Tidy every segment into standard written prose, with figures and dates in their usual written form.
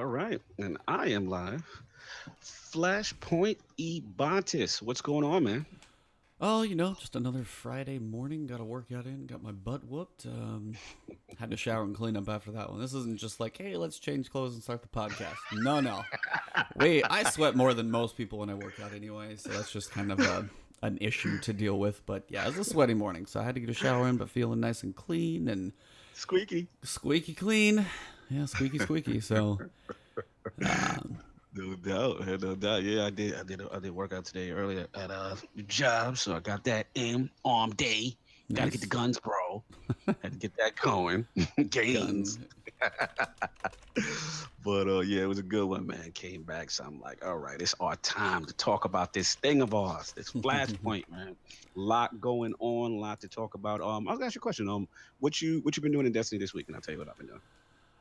All right, and I am live. Flashpoint Ebontis. What's going on, man? Oh, just another Friday morning. Got a workout in. Got my butt whooped. Had to shower and clean up after that one. This isn't just like, hey, let's change clothes and start the podcast. No, no. Wait, I sweat more than most people when I work out anyway, so that's just kind of an issue to deal with. But yeah, it was a sweaty morning, so I had to get a shower in, but feeling nice and clean and Squeaky. squeaky clean. Yeah, squeaky squeaky. So, um, No doubt, no doubt. Yeah, I did workout today earlier at the job, so I got that in arm day. Got to get the nice guns, bro. Had to get that going. Gains. gun. But yeah, it was a good one, man. Came back, so I'm like, all right, it's our time to talk about this thing of ours, this flashpoint, man. Lot going on, lot to talk about. I was gonna ask you a question. What you been doing in Destiny this week? And I'll tell you what I've been doing.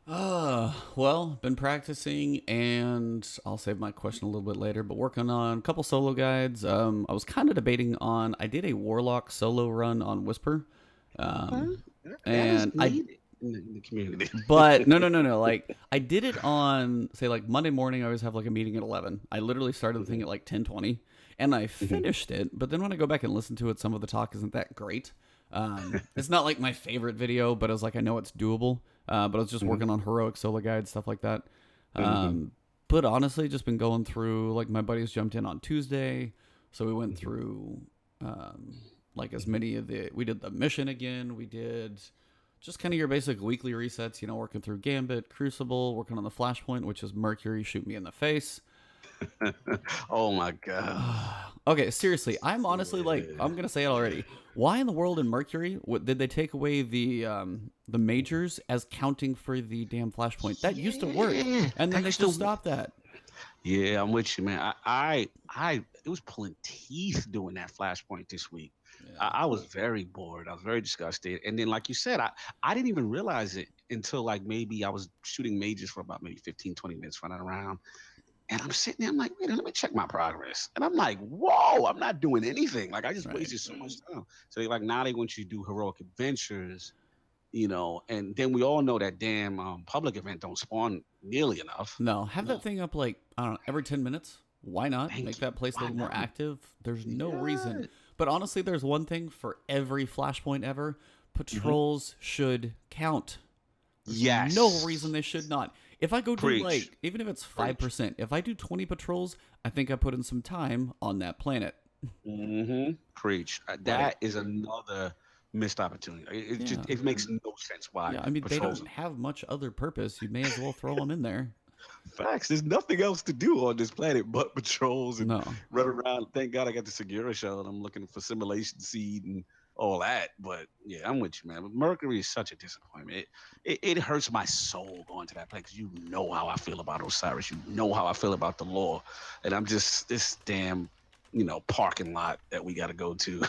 Well, been practicing, and I'll save my question a little bit later. But working on a couple solo guides. I was kind of debating on. I did a Warlock solo run on Whisper, Okay. um, That is and I. needed in the community. But no, no, no, no. Like I did it on say like Monday morning. I always have like a meeting at 11. I literally started the thing at like 10:20, and I Mhm. finished it. But then when I go back and listen to it, some of the talk isn't that great. It's not like my favorite video, but I was like, I know it's doable. But I was just Mhm. working on heroic solo guides, stuff like that. Mhm. But honestly, just been going through like my buddies jumped in on Tuesday, so we went Mhm. through like as many of the we did the mission again. We did just kind of your basic weekly resets. Working through Gambit, Crucible, working on the Flashpoint, which is Mercury shoot me in the face. Oh my God. Okay, seriously, I'm honestly like, Yeah. I'm gonna say it already. Why in the world in Mercury did they take away the majors as counting for the damn flashpoint? That used to work, Yeah. and then That they used to. just stopped that. Yeah, I'm with you, man. It was pulling teeth doing that flashpoint this week. Yeah, I was very bored. I was very disgusted. And then, like you said, I didn't even realize it until like maybe I was shooting majors for about maybe 15, 20 minutes running around. And I'm sitting there, I'm like, wait, let me check my progress. And I'm like, whoa, I'm not doing anything. Like I just right. wasted so much time. So they like now they want you to do heroic adventures, and then we all know that damn public event don't spawn nearly enough. No, have No, that thing up like I don't know every 10 minutes. Why not make thank you. that place a Why little more not? active? There's no reason. Yeah. But honestly, there's one thing for every flashpoint ever: Hmm. patrols should count. There's no reason Yes. they should not. If I go do Preach. like, even if it's Preach. 5%, if I do 20 patrols, I think I put in some time on that planet. Preach. Like, That is another missed opportunity. It yeah. just it makes no sense why Yeah, I mean, they patrols. don't have much other purpose. You may as well throw them in there. Facts. There's nothing else to do on this planet but patrols and No. run around. Thank God I got the Segura shell and I'm looking for simulation seed and all that. But yeah, I'm with you, man. But Mercury is such a disappointment. It hurts my soul going to that place because you know how I feel about Osiris. You know how I feel about the law. And I'm just this damn, parking lot that we got to go to.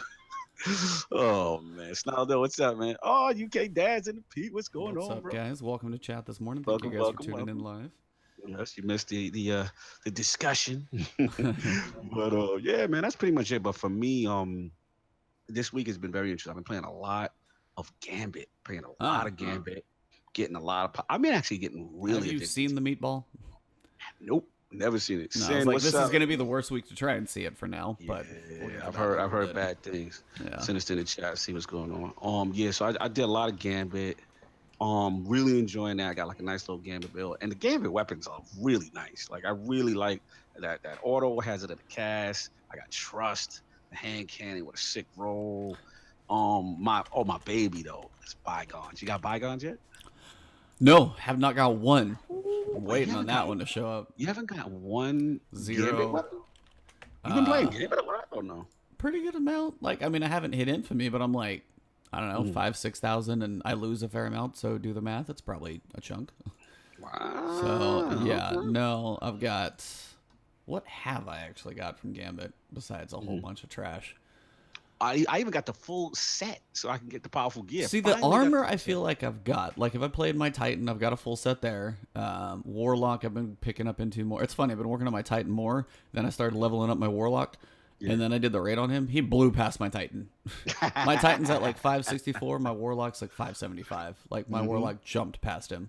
Oh man, Snaldo, what's up, man? Oh, UK dads in the Pete, what's going What's on, up, bro? guys? Welcome to chat this morning. Thank you Welcome, guys for welcome, tuning in welcome. live. Yes, you missed the discussion, but yeah, man, that's pretty much it. But for me, this week has been very interesting. I've been playing a lot of Gambit, playing a lot Ah, of Gambit, getting a lot of. I've been actually getting have really you addicted seen to the it. meatball? Nope, never seen it. No, I was Sin, like, what's this is up? going to be the worst week to try and see it for now, Yeah, but we'll get to I've that in heard a I've little heard bit. bad things. Yeah. Send us in the chat, see what's going on. Yeah, so I did a lot of Gambit. Really enjoying that. I got like a nice little Gambit build, and the Gambit weapons are really nice. Like I really like that auto hazard of the cast. I got trust, the hand cannon with a sick roll. My baby though, it's bygones. You got bygones yet? No, have not got one. Ooh, I'm you waiting on haven't got that one to show up. you haven't got one Gambit Zero. weapon. You've been playing Uh, Gambit a lot, or no? Pretty good amount. Like, I mean, I haven't hit infamy, but I'm like, I don't know, Mm. 5, 6,000, and I lose a fair amount. So do the math. It's probably a chunk. So Wow. yeah, Okay. no, I've got. What have I actually got from Gambit besides a whole Mhm. bunch of trash? I even got the full set so I can get the powerful gear. See, the Finally got the armor full I set. feel like I've got. Like, if I played my Titan, I've got a full set there. Warlock, I've been picking up into more. It's funny, I've been working on my Titan more. Then I started leveling up my Warlock. Yeah. And then I did the raid on him. He blew past my Titan. My Titan's at like 564. My Warlock's like 575. Like, my Hmm. Warlock jumped past him.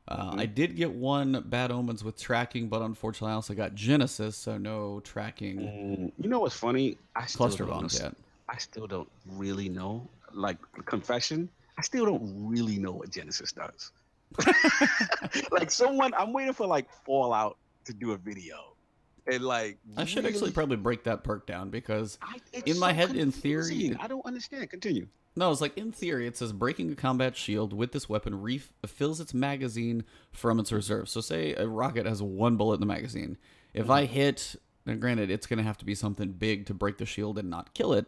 I did get one Bad Omens with tracking, but unfortunately I also got Genesis, so no tracking You know what's funny? cluster bombs yet. I still don't really know. Like confession, I still don't really know what Genesis does. Like someone, I'm waiting for like Fallout to do a video, and like I should actually probably break that perk down because in my so head, in theory, I don't understand. Continue. no, it's like in theory, it says breaking a combat shield with this weapon fills its magazine from its reserve. So say a rocket has one bullet in the magazine. If I hit, now granted, it's going to have to be something big to break the shield and not kill it.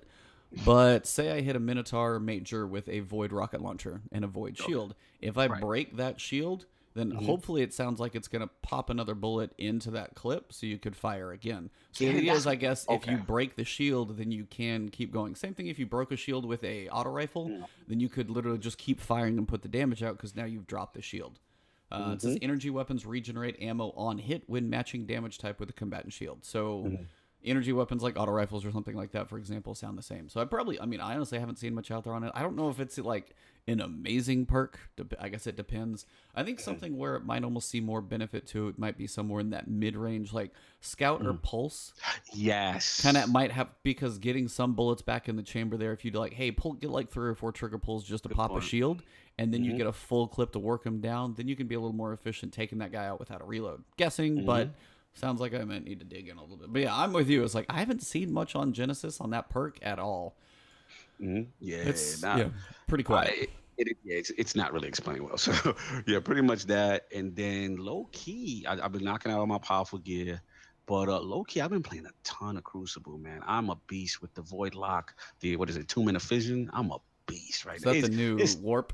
But say I hit a Minotaur Major with a Void rocket launcher and a Void shield. If I break that shield, then hopefully it sounds like it's going to pop another bullet into that clip so you could fire again. So the idea is, I guess, if you break the shield, then you can keep going. Same thing if you broke a shield with a auto rifle, then you could literally just keep firing and put the damage out because now you've dropped the shield. It says energy weapons regenerate ammo on hit when matching damage type with a combatant shield. So energy weapons like auto rifles or something like that, for example, sound the same. So I honestly haven't seen much out there on it. I don't know if it's like an amazing perk. I guess it depends. I think something where it might almost see more benefit to it might be somewhere in that mid-range, like Scout or Pulse. Yes. Kind of might have, because getting some bullets back in the chamber there, if you like, hey, get like 3 or 4 trigger pulls just to pop a shield, and then you get a full clip to work them down, then you can be a little more efficient taking that guy out without a reload. Guessing, but sounds like I might need to dig in a little bit. But yeah, I'm with you. It's like I haven't seen much on Genesis on that perk at all. Yeah, it's pretty quiet. It's not really explained well. So yeah, pretty much that. And then low key, I've been knocking out all my powerful gear. But low key, I've been playing a ton of Crucible, man. I'm a beast with the Void Lock. The 2-minute fission. I'm a beast right now. Is that the new warp?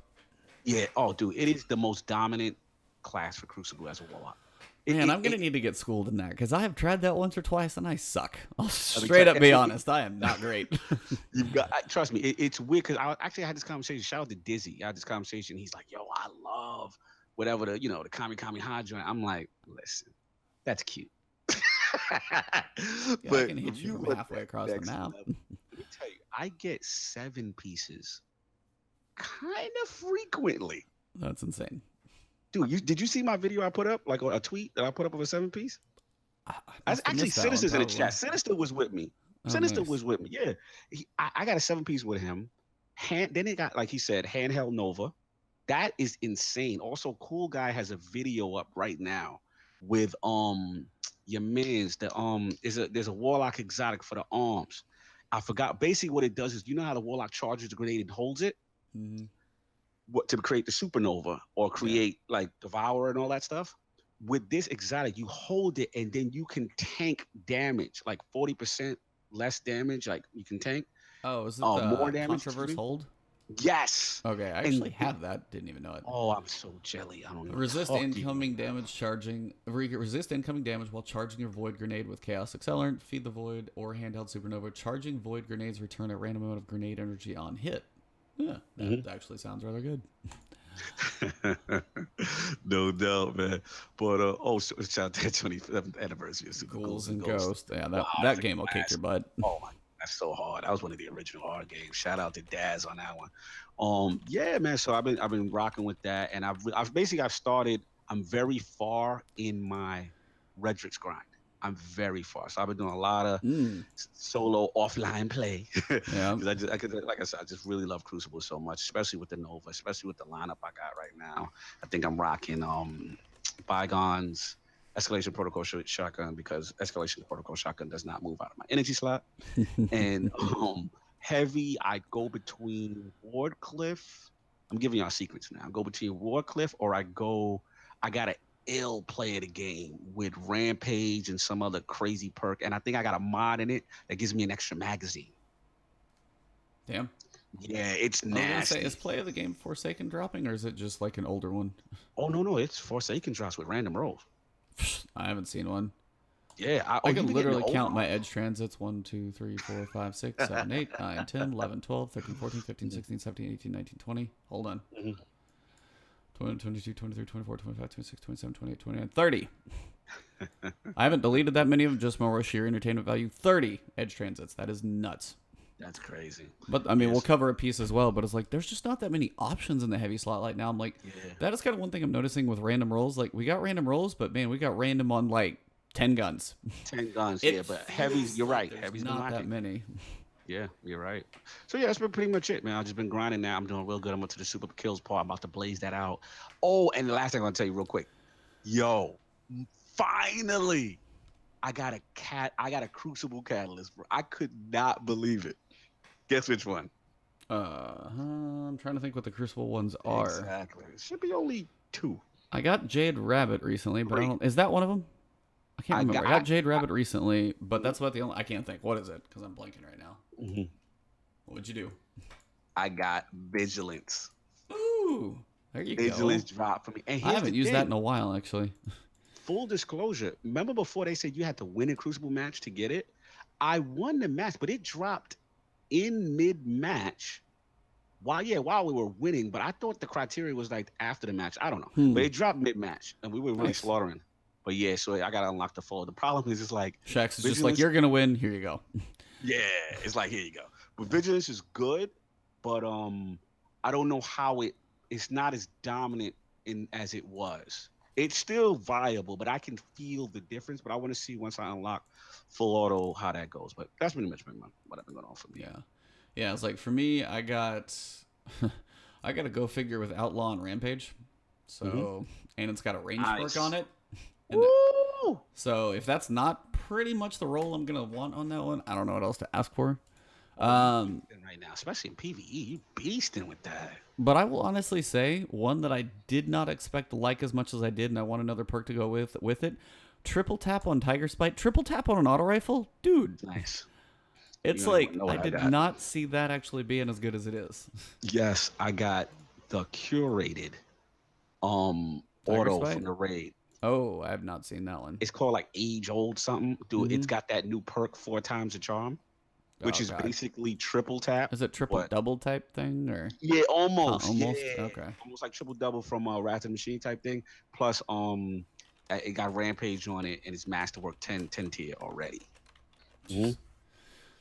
Yeah. Oh, dude, it is the most dominant class for Crucible as a warlock. Man, I'm going to need to get schooled in that because I have tried that once or twice and I suck. I'll straight up be honest. I am not great. Trust me, it's weird because I actually had this conversation. Shout out to Dizzy. I had this conversation. He's like, yo, I love whatever the Kami High joint. I'm like, listen, that's cute. But I can hit you from halfway across the map. Let me tell you, I get 7 pieces kind of frequently. That's insane. Dude, did you see my video I put up, like a tweet that I put up of a 7 piece? Actually, Sinister's in the chat. Sinister was with me. Was with me. Yeah, I got a 7 piece with him. Then it got, like he said, handheld Nova. That is insane. Also, Cool Guy has a video up right now with your man's there's a Warlock exotic for the arms. I forgot. Basically, what it does is, you know how the Warlock charges the grenade and holds it. To create the supernova or create like Devourer and all that stuff. With this exotic, you hold it and then you can tank damage, like 40% less damage. Like you can tank. Oh, is it more damage? Controverse hold? Yes. Okay, I actually have that. Didn't even know it. Oh, I'm so jelly. I don't know. Resist incoming damage resist incoming damage while charging your Void grenade with Chaos Accelerant. Feed the Void or handheld supernova. Charging Void grenades return a random amount of grenade energy on hit. Yeah, that actually sounds rather good. No doubt, man. But shout out to the 25th anniversary of Super Ghouls and Ghosts. Yeah, that game will kick your butt. Oh my, that's so hard. That was one of the original hard games. Shout out to Daz on that one. Yeah, man. So I've been rocking with that, and I've started. I'm very far in my Redrix grind. I'm very far. So I've been doing a lot of solo offline play. Yeah. Like I said, I just really love Crucible so much, especially with the Nova, especially with the lineup I got right now. I think I'm rocking Bygone's Escalation Protocol shotgun because Escalation Protocol shotgun does not move out of my energy slot. And heavy, I go between Wardcliff. I'm giving y'all secrets now. I go between Wardcliff or I got an ill play of the game with Rampage and some other crazy perk, and I think I got a mod in it that gives me an extra magazine. Damn. Yeah, it's nasty. Is play of the game Forsaken dropping, or is it just like an older one? Oh no, it's Forsaken drops with random rolls. I haven't seen one. Yeah, I can literally count my edge transits 1, 2, 3, 4, 5, 6, 7, 8, 9, 10, 11, 12, 13, 14, 15, 16, 17, 18, 19, 20. Hold on. 20, 22, 23, 24, 25, 26, 27, 28, 29, 30. I haven't deleted that many of them, just more sheer entertainment value. 30 edge transits. That is nuts. That's crazy. But I mean, we'll Yes. cover a piece as well. But it's like there's just not that many options in the heavy slot right now. I'm like, Yeah. that is kind of one thing I'm noticing with random rolls. Like we got random rolls, but man, we got random on like 10 guns. 10 guns, It yeah, but feels heavies, you're like right. there's Heavies been not that lacking. many. Yeah, you're right. So yeah, that's been pretty much it, man. I've just been grinding now. I'm doing real good. I'm up to the super kills part. I'm about to blaze that out. Oh, and the last thing I'm gonna tell you real quick. Yo, finally, I got a crucible catalyst, bro. I could not believe it. Guess which one? I'm trying to think what the Crucible ones are. Exactly. It should be only two. I got Jade Rabbit recently, but I Three. don't. Is that one of them? I can't remember. I got Jade I- Rabbit recently, but that's about the only. I can't think. What is it? Because I'm blanking right now. Mhm. What would you do? I got vigilance. Ooh, there you Vigilance go. dropped for me. And I here's haven't the used that thing. in a while, actually. Full disclosure. Remember before they said you had to win a crucible match to get it? I won the match, but it dropped in mid-match. While we were winning, but I thought the criteria was like after the match. I don't know. But it dropped mid-match and we were really Nice. slaughtering. But yeah, so I gotta unlock the full. The problem is it's like Shax is just like, Vigilance- you're gonna win. Here you go. yeah, it's like here you go. But vigilance is good, but I don't know how it's not as dominant as it was. It's still viable, but I can feel the difference. But I want to see once I unlock full auto how that goes. But that's pretty much been what I've been going on for me. Yeah. It's like for me, I got a go figure with Outlaw and Rampage. So and it's got a range Nice. perk on it. And Woo! so if that's not pretty much the role I'm gonna want on that one, I don't know what else to ask for. Right now, especially in PvE, you beasting with that. But I will honestly say one that I did not expect to like as much as I did, and I want another perk to go with it. Triple tap on Tiger Spite, triple tap on an auto rifle, dude. Nice. It's You don't like even know what I I did got. not see that actually being as good as it is. Yes, I got the curated Tiger auto Spite? from the raid. Oh, I have not seen that one. It's called like age old something. Dude, it's got that new perk 4 times the charm, which Oh, is God. basically triple tap. Is it triple but- double type thing or? Yeah, almost. Almost? Yeah. Okay. Almost like triple double from Rat and Machine type thing. Plus it got Rampage on it and it's Masterwork 10 tier already.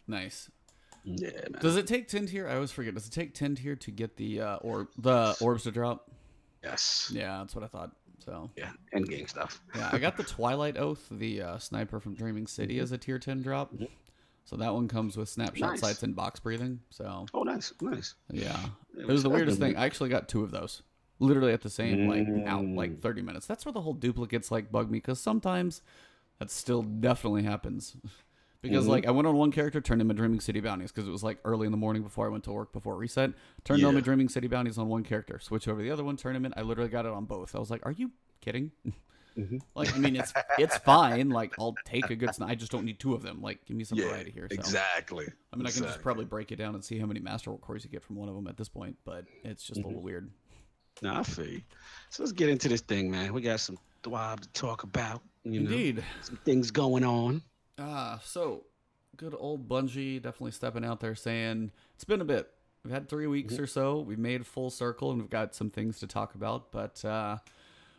Nice. Yeah, man. Does it take 10 tier? I always forget. Does it take 10 tier to get the orbs to drop? Yes. Yeah, that's what I thought. So Yeah. End game stuff. yeah, I got the Twilight Oath, the sniper from Dreaming City, as a tier 10 drop. So that one comes with snapshot Nice. sights and box breathing. So Oh, nice. Nice. yeah, Yeah, it was the that's weirdest good. thing. I actually got 2 of those, literally at the same out Mm. like 30 minutes. That's where the whole duplicates like bug me, because sometimes that still definitely happens. Because like I went on one character, turned him a Dreaming City bounties because it was like early in the morning before I went to work before reset. Turned on my Dreaming City bounties on one character, switch over to the other one, turn him in. I literally got it on both. I was like, "Are you kidding?" Like, I mean, it's fine. Like, I'll take a good. I just don't need 2 of them. Like, give me some variety here. So. Exactly. I mean, I can just probably break it down and see how many Masterwork cores you get from one of them at this point, but it's just a little weird. Nah, I feel you. So let's get into this thing, man. We got some thwob to talk about. You know, Indeed. some things going on. So good old Bungie definitely stepping out there saying it's been a bit. We've had 3 weeks or so. We've made full circle and we've got some things to talk about, but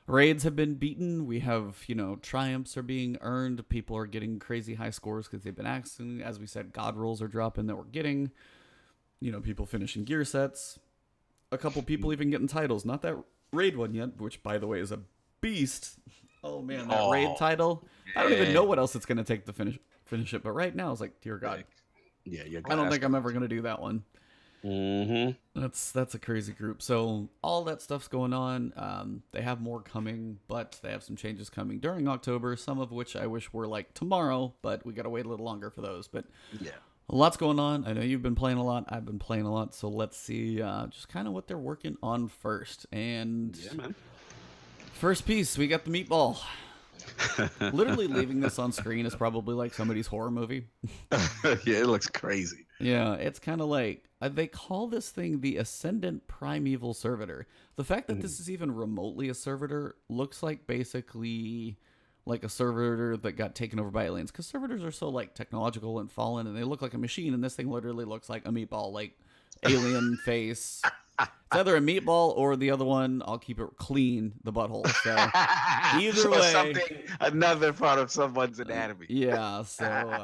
raids have been beaten. We have, triumphs are being earned. People are getting crazy high scores because they've been asking. As we said, god rolls are dropping that we're getting. People finishing gear sets. A couple people even getting titles. Not that raid one yet, which by the way is a beast. Oh man, that raid title. I don't even know what else it's going to take to finish it. But right now, it's like, dear God. Yeah, you're I don't think I'm ever going to do that one. That's a crazy group. So all that stuff's going on. They have more coming, but they have some changes coming during October, some of which I wish were like tomorrow, but we got to wait a little longer for those. But yeah, a lot's going on. I know you've been playing a lot. I've been playing a lot. So let's see just kind of what they're working on first. And yeah, man. first piece, we got the meatball. Literally leaving this on screen is probably like somebody's horror movie. Yeah, it looks crazy. Yeah, it's kind of like they call this thing the Ascendant Primeval Servitor. The fact that this is even remotely a servitor looks like basically like a servitor that got taken over by aliens, because servitors are so like technological and fallen and they look like a machine, and this thing literally looks like a meatball, like alien face. It's either a meatball or the other one, I'll keep it clean, the butthole. So either Or way, something, another part of someone's anatomy. yeah. So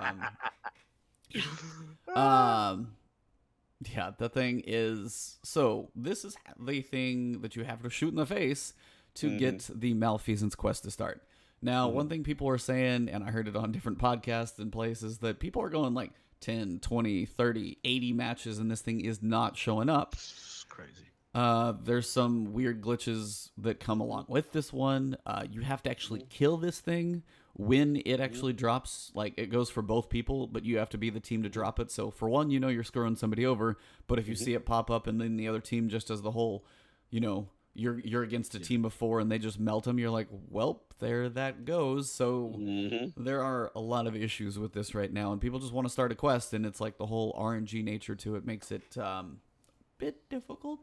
Yeah, the thing is, so this is the thing that you have to shoot in the face to get the malfeasance quest to start. Now, one thing people are saying, and I heard it on different podcasts and places, that people are going like 10, 20, 30, 80 matches, and this thing is not showing up. It's crazy. There's some weird glitches that come along with this one. You have to actually kill this thing when it actually drops. Like, it goes for both people, but you have to be the team to drop it. So for one, you're screwing somebody over. But if you see it pop up and then the other team just does the whole, you're against a team of 4 and they just melt them, you're like, well, there that goes. So there are a lot of issues with this right now, and people just want to start a quest, and it's like the whole RNG nature to it makes it bit difficult.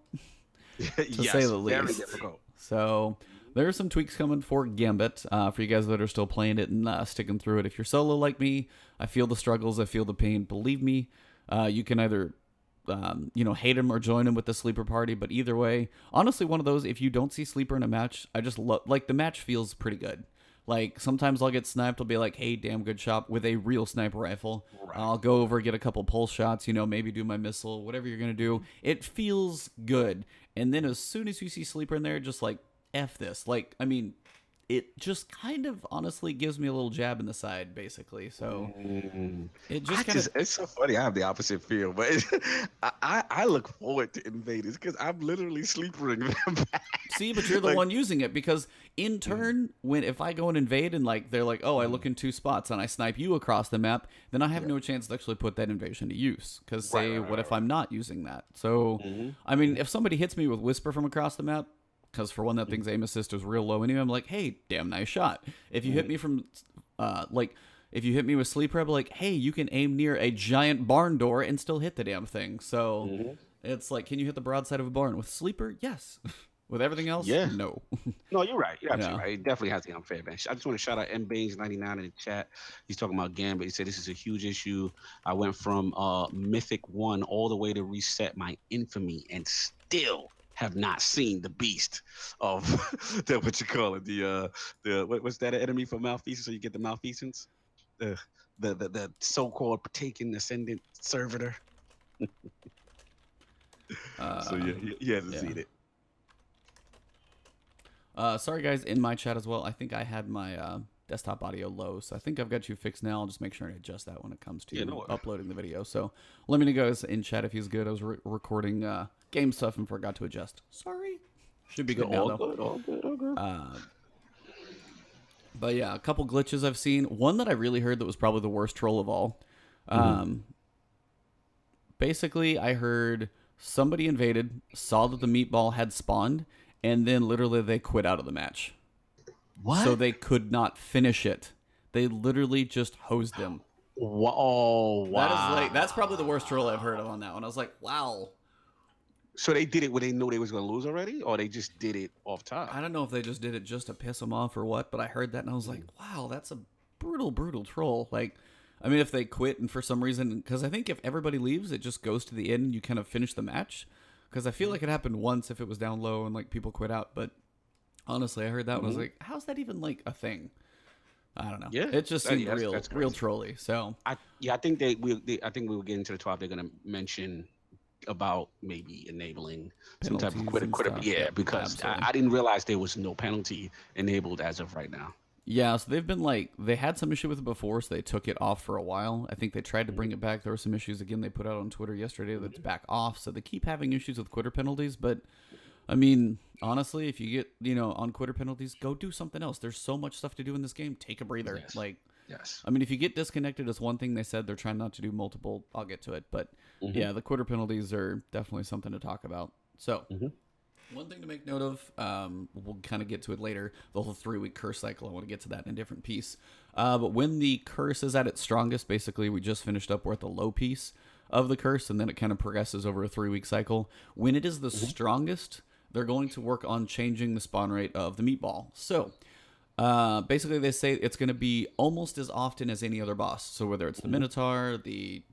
To say the least. Very difficult. So there are some tweaks coming for Gambit for you guys that are still playing it and sticking through it. If you're solo like me, I feel the struggles, I feel the pain. Believe me, you can either hate him or join him with the sleeper party. But either way, honestly, one of those, if you don't see sleeper in a match, I just love, like, the match feels pretty good. Like, sometimes I'll get sniped. I'll be like, hey, damn good shot with a real sniper rifle. Right. I'll go over, get a couple pulse shots, maybe do my missile, whatever you're going to do. It feels good. And then as soon as you see sleeper in there, just like, F this. Like, I mean, it just kind of honestly gives me a little jab in the side, basically. So it just kind of... It's so funny. I have the opposite feel, but I look forward to invaders because I'm literally sleepering them back. See, but you're the one using it, because in turn, if I go and invade and like they're like, oh, I look in 2 spots and I snipe you across the map, then I have no chance to actually put that invasion to use. Because what if I'm not using that? So, I mean, if somebody hits me with Whisper from across the map, because for one, that thing's aim assist is real low anyway, I'm like, hey, damn nice shot. If you hit me from, if you hit me with sleeper, I'm like, hey, you can aim near a giant barn door and still hit the damn thing. So it's like, can you hit the broadside of a barn? With sleeper? Yes. With everything else? No. No, you're right. You're absolutely right. It definitely has the unfair bench. I just want to shout out MBaines99 in the chat. He's talking about Gambit. He said, this is a huge issue. I went from Mythic 1 all the way to reset my infamy and still have not seen the beast of the what's that enemy for malfeasance? So you get the malfeasance, the so-called taken ascendant servitor. So he hasn't seen it. Sorry guys, in my chat as well, I think I had my desktop audio low, so I think I've got you fixed now. I'll just make sure and adjust that when it comes to uploading the video. So let me know, guys, in chat if he's good. I was recording game stuff and forgot to adjust. Sorry. Should be good now, though. All good. But yeah, a couple glitches I've seen. One that I really heard that was probably the worst troll of all. Basically, I heard somebody invaded, saw that the meatball had spawned, and then literally they quit out of the match. What? So they could not finish it. They literally just hosed them. Whoa, wow. That's probably the worst troll I've heard of on that one. I was like, wow. So they did it when they knew they was going to lose already, or they just did it off top? I don't know if they just did it just to piss them off or what, but I heard that and I was like, wow, that's a brutal troll. Like, I mean, if they quit and for some reason, because I think if everybody leaves, it just goes to the end and you kind of finish the match. Because I feel like it happened once if it was down low and like people quit out, but honestly, I heard that and I was like, how's that even like a thing? I don't know. Yeah, it just seemed real trolly. So I think I think we will get into the top. They're going to mention about maybe enabling some type of quitter. Yeah, because I didn't realize there was no penalty enabled as of right now. Yeah, so they've been like, they had some issue with it before, so they took it off for a while. I think they tried to bring it back. There were some issues again they put out on Twitter yesterday that's back off. So they keep having issues with quitter penalties. But I mean, honestly, if you get, on quitter penalties, go do something else. There's so much stuff to do in this game. Take a breather. Yes. I mean, if you get disconnected, it's one thing. They said they're trying not to do multiple. I'll get to it. But yeah, the quitter penalties are definitely something to talk about. So one thing to make note of, we'll kind of get to it later, the whole 3-week curse cycle. I want to get to that in a different piece. But when the curse is at its strongest, basically we just finished up, we're at the low piece of the curse, and then it kind of progresses over a 3-week cycle. When it is the strongest, they're going to work on changing the spawn rate of the meatball. So basically they say it's going to be almost as often as any other boss. So whether it's the Minotaur, the,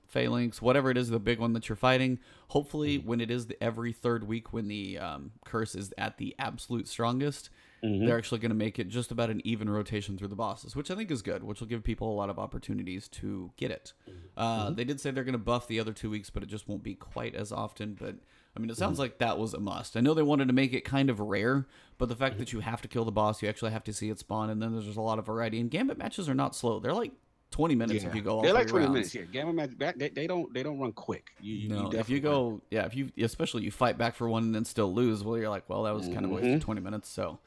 Phalanx, whatever it is, the big one that you're fighting, hopefully when it is every 3rd week when the curse is at the absolute strongest, they're actually going to make it just about an even rotation through the bosses, which I think is good, which will give people a lot of opportunities to get it. They did say they're going to buff the other 2 weeks, but it just won't be quite as often. But I mean, it sounds like that was a must. I know they wanted to make it kind of rare, but the fact that you have to kill the boss, you actually have to see it spawn, and then there's a lot of variety. And Gambit matches are not slow. They're like 20 minutes if you go all they're like 3 20 rounds. minutes. Yeah, Gambit match they don't run quick. No, if you go, if you especially you fight back for one and then still lose, well, you're like, well, that was kind of a waste of 20 minutes. So,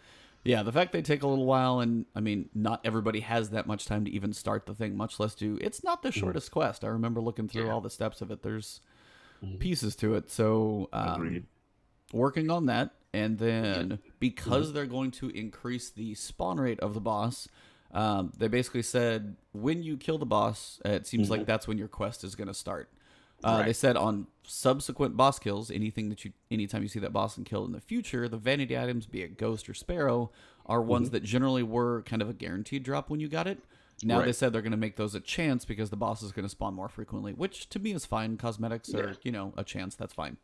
yeah, the fact they take a little while, and I mean, not everybody has that much time to even start the thing, much less do. It's not the shortest quest. I remember looking through all the steps of it. There's pieces to it. So, working on that, and then because they're going to increase the spawn rate of the boss. They basically said when you kill the boss, it seems like that's when your quest is going to start. They said on subsequent boss kills, anytime you see that boss and kill in the future, the vanity items, be it Ghost or Sparrow, are ones that generally were kind of a guaranteed drop when you got it. Now they said they're going to make those a chance because the boss is going to spawn more frequently, which to me is fine. Cosmetics are, a chance. That's fine.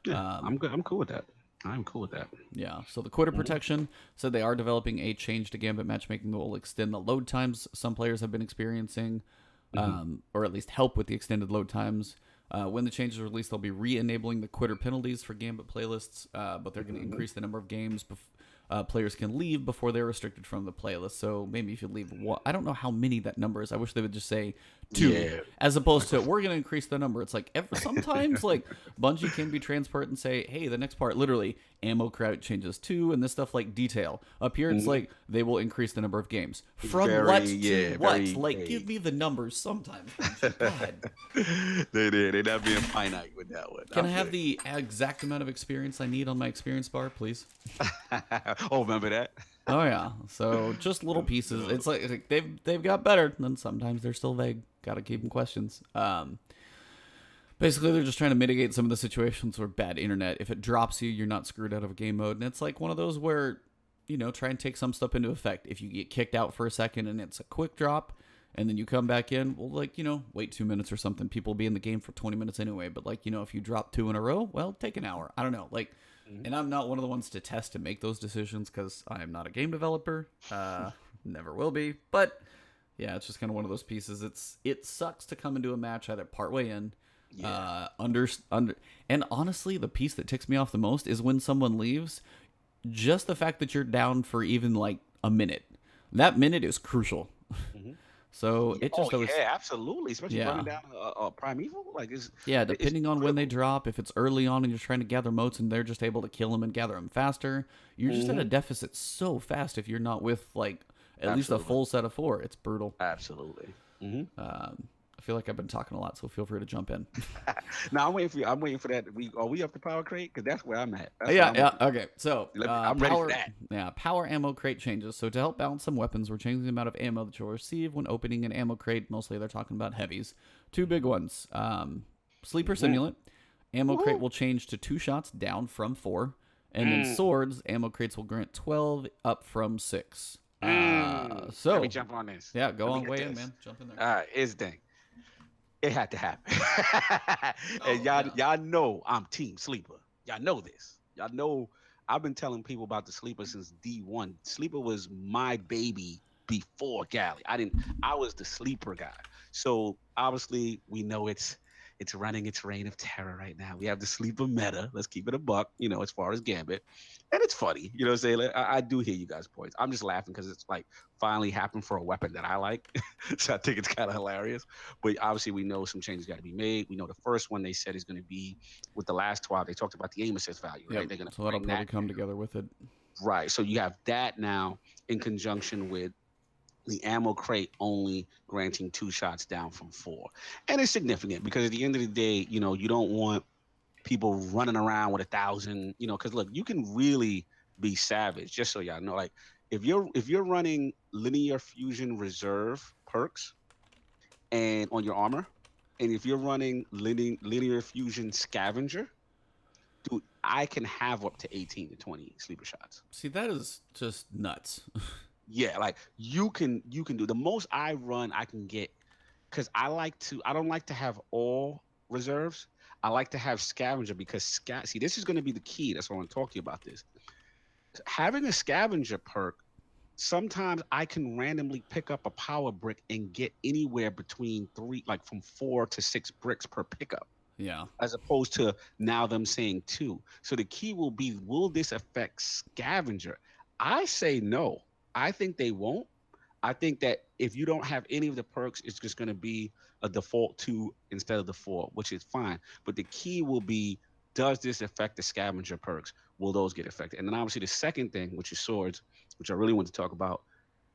Yeah, I'm good. I'm cool with that. I'm cool with that. Yeah, so the quitter protection said they are developing a change to Gambit matchmaking that will extend the load times some players have been experiencing, or at least help with the extended load times. When the change is released, they'll be re-enabling the quitter penalties for Gambit playlists, but they're going to increase the number of games players can leave before they're restricted from the playlist. So maybe if you leave one, I don't know how many that number is. I wish they would just say 2, as opposed to we're going to increase the number. It's like sometimes like Bungie can be transparent and say, hey, the next part literally ammo crowd changes 2 and this stuff like detail. Up here it's like they will increase the number of games from what to what. Like give me the numbers sometimes. God. They're not being finite with that one. Can I have the exact amount of experience I need on my experience bar, please? Oh, remember that? Oh yeah. So just little pieces. It's like they've got better, and then sometimes they're still vague. Got to keep them questions. Basically, they're just trying to mitigate some of the situations where bad internet. If it drops you, you're not screwed out of a game mode, and it's like one of those where try and take some stuff into effect. If you get kicked out for a second and it's a quick drop, and then you come back in, well, wait 2 minutes or something. People will be in the game for 20 minutes anyway. But if you drop 2 in a row, well, take an hour. I don't know, And I'm not one of the ones to test and make those decisions because I am not a game developer. Never will be. But yeah, it's just kind of one of those pieces. It sucks to come into a match either partway in, and honestly, the piece that ticks me off the most is when someone leaves. Just the fact that you're down for even like a minute. That minute is crucial. So it just absolutely, especially running down a primeval, depending on when they drop. If it's early on and you're trying to gather motes and they're just able to kill them and gather them faster, you're just at a deficit so fast if you're not with at least a full set of 4. It's brutal. Absolutely. I feel like I've been talking a lot, so feel free to jump in. No, I'm waiting for you. I'm waiting for that. Are we up to power crate? Because that's where I'm at. Okay. So I'm ready for that. Yeah, power ammo crate changes. So to help balance some weapons, we're changing the amount of ammo that you'll receive when opening an ammo crate. Mostly they're talking about heavies. 2 big ones. Sleeper Simulant. Ammo crate will change to 2 shots down from 4. And then swords, ammo crates will grant 12 up from 6. So let me jump on this. Yeah, go on way in, man. Jump in there. All right, here's the thing. It had to happen. And y'all know I'm team sleeper. Y'all know this. Y'all know I've been telling people about the sleeper since D1. Sleeper was my baby before Galley. I was the sleeper guy. So obviously we know it's running its reign of terror right now. We have the sleeper meta. Let's keep it a buck, as far as Gambit. And it's funny, what I'm saying? I do hear you guys' points. I'm just laughing because it's finally happened for a weapon that I like. So I think it's kind of hilarious. But obviously we know some changes got to be made. We know the first one they said is going to be with the last 12. They talked about the aim assist value, right? They're gonna so that'll probably come together with it. Right. So you have that now in conjunction with the ammo crate only granting 2 shots down from 4. And it's significant because at the end of the day, you don't want people running around with 1,000, because look, you can really be savage, just so y'all know. If you're running linear fusion reserve perks and on your armor, and if you're running linear fusion scavenger, dude, I can have up to 18 to 20 sleeper shots. See, that is just nuts. Yeah, you can do the most I run. I can get because I don't like to have all reserves. I like to have scavenger because see, this is going to be the key. That's why I want to talk to you about this. having a scavenger perk, sometimes I can randomly pick up a power brick and get anywhere between three, like from 4 to 6 bricks per pickup, Yeah. as opposed to now them saying two. So the key will be, will this affect scavenger? I say no. I think they won't. I think that if you don't have any of the perks, it's just going to be a default 2 instead of the 4, which is fine. But the key will be, does this affect the scavenger perks? Will those get affected? And then obviously the second thing, which is swords, which I really want to talk about,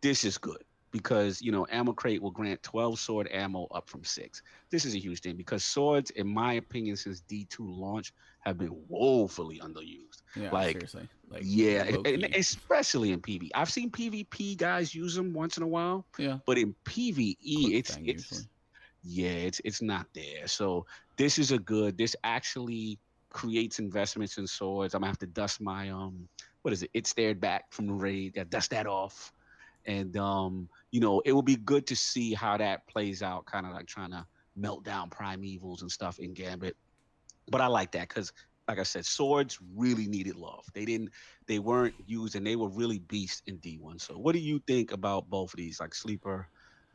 this is good because, ammo crate will grant 12 sword ammo up from 6. This is a huge thing because swords, in my opinion, since D2 launch, have been woefully underused. Yeah, Like, seriously. Like, yeah, low and key. especially in PV. I've seen PvP guys use them once in a while, Yeah. but in PvE, Quick it's thing, usually. it's yeah, it's not there. So this is a good. This actually creates investments in swords. I'm gonna have to dust my what is it? It stared back from the raid. Yeah, dust that off, and it will be good to see how that plays out. Kind of like trying to melt down primevals and stuff in Gambit. But I like that because, like I said, swords really needed love. They weren't used, and they were really beasts in D1. So, what do you think about both of these, like sleeper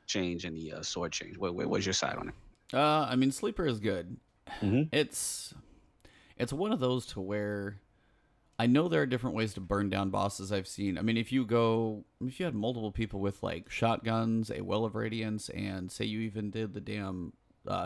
change and the sword change? What's your side on it? I mean, sleeper is good. Mm-hmm. It's it's one of those to where I know there are different ways to burn down bosses I've seen. I mean, if you had multiple people with like shotguns, a well of radiance, and say you even did the damn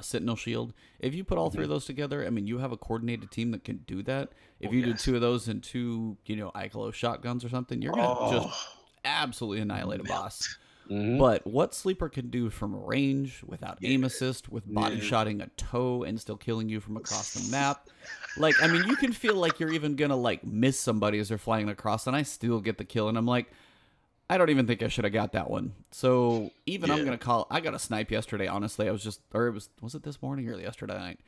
sentinel shield, if you put all three of those together, I mean, you have a coordinated team that can do that. If you did 2 of those and 2, Icolo shotguns or something, you're gonna just absolutely annihilate a boss. Mm-hmm. But what sleeper can do from range without aim assist, with body shotting a toe and still killing you from across the map? Like, I mean, you can feel like you're even gonna like miss somebody as they're flying across, and I still get the kill, and I'm like, I don't even think I should have got that one. So even I'm gonna call. I got a snipe yesterday. Honestly, I was just, or was it this morning or yesterday night?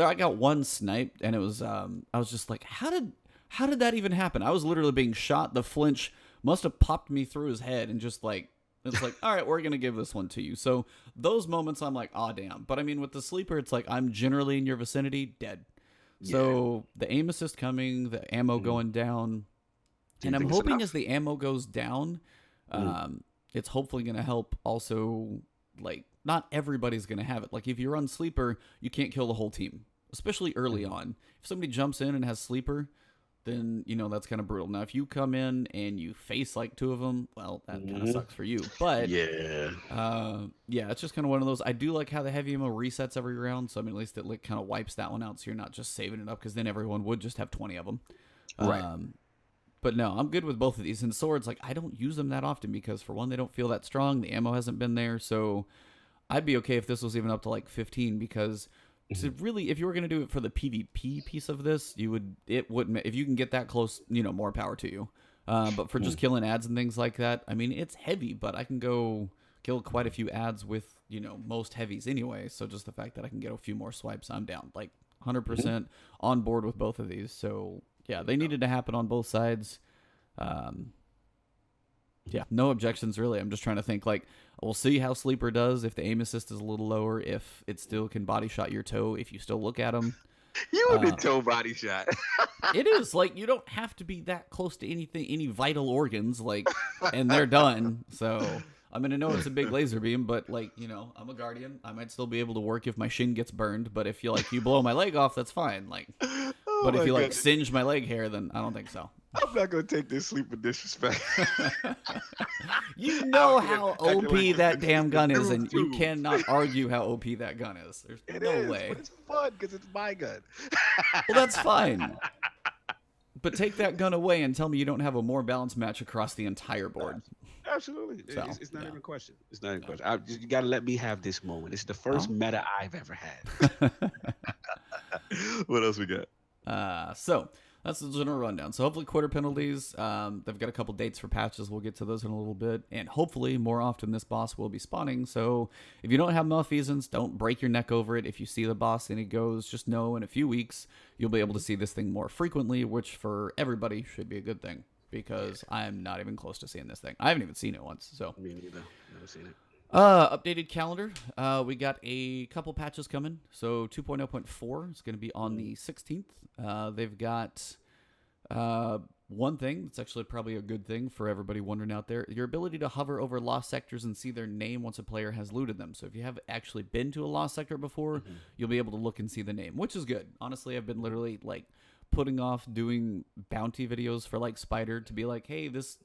I got one sniped, and it was I was just like, how did that even happen? I was literally being shot. The flinch must have popped me through his head, and just like, it's like, all right, we're gonna give this one to you. So those moments, I'm like, oh damn. But I mean, with the sleeper, it's like I'm generally in your vicinity, dead. So the aim assist coming, the ammo going down, and I'm hoping as the ammo goes down, it's hopefully going to help also, like, not everybody's going to have it. Like, if you run sleeper, you can't kill the whole team, especially early on. If somebody jumps in and has sleeper, then, that's kind of brutal. Now, if you come in and you face, like, 2 of them, well, that kind of sucks for you. But, it's just kind of one of those. I do like how the heavy ammo resets every round, so, I mean, at least it, like, kind of wipes that one out, so you're not just saving it up, because then everyone would just have 20 of them. Right. But no, I'm good with both of these. And swords, like, I don't use them that often because, for one, they don't feel that strong. The ammo hasn't been there. So I'd be okay if this was even up to like 15, because to really, if you were going to do it for the PvP piece of this, it wouldn't, if you can get that close, more power to you. But for just killing ads and things like that, I mean, it's heavy, but I can go kill quite a few ads with, most heavies anyway. So just the fact that I can get a few more swipes, I'm down. Like 100% on board with both of these. So yeah, they needed to happen on both sides. No objections really. I'm just trying to think, like, we'll see how sleeper does if the aim assist is a little lower, if it still can body shot your toe if you still look at them. You and the toe body shot. It is like, you don't have to be that close to anything, any vital organs, like, and they're done. So I mean, I know it's a big laser beam, but like, I'm a guardian. I might still be able to work if my shin gets burned. But if you blow my leg off, that's fine. Like, but if you like singe my leg hair, then I don't think so. I'm not gonna take this sleeper disrespect. You know how OP that damn gun is, and you cannot argue how OP that gun is. There's no way. But it's fun because it's my gun. Well, that's fine. But take that gun away and tell me you don't have a more balanced match across the entire board. Absolutely. So, it's not even a question. It's not even a question. You got to let me have this moment. It's the first meta I've ever had. What else we got? So that's the general rundown. So hopefully quarter penalties. They've got a couple dates for patches. We'll get to those in a little bit. And hopefully more often this boss will be spawning. So if you don't have malfeasance, don't break your neck over it. If you see the boss and it goes, just know in a few weeks you'll be able to see this thing more frequently, which for everybody should be a good thing. Because I'm not even close to seeing this thing. I haven't even seen it once. So me neither. Never seen it. Updated calendar. We got a couple patches coming. So 2.0.4 is going to be on the 16th. They've got One thing that's actually probably a good thing for everybody wondering out there, your ability to hover over lost sectors and see their name once a player has looted them. So if you have actually been to a lost sector before, you'll be able to look and see the name, which is good. Honestly, I've been literally like putting off doing bounty videos for like Spider to be like, hey, this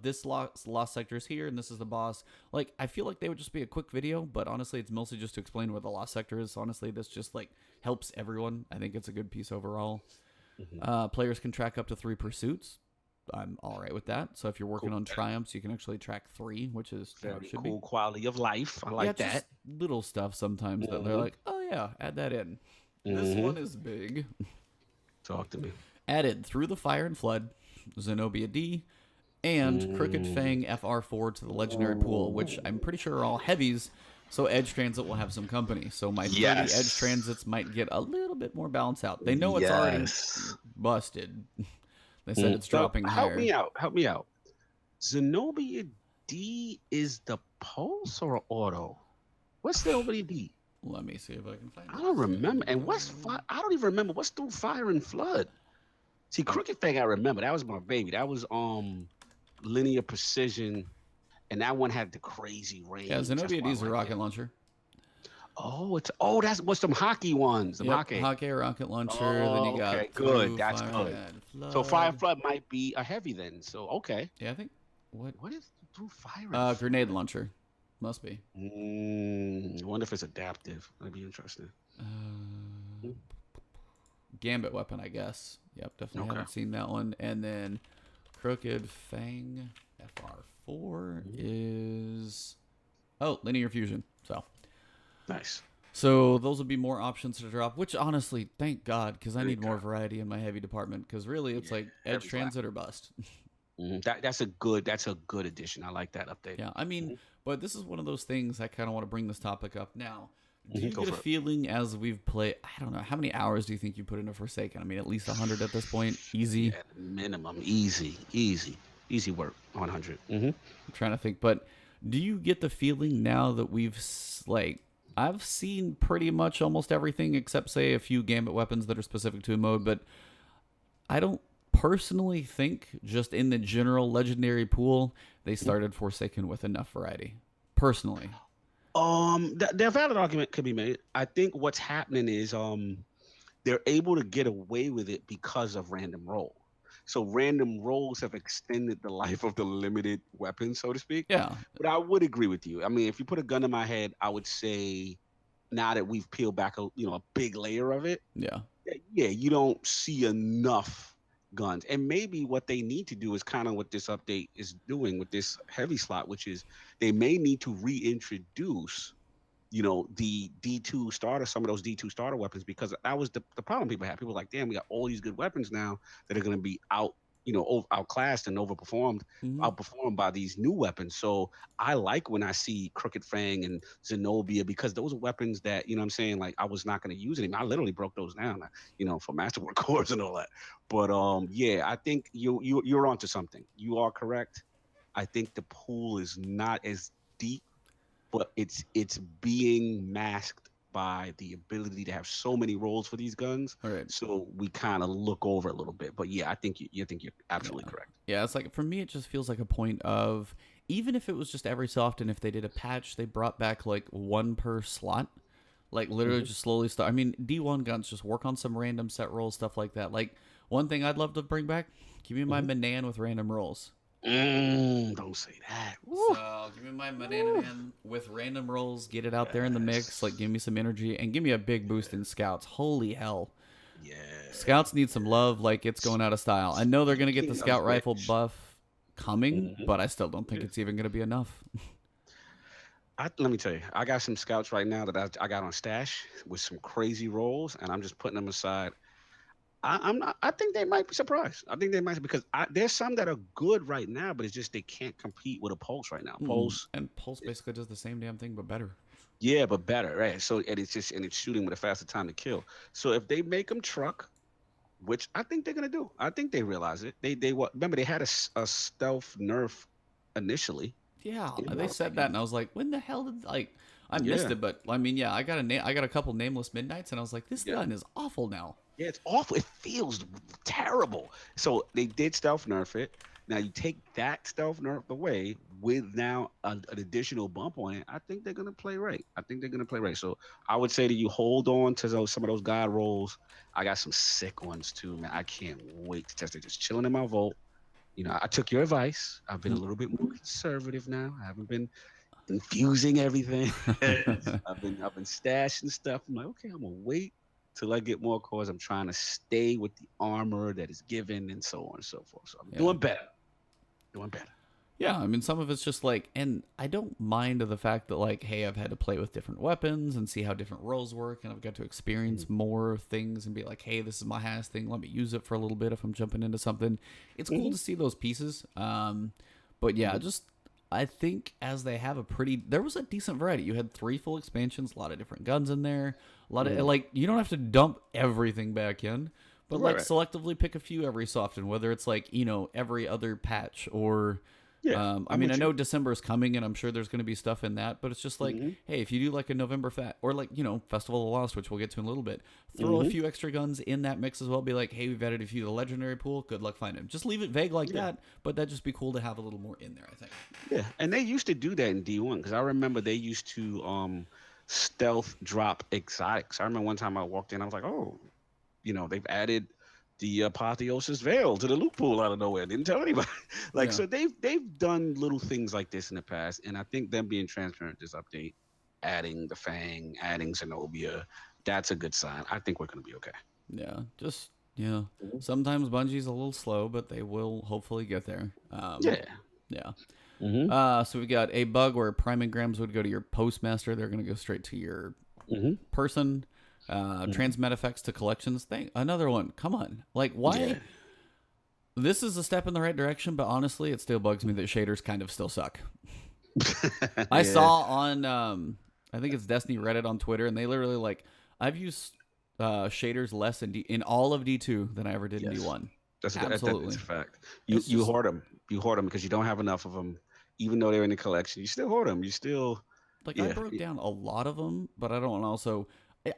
this lost sector is here and this is the boss. Like, I feel like they would just be a quick video, but honestly, it's mostly just to explain where the lost sector is. Honestly, this just like helps everyone. I think it's a good piece overall. Players can track up to 3 pursuits. I'm all right with that. So if you're working on triumphs, you can actually track 3, which is Very should cool be. quality of life. I like that. Just little stuff sometimes that they're like, oh yeah, add that in. This one is big. Talk to me. Added through the fire and flood, Zenobia D, and Crooked Fang FR4 to the legendary pool, which I'm pretty sure are all heavies. So Edge Transit will have some company. So my 30 Edge Transits might get a little bit more balanced out. They know it's already busted. They said it's dropping higher. Help me out. Zenobia D is the pulse or auto? What's Zenobia D? Let me see if I can find it. I don't remember. And I don't even remember what's through fire and flood. See, Crooked Fang I remember. That was my baby. That was linear precision. And that one had the crazy range. Yeah, Zenobia D's a rocket launcher. That's what's them hockey ones. Hockey rocket launcher. Then you got good. That's good. So fire and flood might be a heavy then. So okay. Yeah, I think what is through fire? Grenade launcher, must be. I wonder if it's adaptive. That'd be interesting. Gambit weapon, I guess. Yep, definitely haven't seen that one. And then Crooked Fang FR4 is linear fusion. So nice. So those would be more options to drop, which honestly, thank God, because I need more variety in my heavy department. Because really, it's like Edge Transit or bust. That's a good addition. I like that update. Yeah, I mean, but this is one of those things I kind of want to bring this topic up now. Do you get a feeling as we've played, I don't know, how many hours do you think you put into Forsaken? I mean, at least 100 at this point? Easy? At minimum. Easy work. 100. I'm trying to think, but do you get the feeling now that I've seen pretty much almost everything except, say, a few Gambit weapons that are specific to a mode, but I don't personally think, just in the general legendary pool, they started Forsaken with enough variety. Personally. The valid argument could be made. I think what's happening is they're able to get away with it because of random roll. So random rolls have extended the life of the limited weapon, so to speak. Yeah. But I would agree with you. I mean, if you put a gun in my head, I would say now that we've peeled back a big layer of it. Yeah. Yeah, you don't see enough guns. And maybe what they need to do is kind of what this update is doing with this heavy slot, which is they may need to reintroduce, the D2 starter, some of those D2 starter weapons, because that was the problem people had. People were like, damn, we got all these good weapons now that are going to be outclassed and outperformed by these new weapons. So I like when I see Crooked Fang and Zenobia, because those are weapons that, I'm saying, like, I was not going to use anymore. I literally broke those down, for Masterwork cores and all that. But I think you're onto something. You are correct. I think the pool is not as deep, but it's being masked by the ability to have so many rolls for these guns. All right. So we kind of look over a little bit. But yeah, I think you're absolutely correct. Yeah, it's like, for me, it just feels like a point of, even if it was just every so often, if they did a patch, they brought back like one per slot. Like literally just slowly start. I mean, D1 guns, just work on some random set rolls, stuff like that. Like, one thing I'd love to bring back, give me my Manan with random rolls. Don't say that. So give me my Banana Man with random rolls, get it out there in the mix, like give me some energy, and give me a big boost in Scouts. Holy hell. Yeah. Scouts need some love, like it's going out of style. I know they're going to get the Scout Rifle buff coming, but I still don't think it's even going to be enough. Let me tell you, I got some Scouts right now that I got on stash with some crazy rolls, and I'm just putting them aside. I think they might be surprised. I think they might, because there's some that are good right now, but it's just they can't compete with a Pulse right now. Pulse basically does the same damn thing but better. Yeah, but better, right? So it's shooting with a faster time to kill. So if they make them truck, which I think they're gonna do, I think they realize it. Remember they had a stealth nerf initially. Yeah, they said that, and I was like, when the hell did I missed Yeah. it, but I mean, yeah, I got a couple nameless midnights, and I was like, this Yeah. gun is awful now. Yeah, it's awful. It feels terrible. So they did stealth nerf it. Now you take that stealth nerf away with now an additional bump on it. I think they're gonna play right. I think they're gonna play right. So I would say that you hold on to some of those god rolls. I got some sick ones too, man. I can't wait to test it. Just chilling in my vault. I took your advice. I've been a little bit more conservative now. I haven't been infusing everything. I've been stashing stuff. I'm like, okay, I'm gonna wait till I get more cores. I'm trying to stay with the armor that is given and so on and so forth. So I'm Yeah. doing better. Doing better. Yeah, I mean, some of it's just like, and I don't mind the fact that, like, hey, I've had to play with different weapons and see how different rolls work, and I've got to experience more things and be like, hey, this is my highest thing. Let me use it for a little bit if I'm jumping into something. It's cool to see those pieces. But yeah, just I think as they have there was a decent variety. You had 3 full expansions, a lot of different guns in there, a lot of like, you don't have to dump everything back in, but like selectively pick a few every so often, whether it's like, every other patch or. Yeah, I mean, I know December is coming, and I'm sure there's going to be stuff in that, but it's just like, hey, if you do like a November or like, Festival of the Lost, which we'll get to in a little bit, throw a few extra guns in that mix as well. Be like, hey, we've added a few to the legendary pool. Good luck finding them. Just leave it vague like that, but that'd just be cool to have a little more in there, I think. Yeah, and they used to do that in D1 because I remember they used to stealth drop exotics. I remember one time I walked in, I was like, oh, they've added the Apotheosis Veil to the loot pool out of nowhere. Didn't tell anybody. So they've done little things like this in the past, and I think them being transparent this update, adding the Fang, adding Zenobia, that's a good sign. I think we're gonna be okay. Yeah, sometimes Bungie's a little slow, but they will hopefully get there. Yeah. So we've got a bug where prime engrams would go to your postmaster. They're going to go straight to your person. Transmet effects to collections thing. Another one. Come on. Like, why? Yeah. This is a step in the right direction, but honestly, it still bugs me that shaders kind of still suck. I saw on, I think it's Destiny Reddit on Twitter, and they literally like, I've used shaders less in all of D2 than I ever did in D1. That's a fact. You hoard them. You hoard them because you don't have enough of them. Even though they're in the collection, you still hoard them. You still... I broke down a lot of them, but I don't also...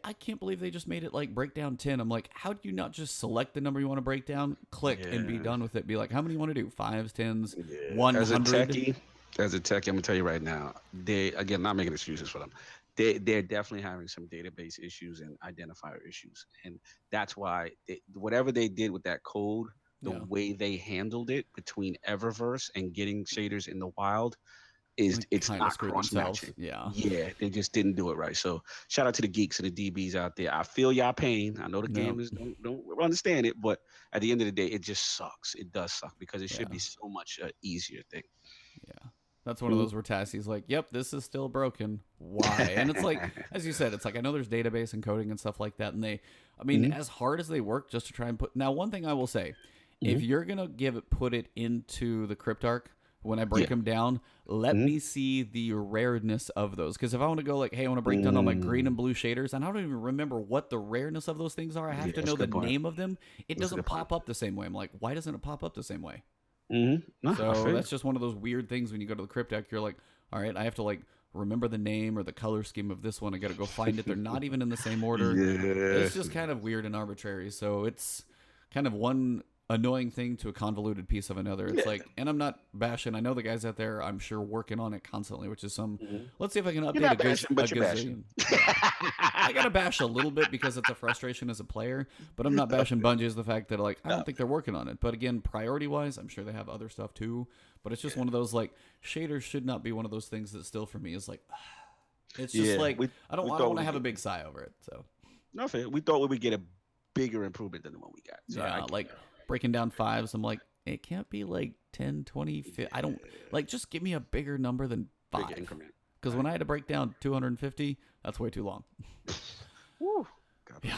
I can't believe they just made it like breakdown 10. I'm like, how do you not just select the number you want to break down, click, and be done with it? Be like, how many you want to do? 5s, 10s, 100? As a techie, I'm gonna tell you right now, again, not making excuses for them. They're definitely having some database issues and identifier issues, and that's why whatever they did with that code, the way they handled it between Eververse and getting shaders in the wild. It's not cross-matching. Yeah, they just didn't do it right. So shout out to the geeks and the DBs out there. I feel y'all pain. I know the gamers don't understand it, but at the end of the day, it just sucks. It does suck because it should be so much easier thing. Yeah, that's one of those where Tassie's like, "Yep, this is still broken. Why?" And it's like, as you said, it's like I know there's database and coding and stuff like that, and as hard as they work just to try and put. Now, one thing I will say, if you're gonna put it into the Cryptarch. When I break them down, let me see the rareness of those. Because if I want to go like, hey, I want to break down all my green and blue shaders, and I don't even remember what the rareness of those things are. I have to know the name of them. It doesn't pop up the same way. I'm like, why doesn't it pop up the same way? No, so that's just one of those weird things when you go to the Cryptarch. You're like, all right, I have to like remember the name or the color scheme of this one. I got to go find it. They're not even in the same order. It's just kind of weird and arbitrary. So it's kind of one annoying thing to a convoluted piece of another. It's like, and I'm not bashing. I know the guys out there, I'm sure, working on it constantly, which is let's see if I can update bashing. I gotta bash a little bit because it's a frustration as a player, but I'm not bashing Bungie as the fact that like I don't think they're working on it. But again, priority wise, I'm sure they have other stuff too. But it's just one of those like shaders should not be one of those things that still for me is like it's just like I don't want to have a big sigh over it. So no fair. We thought we would get a bigger improvement than the one we got. So breaking down 5s, I'm like, it can't be like 10, 20, 50. I don't like, just give me a bigger number than 5. Big increment. Because when I had to break down 250, that's way too long. Woo. Yeah.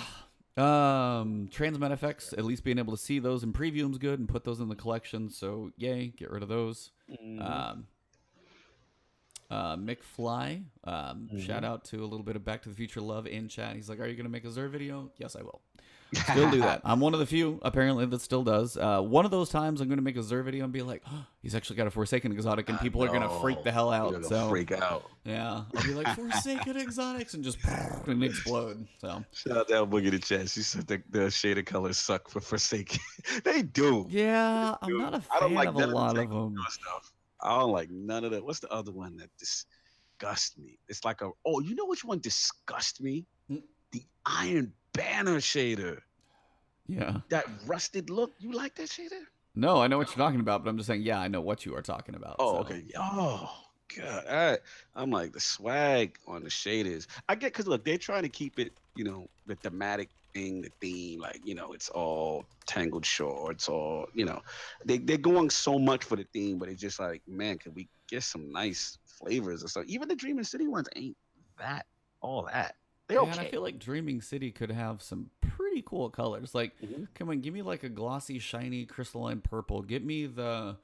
Transmet effects, at least being able to see those in previews good and put those in the collection. So yay, get rid of those. McFly, shout Mhm. out to a little bit of Back to the Future love in chat. He's like, "Are you gonna make a Zer video?" Yes, I will. Still do that. I'm one of the few, apparently, that still does. One of those times I'm going to make a Zer video and be like, oh, he's actually got a Forsaken exotic, and I people are going to freak know. the hell You're out. gonna So, freak out. yeah, I'll be like, Forsaken exotics, and just and explode. So, Shout out to El Boogie in the chat. She said the shaded colors suck for Forsaken. They do. They yeah, I'm do. not a I don't fan like of a none of the lot of Tango them. stuff. I don't like none of that. What's the other one that disgusts me? It's like you know which one disgusts me? Mm, The Iron Banner shader. yeah. That rusted look. You like that shader? No, I know what you're talking about, but I'm just saying, yeah, I know what you are talking about. Oh, So, okay. Oh, God. I'm like the swag on the shaders. I get because look, they're trying to keep it, the thematic thing, the theme, like, it's all tangled shore. It's all, they're going so much for the theme, but it's just like, man, can we get some nice flavors or something? Even the Dreaming City ones ain't that, all that. They're yeah, and I okay. feel like Dreaming City could have some pretty cool colors. Like, Hmm. come on, give me like a glossy, shiny, crystalline purple. Give me the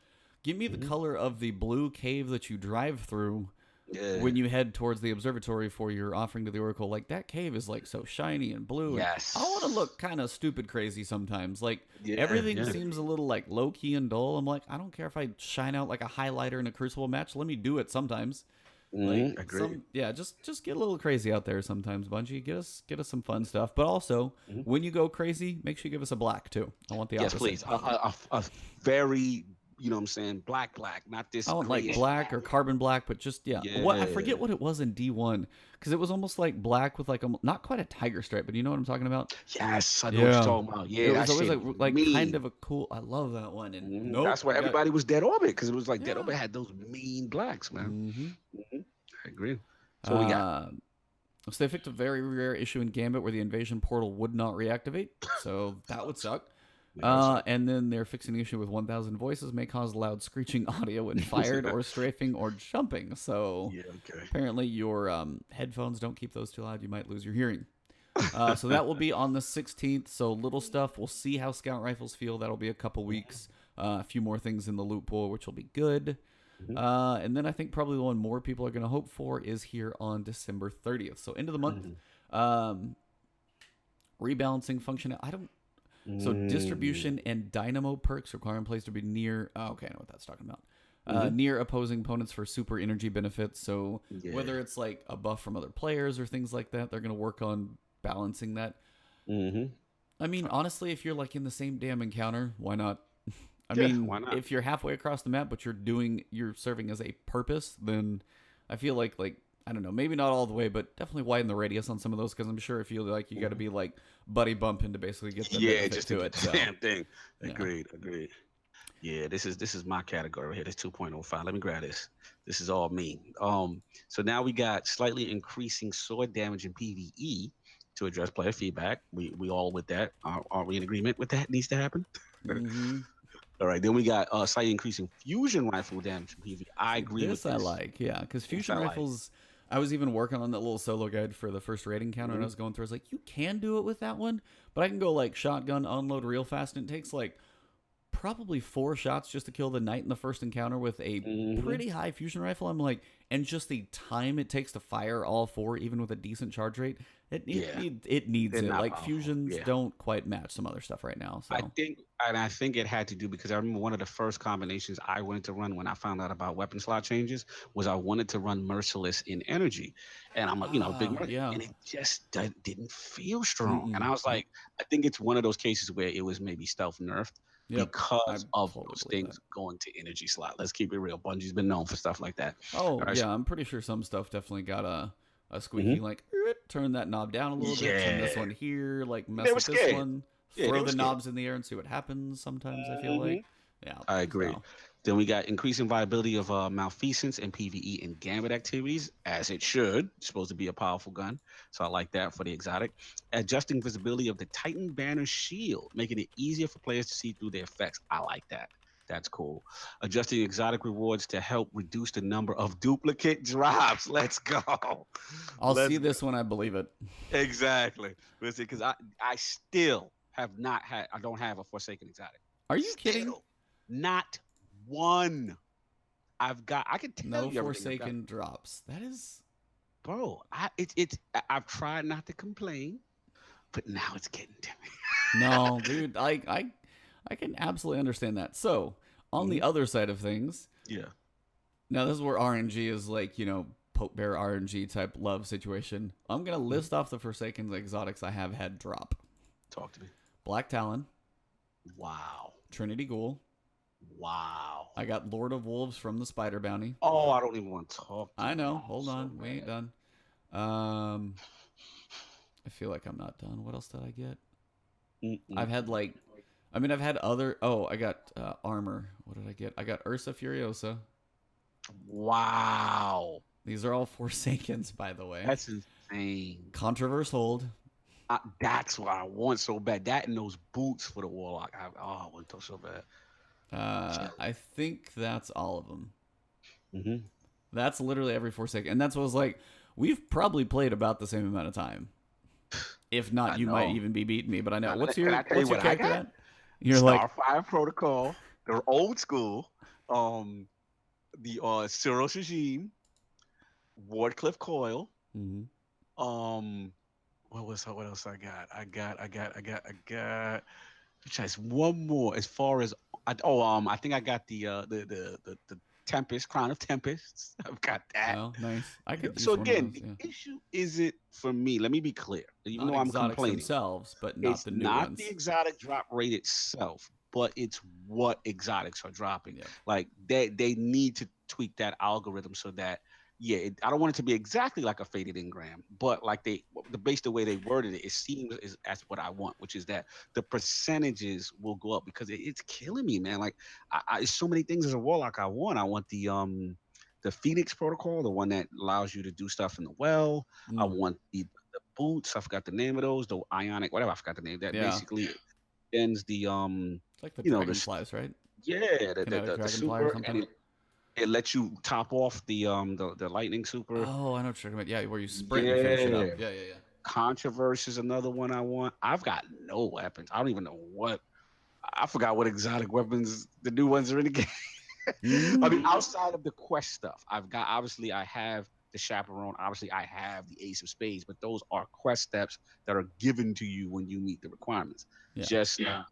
Hmm. color of the blue cave that you drive through Yeah. when you head towards the observatory for your offering to the oracle. Like that cave is like so shiny and blue, and I want to Yes. look kind of stupid crazy sometimes. Like Yeah. everything Yeah. seems a little like low key and dull. I'm like, I don't care if I shine out like a highlighter in a crucible match. Let me do it sometimes. Like Agree. yeah, just get a little crazy out there sometimes, Bungie. Get us some fun stuff. But also, Mhm. when you go crazy, make sure you give us a black too. I want the Yes, opposite. please. A very, what I'm saying, black, not this I want like grayish black black. or carbon black, but just yeah. What I Yeah. forget what it was in D1 because it was almost like black with like a not quite a tiger stripe, but you know what I'm talking about? Yes, I know what you're Yeah. talking about. It Yeah, was that always shit like was kind mean. of a cool. I love that one. And nope, That's why we got everybody was Dead Orbit because it was like Dead yeah. Orbit had those mean blacks, man. Mm-hmm. Hmm. I agree. So what we got? Uh, so they picked a very rare issue in Gambit where the invasion portal would not reactivate, so that would Sucks. suck. It does suck. And then they're fixing the issue with 1,000 voices may cause loud screeching audio when fired or strafing or jumping. So Yeah. Okay. apparently your headphones don't keep those too loud. You might lose your hearing. So that will be on the 16th. So little stuff. We'll see how scout rifles feel. That'll be a couple weeks. A few more things in the loot pool, which will be good. Mhm. And then I think probably the one more people are going to hope for is here on December 30th. So end of the month. Mhm. Um, rebalancing function. I don't. So Mm. distribution and dynamo perks requiring players to be near. Oh, okay, I know what that's talking about. Mhm. Near opposing opponents for super energy benefits. So Yeah. whether it's like a buff from other players or things like that, they're going to work on balancing that. Hmm. I mean, honestly, if you're like in the same damn encounter, why not? I Yeah. mean, Why not? if you're halfway across the map, but you're serving as a purpose, then I feel like I don't know, maybe not all the way, but definitely widen the radius on some of those because I'm sure if you like you got to Mhm. be like buddy bumping to basically get the Yeah, benefit just to to get it. the So damn thing. yeah, Agreed. Agreed. Yeah, this is my category right here. This 2.05. Let me grab this. This is all me. So now we got slightly increasing sword damage in PvE to address player feedback. We all with that. Are we in agreement with that? Needs to happen. mm-hmm. All right. Then we got slightly increasing fusion rifle damage in PvE. I See, agree with this I this. like, yeah, because This fusion I like. rifles. I was even working on that little solo guide for the first raid encounter, and I Hmm. was going through. I was like, you can do it with that one, but I can go like shotgun unload real fast, and it takes like probably 4 shots just to kill the knight in the first encounter with a Hmm. pretty high fusion rifle. I'm like, and just the time it takes to fire all 4, even with a decent charge rate, Yeah, it needs they're it. not Like powerful. fusions Yeah. don't quite match some other stuff right now. I So think, and I think it had to do because I remember one of the first combinations I wanted to run when I found out about weapon slot changes was I wanted to run Merciless in energy, and I'm a big merc, yeah, and it just didn't feel strong. And mm-mm. I was Nope. like, I think it's one of those cases where it was maybe stealth nerfed Yep, I because of totally those believe that. things going to energy slot. Let's keep it real. Bungie's been known for stuff like that. Oh All right, so, yeah, I'm pretty sure some stuff definitely got a squeaky mhm. like turn that knob down a little bit, turn this Yeah, one here, like they mess were with this scared. one, Yeah, they throw were the scared. knobs in the air and see what happens. Sometimes I feel Mhm. like, yeah. I agree. So Then we got increasing viability of malfeasance and PvE and Gambit activities, as it should. It's supposed to be a powerful gun, so I like that for the exotic. Adjusting visibility of the Titan banner shield, making it easier for players to see through their effects. I like that. That's cool. Adjusting exotic rewards to help reduce the number of duplicate drops. Let's go. I'll see Let's go. this when I believe it. Exactly. Listen, because I still have not had. I don't have a Forsaken exotic. Are you kidding? Still, not one. I can tell No you everything I've got. Forsaken drops. That is Bro, I've tried not to complain, but now it's getting to me. no, dude. I can absolutely understand that. So on the Mhm. other side of things, Yeah. now this is where RNG is like Pope Bear RNG type love situation. I'm gonna Mhm. list off the Forsaken exotics I have had drop: Talk to me. Black Talon, Wow. Trinity Ghoul. Wow. I got Lord of Wolves from the Spider Bounty. Oh, I don't even want to talk to I you. know. I'm Hold so on, we ain't mad. done. Um, I feel like I'm not done. What else did I get? I've had Mm-mm-mm. like, I mean, I've had other. Oh, I got armor. What did I get? I got Ursa Furiosa. Wow. These are all Forsakens, by the way. That's insane. Controverse hold. That's what I want so bad. That and those boots for the warlock. I want those so bad. I think that's all of them. Mm-hmm. That's literally every Forsaken, and that's what I was like. We've probably played about the same amount of time. If not, I you might know. even be beating me. But I know. Can I tell you What's your what I character got? at? You're like, Starfire Protocol. They're old school. Um, the Cyril's regime, Wardcliffe Coil. mm-hmm. Um, what else I got? I got. Just one more as far as I think I got the Tempest, Crown of Tempests. I've got that. Oh, nice. I could So use one of again, those. the Yeah. issue isn't for me. Let me be clear. Even Not though I'm exotics complaining, themselves, but not it's the new not the ones. exotic drop rate itself, but it's what exotics are dropping. Yep. Like they need to tweak that algorithm so that I don't want it to be exactly like a faded engram, but like the way they worded it, it seems is that's what I want, which is that the percentages will go up because it's killing me, man. Like so many things as a warlock I want. I want the Phoenix protocol, the one that allows you to do stuff in the well. I Mm. want the boots. I forgot the name of those. The ionic, whatever. I forgot the name. That Yeah. basically ends the It's like the you know, the dragonflies, right? yeah, Kinetic the dragonfly or super, and something. it lets you top off the lightning super. Oh, I know what you're talking about. Yeah, where you sprint and finish it up. Yeah, Yeah, yeah, yeah. Controversy is another one I want. I've got no weapons. I don't even know what. I forgot what exotic weapons the new ones are in the game. I mean, Mm. outside of the quest stuff, I've got obviously I have the chaperone. Obviously, I have the ace of spades, but those are quest steps that are given to you when you meet the requirements. Yeah. Just not,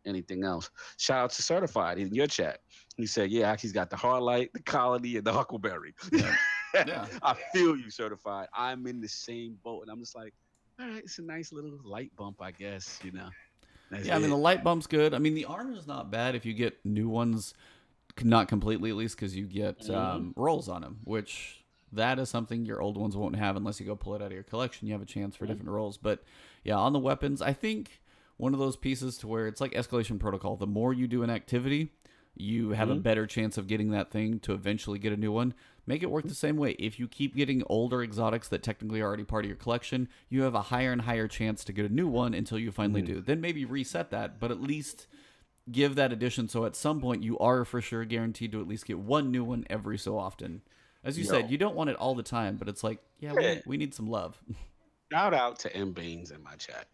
anything else. Shout out to Certified in your chat. He said, "Yeah, actually, he's got the Hardlight, the Colony, and the Huckleberry." Yeah. Yeah. I feel you, Certified. I'm in the same boat, and I'm just like, all right, it's a nice little light bump, I guess. That's Yeah, I mean the it. light bump's good. I mean the armor is not bad if you get new ones, not completely at least, because you get Mm-hmm. rolls on them, which that is something your old ones won't have unless you go pull it out of your collection. You have a chance for different rolls. But yeah, on the weapons, I think one of those pieces to where it's like escalation protocol. The more you do an activity, you have a Mm-hmm. better chance of getting that thing to eventually get a new one. Make it work the same way. If you keep getting older exotics that technically are already part of your collection, you have a higher and higher chance to get a new one until you finally Mm-hmm. do. Then maybe reset that, but at least give that addition so at some point you are for sure guaranteed to at least get one new one every so often. As you said, Yo, you don't want it all the time, but it's like, yeah, yeah. we need some love. Shout out to M Baines in my chat.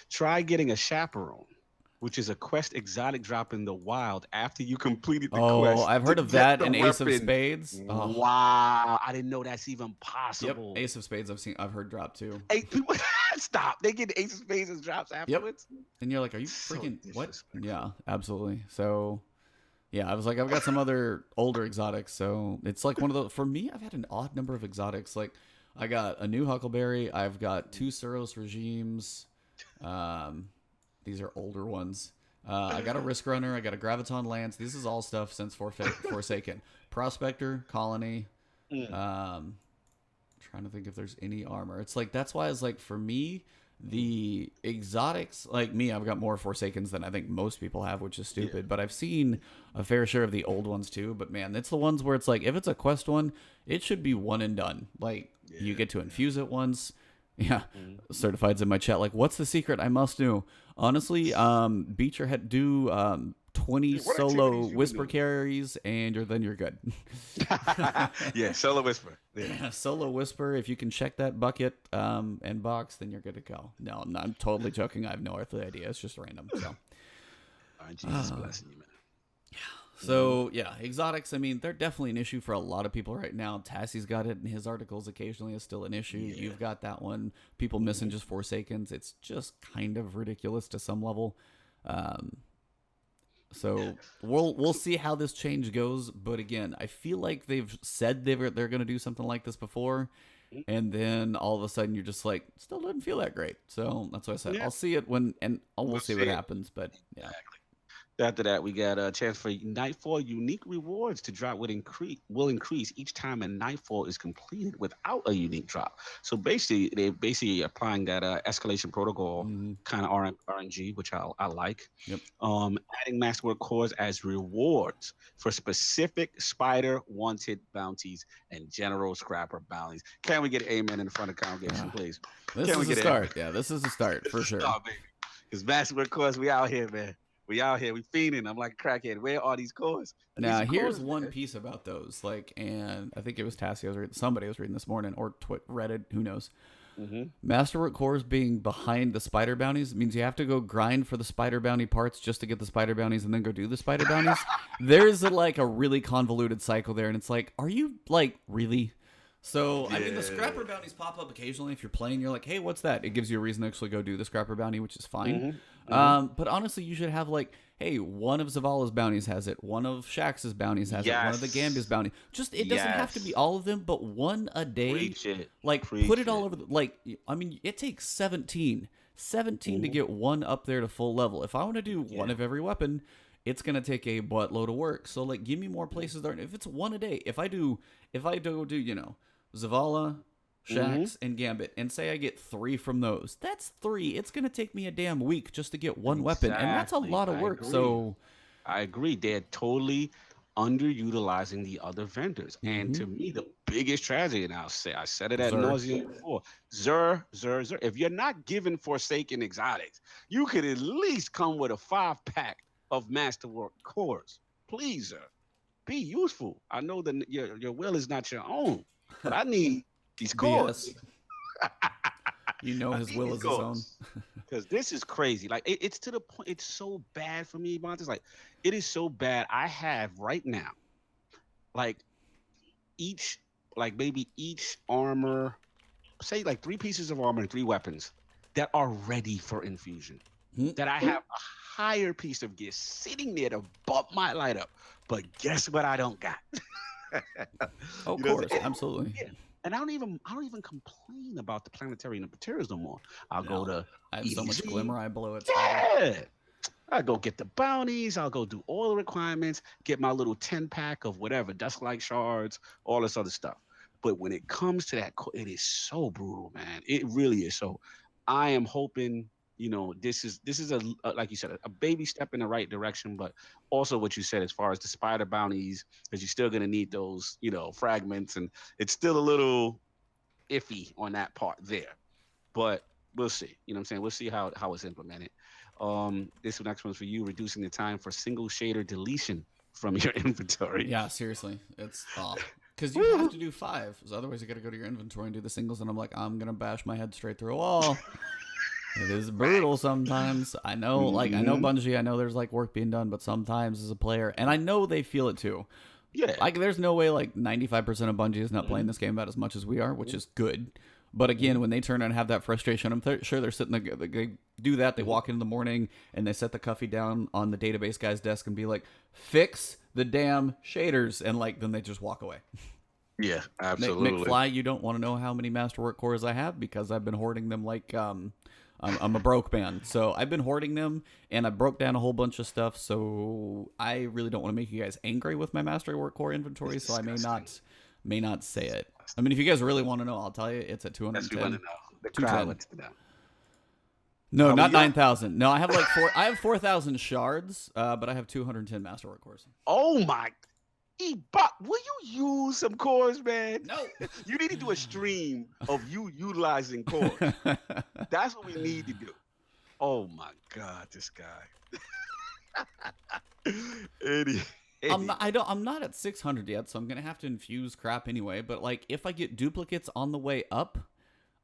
Try getting a chaperone, which is a quest exotic drop in the wild after you completed the Oh, quest I've to heard of get that the and Ace of weapon. Spades. Oh, Wow, I didn't know that's even yep, possible. Ace of Spades. I've heard drop too. Hey, people, stop! They get Ace of Spades as drops Yep, afterwards. and you're like, are you So freaking what? Yeah, disrespectful. absolutely. So yeah, I was like, I've got some other older exotics, so it's like one of those. For me, I've had an odd number of exotics. Like, I got a new Huckleberry. I've got two Suros regimes. Um, these are older ones. I got a Risk Runner. I got a Graviton Lance. This is all stuff since Forsaken. Prospector, Colony. Mm. Um, trying to think if there's any armor. It's like that's why it's like for me the exotics, like me, I've got more Forsakens than I think most people have, which is Yeah. stupid. But I've seen a fair share of the old ones too. But man, it's the ones where it's like if it's a quest one, it should be one and done. Like you Yeah. get to infuse it once. Yeah, Mm. certified's in my chat. Like, what's the secret I must do? Honestly, beat your head, do 20 Hey, what solo activities you been whisper doing? carries, and then you're good. Yeah, Solo Whisper. Yeah. Solo whisper. If you can check that bucket and box, then you're good to go. No, I'm totally joking. I have no earthly idea. It's just random. So, All right, Jesus blessing you, man. So, yeah, exotics, I mean, they're definitely an issue for a lot of people right now. Tassie's got it in his articles occasionally. It's still an issue. Yeah. You've got that one. People missing just Forsakens. It's just kind of ridiculous to some level. Um, so we'll see how this change goes. But again, I feel like they've said they're going to do something like this before. And then all of a sudden you're just like, still doesn't feel that great. So that's what I said. Yeah. I'll see it we'll see what happens. But yeah. Exactly. After that, we got a chance for Nightfall unique rewards to drop will increase each time a Nightfall is completed without a unique drop. So basically, they're applying that escalation protocol kind of RNG, which I like. Yep. Adding Masterwork cores as rewards for specific spider wanted bounties and general scrapper bounties. Can we get amen in the front of the congregation, please? This is a start. Yeah, this is a start for sure. Because Masterwork cores, we out here, man. We out here, we fiending. I'm like a crackhead. Where are these cores? Now, here's one piece about those. and I think it was Tassie. Somebody was reading this morning, or Reddit. Who knows? Masterwork cores being behind the spider bounties means you have to go grind for the spider bounty parts just to get the spider bounties, and then go do the spider bounties. There's a really convoluted cycle there, and it's like, are you really? So, I mean, the scrapper bounties pop up occasionally. If you're playing, you're like, hey, what's that? It gives you a reason to actually go do the scrapper bounty, which is fine. But honestly, you should have hey, one of Zavala's bounties has it. One of Shax's bounties has it. One of the Gambit's bounty. It doesn't have to be all of them, but one a day. Preach it. Put it all over I mean, it takes 17 to get one up there to full level. If I want to do one of every weapon, it's going to take a buttload of work. So, give me more places there. If it's one a day, if I do, Zavala, Shax, and Gambit, and say I get 3 from those, that's 3. It's going to take me a damn week just to get one weapon, and that's a lot of work. So I agree. They're totally underutilizing the other vendors. And to me, the biggest tragedy, and I said it at nauseam before, Xur. If you're not giving Forsaken exotics, you could at least come with a 5-pack of Masterwork cores. Please, Xur. Be useful. I know that your will is not your own, but I need these cores. His will is his own. Because this is crazy. It's to the point. It's so bad for me, Ebontis. It is so bad. I have right now, maybe each armor, say 3 pieces of armor and 3 weapons that are ready for infusion. That I have a higher piece of gear sitting there to bump my light up. But guess what I don't got? Of course, absolutely. Yeah. And I don't even complain about the planetary and the materials no more. I'll go to I have so much glimmer, I blow it. Yeah. I go get the bounties. I'll go do all the requirements, get my little 10-pack of whatever, Dusklight shards, all this other stuff. But when it comes to that, it is so brutal, man. It really is. So I am hoping, this is a like you said, a baby step in the right direction, but also what you said as far as the spider bounties, because you're still going to need those, fragments, and it's still a little iffy on that part there. But we'll see. You know what I'm saying? We'll see how it's implemented. This next one's for you, reducing the time for single shader deletion from your inventory. Yeah, seriously. It's because you have to do 5. So otherwise you got to go to your inventory and do the singles, and I'm like, I'm going to bash my head straight through a wall. It is brutal sometimes. I know, I know Bungie, I know there's work being done, but sometimes as a player, and I know they feel it too. Yeah. There's no way 95% of Bungie is not playing this game about as much as we are, which is good. But again, when they turn and have that frustration, I'm sure they're sitting there, they do that, they walk in the morning, and they set the cuffy down on the database guy's desk and be like, fix the damn shaders, and then they just walk away. Yeah, absolutely. McFly, you don't want to know how many Masterwork cores I have, because I've been hoarding them I'm a broke man, so I've been hoarding them, and I broke down a whole bunch of stuff, so I really don't want to make you guys angry with my Masterwork core inventory, so I may not say it. I mean, if you guys really want to know, I'll tell you, it's at 210. Yes, we want to know. The crowd wants to know. No, not 9,000. No, I have 4,000 shards, but I have 210 Masterwork cores. Oh my! Will you use some cores, man? No. You need to do a stream of you utilizing cores. That's what we need to do. Oh my God, this guy. I'm not at 600 yet, so I'm gonna have to infuse crap anyway. But if I get duplicates on the way up,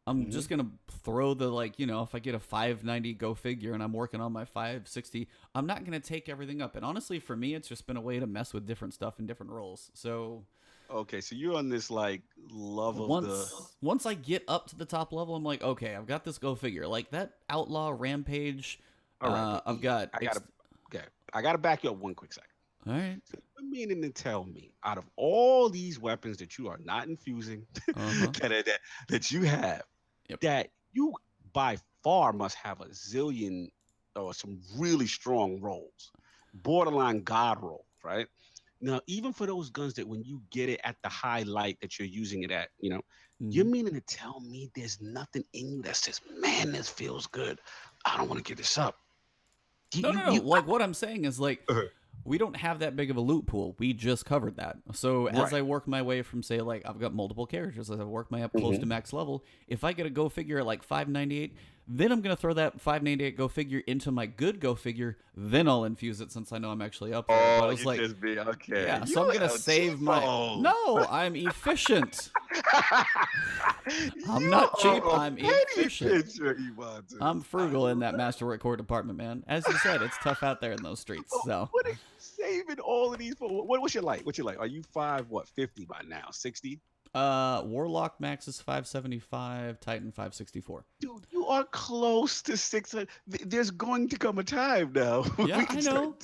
I'm just gonna throw the if I get a 590 go figure and I'm working on my 560, I'm not gonna take everything up. And honestly, for me, it's just been a way to mess with different stuff in different roles. So Okay, so you're on this like love of the. once I get up to the top level, I'm like, okay, I've got this go figure. Like that outlaw rampage. All right, I've got. I gotta back you up one quick second. All right. So you're meaning to tell me, out of all these weapons that you are not infusing, Uh-huh. that you have, Yep. that you by far must have a zillion or some really strong rolls, borderline god rolls, right? Now, even for those guns that when you get it at the high light that you're using it at, you're meaning to tell me there's nothing in you that says, man, this feels good. I don't want to give this up. No. Like what I'm saying is we don't have that big of a loot pool. We just covered that. So as I work my way from say I've got multiple characters, as I work my up close to max level, if I get a go figure at like 598, then I'm gonna throw that 598 go figure into my good go figure. Then I'll infuse it since I know I'm actually up there. Oh, but I was like, okay. yeah. So I'm gonna save my. No, I'm efficient. I'm not cheap. I'm efficient. I'm frugal in that Masterwork Core department, man. As you said, it's tough out there in those streets. So what are you saving all of these for? What's your light? What's your light? Are you 50 by now? 60? Warlock max is 575, Titan 564. Dude, you are close to 600. There's going to come a time now. Yeah, I know.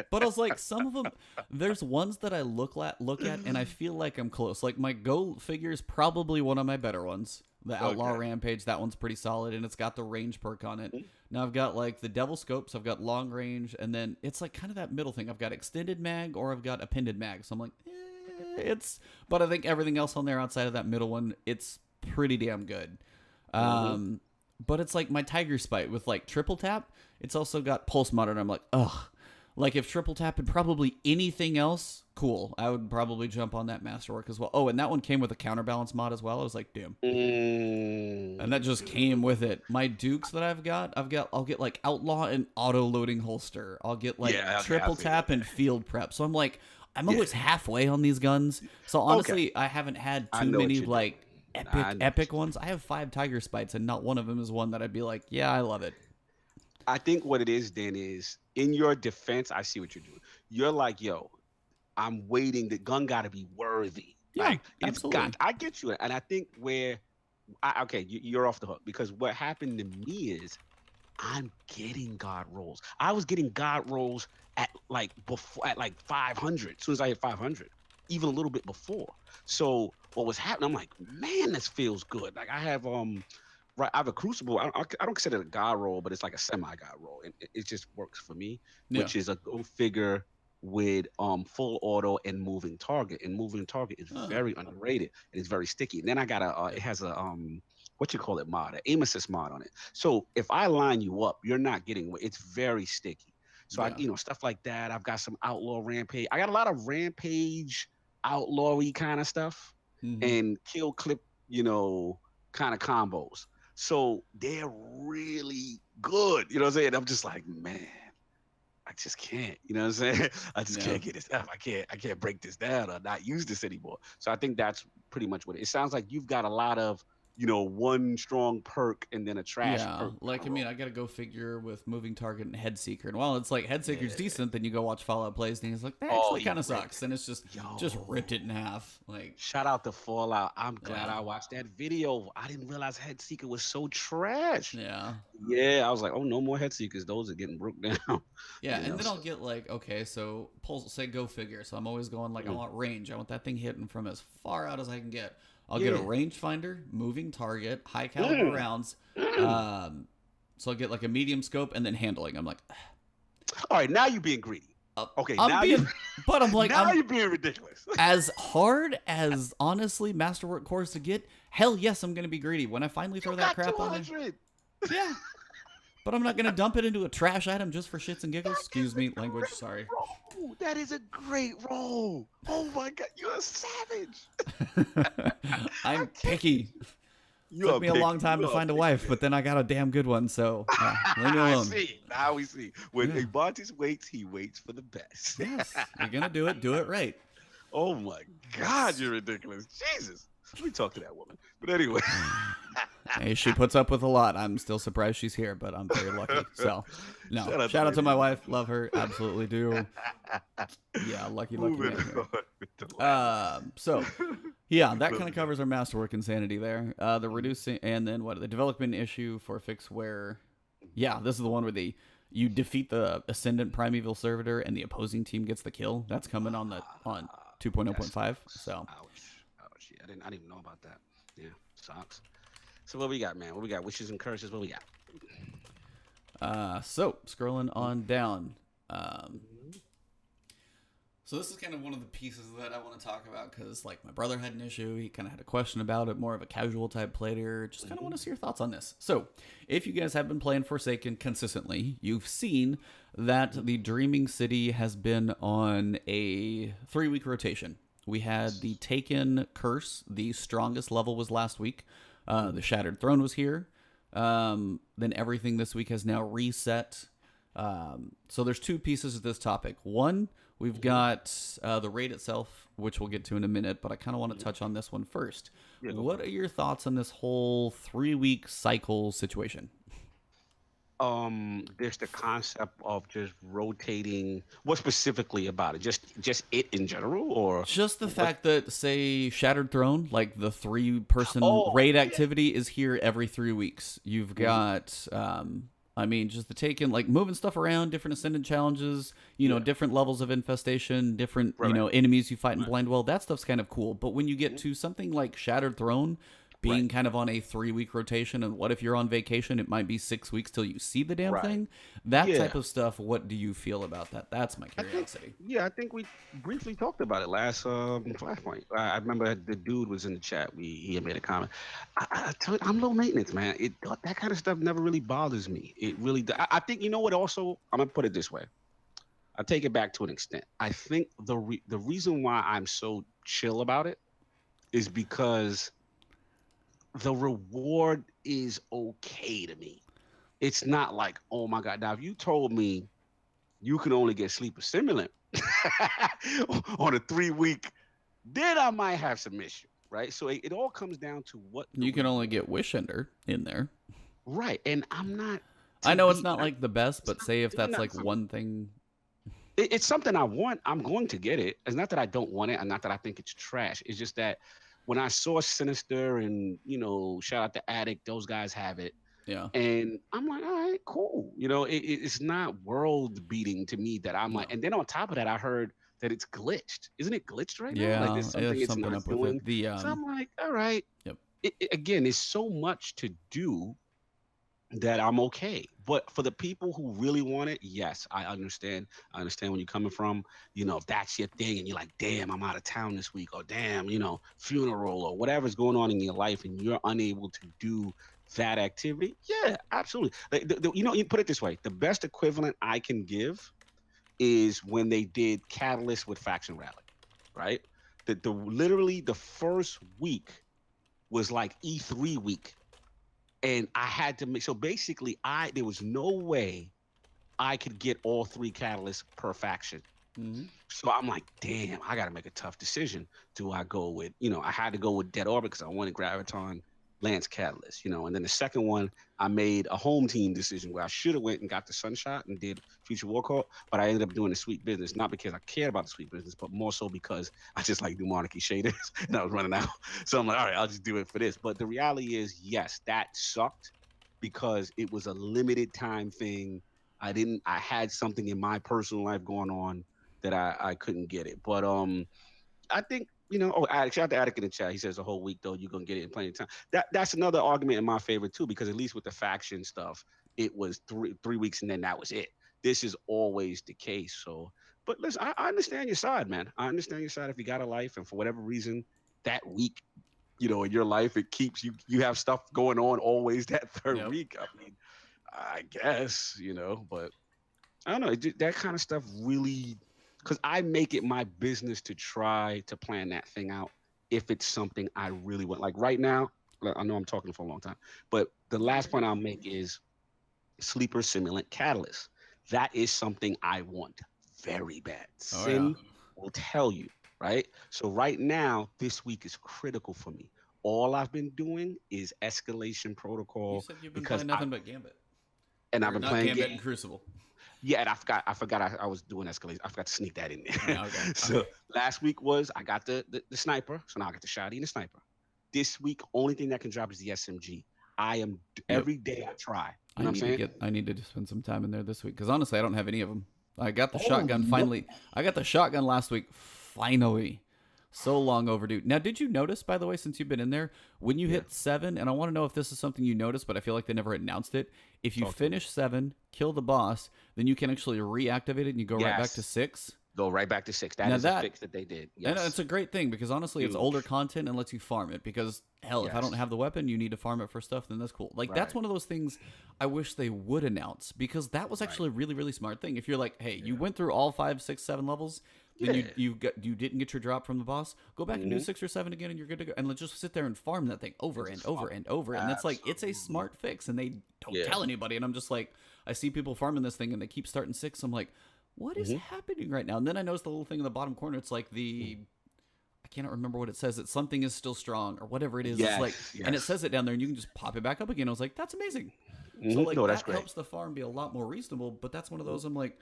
But I was like, some of them, there's ones that I look at, and I feel like I'm close. Like my Go figure is probably one of my better ones. The Outlaw Rampage, that one's pretty solid, and it's got the range perk on it. Now I've got like the Devil Scopes, I've got long range, and then it's like kind of that middle thing. I've got extended mag or I've got appended mag. So I'm like, but I think everything else on there outside of that middle one, it's pretty damn good. But it's like my Tiger Spite with like triple tap. It's also got pulse mod, and I'm like, ugh. Like if triple tap and probably anything else, cool. I would probably jump on that Masterwork as well. Oh, and that one came with a counterbalance mod as well. I was like, damn. And that just came with it. My Dukes that I'll get like Outlaw and auto loading holster. I'll get like triple tap and field prep. So I'm like, I'm always halfway on these guns. So honestly, I haven't had too many like epic ones. I have 5 Tiger Spites, and not one of them is one that I'd be like, yeah, I love it. I think what it is, Dan, is in your defense, I see what you're doing. You're like, yo, I'm waiting. The gun got to be worthy. Yeah, like, absolutely. I get you. And I think you're off the hook, because what happened to me is I'm getting God rolls. I was getting God rolls at like 500, as soon as I hit 500, even a little bit before. So what was happening, I'm like, man, this feels good. Like I have I have a Crucible. I don't consider it a god roll, but it's like a semi-god roll, and it just works for me, which is a go figure with full auto and moving target. And moving target is very underrated, and it's very sticky. And then I got it has a mod, an aim assist mod on it. So if I line you up, you're not getting away. It's very sticky. So I stuff like that. I've got some Outlaw Rampage. I got a lot of Rampage outlawy kind of stuff, and kill clip, kind of combos. So they're really good. You know what I'm saying? I'm just like, man, I just can't. You know what I'm saying? I just can't get this up. I can't break this down or not use this anymore. So I think that's pretty much what it sounds like. You've got a lot of, one strong perk and then a trash perk. Like, I mean, I got to go figure with moving target and head seeker. And while it's like head seeker's decent, then you go watch Fallout plays and he's like, that actually kind of sucks. And it's just ripped it in half. Like, shout out to Fallout. I'm glad I watched that video. I didn't realize head seeker was so trash. Yeah, I was like, oh, no more head seekers. Those are getting broke down. Yeah, and then I'll get like, okay, so say go figure. So I'm always going like, I want range. I want that thing hitting from as far out as I can get. I'll get a rangefinder, moving target, high caliber rounds. So I'll get like a medium scope and then handling. I'm like, all right, now you're being greedy. Okay, but I'm like, now you're being ridiculous. As hard as honestly Masterwork cores to get, hell yes, I'm gonna be greedy when I finally throw that crap on it. Yeah. But I'm not going to dump it into a trash item just for shits and giggles. Excuse me, language, sorry. Roll. That is a great roll. Oh my God, you're a savage. I'm picky. Took me a long time to find a wife, but then I got a damn good one, so leave me alone. Now we see. When Ebontis waits, he waits for the best. Yes, you're going to do it right. Oh my God, you're ridiculous. Jesus. Let me talk to that woman. But anyway. Hey, she puts up with a lot. I'm still surprised she's here, but I'm very lucky. So, no, Shout out to shout out to Lady my Love. wife. Love her. Absolutely do. Yeah, lucky Moving man here. on with the ladder. So yeah, that But kind of covers our masterwork insanity there. The reducing and then what the development issue for fix where, yeah, this is the one where you defeat the ascendant primeval servitor and the opposing team gets the kill. That's coming on that 2.0.5. sucks. So Ouch. Ouch. Yeah, I didn't even know about that. Yeah, sucks. So what we got, man? What we got? Wishes and curses. What we got? so scrolling on down. Um, So this is kind of one of the pieces that I want to talk about because, like, my brother had an issue. He kind of had a question about it, more of a casual type player. Just kind of want to see your thoughts on this. So, if you guys have been playing Forsaken consistently, you've seen that the Dreaming City has been on a 3-week rotation. We had the Taken Curse. The strongest level was last week. The Shattered Throne was here. Then everything this week has now reset. So there's two pieces of this topic. One, we've got the raid itself, which we'll get to in a minute, but I kind of want to touch on this one first. Yeah, What are your thoughts on this whole 3-week cycle situation? there's the concept of just rotating. What specifically about it? Just it in general, or Just the what? fact that, say, Shattered Throne, like the 3-person Oh, raid yeah. activity is here every 3 weeks. You've Mhm. got, I mean, just the taking, like moving stuff around, different ascendant challenges, Yeah. different levels of infestation, different, Right. Right. enemies you fight in Right. blind well. That stuff's kind of cool. But when you get Mhm. to something like Shattered Throne, Right. being kind of on a 3-week rotation, and what if you're on vacation? It might be 6 weeks till you see the damn Right. thing. That Yeah. type of stuff. What do you feel about that? That's my I think, curiosity. yeah, I think we briefly talked about it last Flashpoint. I remember the dude was in the chat. He had made a comment. I tell you, I'm low maintenance, man. That kind of stuff never really bothers me. It really. I think you know what. Also, I'm gonna put it this way. I take it back to an extent. I think the reason why I'm so chill about it is because the reward is okay to me. It's not like, oh my god. Now, if you told me you can only get sleeper simulant on a 3 week, then I might have some issue, right? So it all comes down to what the You can only reward, get Wish Ender in there. right? And I'm not I to know it's be. not like the best, It's but say if that's not like something. one thing. It's something I want. I'm going to get it. It's not that I don't want it, and not that I think it's trash. It's just that when I saw Sinister and shout out to Addict, those guys have it. Yeah, And I'm like, all right, cool. It's not world beating to me that I'm like, no. and then on top of that, I heard that it's glitched. Isn't it glitched right now? Like Yeah, there's something there's it's something not up with doing. it. The So I'm like, all right. yep. Again, it's so much to do that I'm okay. But for the people who really want it, yes, I understand. I understand where you're coming from. If that's your thing and you're like, damn, I'm out of town this week, or damn, funeral or whatever's going on in your life and you're unable to do that activity, yeah, absolutely. Like, you put it this way, the best equivalent I can give is when they did Catalyst with Faction Rally, right? The literally the first week was like E3 week, and I had to make, so basically I there was no way I could get all 3 catalysts per faction. Hmm. So I'm like, damn, I got to make a tough decision. Do I go with, I had to go with Dead Orbit because I wanted Graviton Lance Catalyst, and then the second one, I made a home team decision where I should have went and got the Sunshot and did Future War Call, but I ended up doing the Sweet Business, not because I cared about the Sweet Business, but more so because I just like do Monarchy shaders and I was running out. So I'm like, all right, I'll just do it for this. But the reality is, yes, that sucked because it was a limited time thing. I had something in my personal life going on that I couldn't get it. But I think shout out to Attic in the chat. He says a whole week though you're gonna get it in plenty of time. That's another argument in my favor too, because at least with the faction stuff, it was three weeks and then that was it. This is always the case. So, but listen, I understand your side, man. I understand your side if you got a life and for whatever reason that week, in your life it keeps you have stuff going on always that third Yep. week. I mean, I guess, but I don't know. That kind of stuff really, because I make it my business to try to plan that thing out if it's something I really want. Like right now, like, I know I'm talking for a long time, but the No, last you're point good. I'll make is Sleeper Simulant Catalyst. That is something I want very bad. Oh yeah. Sin will tell you, right? So right now, this week is critical for me. All I've been doing is escalation You protocol said you've been because playing nothing but Gambit. I've Or been not playing Gambit and Crucible. Yeah, and I forgot I was doing escalation. I forgot to sneak that in there. Yeah, okay. So last week was I got the sniper, so now I got the shotty and the sniper. This week, only thing that can drop is the SMG. I am Yep. every day I try. You I know what I'm need to saying? get. I need to spend some time in there this week because honestly, I don't have any of them. I got the Oh shotgun no! finally. I got the shotgun last week. Finally, so long overdue. Now, did you notice, by the way, since you've been in there, when you Yeah. hit 7, and I want to know if this is something you noticed, but I feel like they never announced it. If you Talk to me. finish 7, kill the boss, then you can actually reactivate it and you go right back to Yes. 6. Go right back to 6. That Now is a that fix that they did. and Yes. it's a great thing because honestly, it's older Huge. content and lets you farm it. Because hell, if I don't Yes. have the weapon, you need to farm it for stuff. Then that's cool. Like that's Right. one of those things I wish they would announce because that was Right. actually a really really smart thing. If you're like, hey, you Yeah. went through all 5, 6, 7 levels, then Yeah. you didn't get your drop from the boss. Go back and do Mhm. 6 or 7 again, and you're good to go. And let's just sit there and farm that thing over And and just over farm. and over. And that's like it's a Absolutely. smart fix, and they don't Yeah. tell anybody. And I'm just like, I see people farming this thing, and they keep starting 6. I'm like, what is Mhm. happening right now? And then I noticed the little thing in the bottom corner. It's like the I cannot remember what it says. It's something is still strong or whatever it is. It's like, Yes. and it Yes. says it down there, and you can just pop it back up again. I was like, that's amazing. So Mhm. like No, that's that great. helps the farm be a lot more reasonable. But that's one of those I'm like,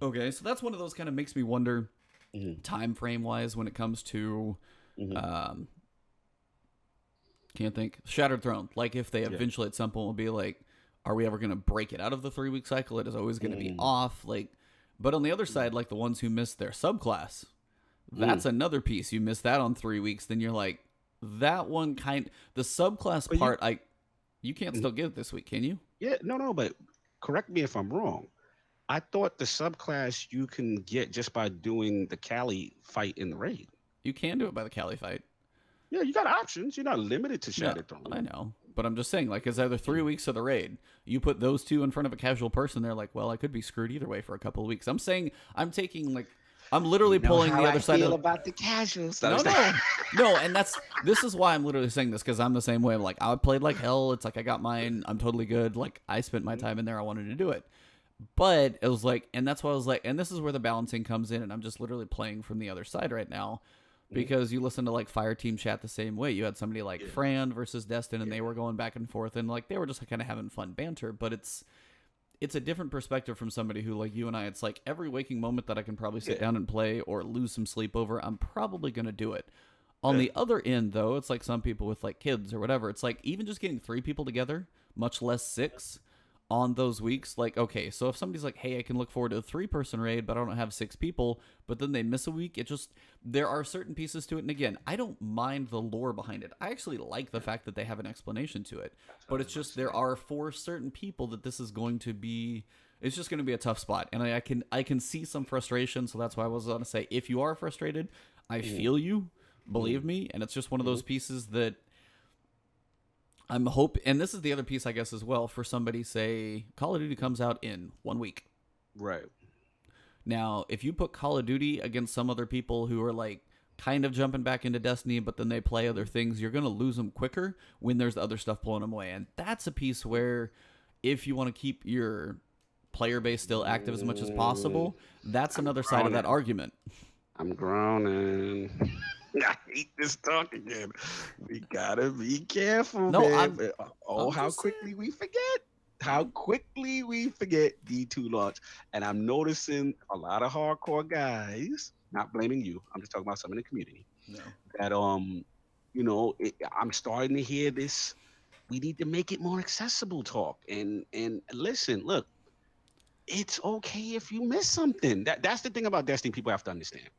okay, so that's one of those kind of makes me wonder Mhm. time frame wise when it comes to Mhm. um can't think Shattered Throne. Like if they Yeah. eventually at some point will be like, are we ever going to break it out of the 3 week cycle? It is always going to be Mm. off. Like, but on the other side, like the ones who missed their subclass, that's another piece. You miss that on 3 weeks, then you're like, that one the subclass But part. You can't Mhm. still get it this week, can you? Yeah. No. But correct me if I'm wrong. I thought the subclass you can get just by doing the Cali fight in the raid. You can do it by the Cali fight. Yeah, you got options. You're not limited to No, Shattered Throne. I know, but I'm just saying, like, it's either 3 weeks or the raid. You put those two in front of a casual person, they're like, well, I could be screwed either way for a couple of weeks. I'm saying, I'm literally pulling the other side of about the casuals. no, and this is why I'm literally saying this because I'm the same way. Like, I played like hell. It's like I got mine. I'm totally good. Like, I spent my time in there. I wanted to do it. But it was like, and that's why I was like, and this is where the balancing comes in, and I'm just literally playing from the other side right now because you listen to like Fire Team chat the same way. You had somebody like Fran versus Destin, and they were going back and forth, and like they were just like, kind of having fun banter. But it's a different perspective from somebody who like you and I. It's like every waking moment that I can probably sit down and play or lose some sleep over, I'm probably gonna do it. On the other end, though, it's like some people with like kids or whatever. It's like even just getting 3 people together, much less 6. On those weeks, like, okay, so if somebody's like, hey, I can look forward to a 3-person raid, but I don't have 6 people, but then they miss a week, there are certain pieces to it. And again, I don't mind the lore behind it. I actually like the fact that they have an explanation to it, but it's just, there are for certain people that this is going to be, it's just going to be a tough spot. And I can see some frustration. So that's why I was going to say, if you are frustrated, I feel you, believe me. And it's just one of those pieces that, I'm hoping, and this is the other piece, I guess, as well, for somebody, say, Call of Duty comes out in 1 week. Right. Now, if you put Call of Duty against some other people who are, like, kind of jumping back into Destiny, but then they play other things, you're going to lose them quicker when there's other stuff pulling them away. And that's a piece where, if you want to keep your player base still active as much as possible, that's another side of that argument. I'm groaning. I hate this talk again. We gotta be careful, No, man. I'm How just quickly saying. we forget. How quickly we forget D2 launch. And I'm noticing a lot of hardcore guys, not blaming you, I'm just talking about some in the community, No. that I'm starting to hear this. We need to make it more accessible talk. And listen, look, it's okay if you miss something. That's the thing about Destiny people have to understand.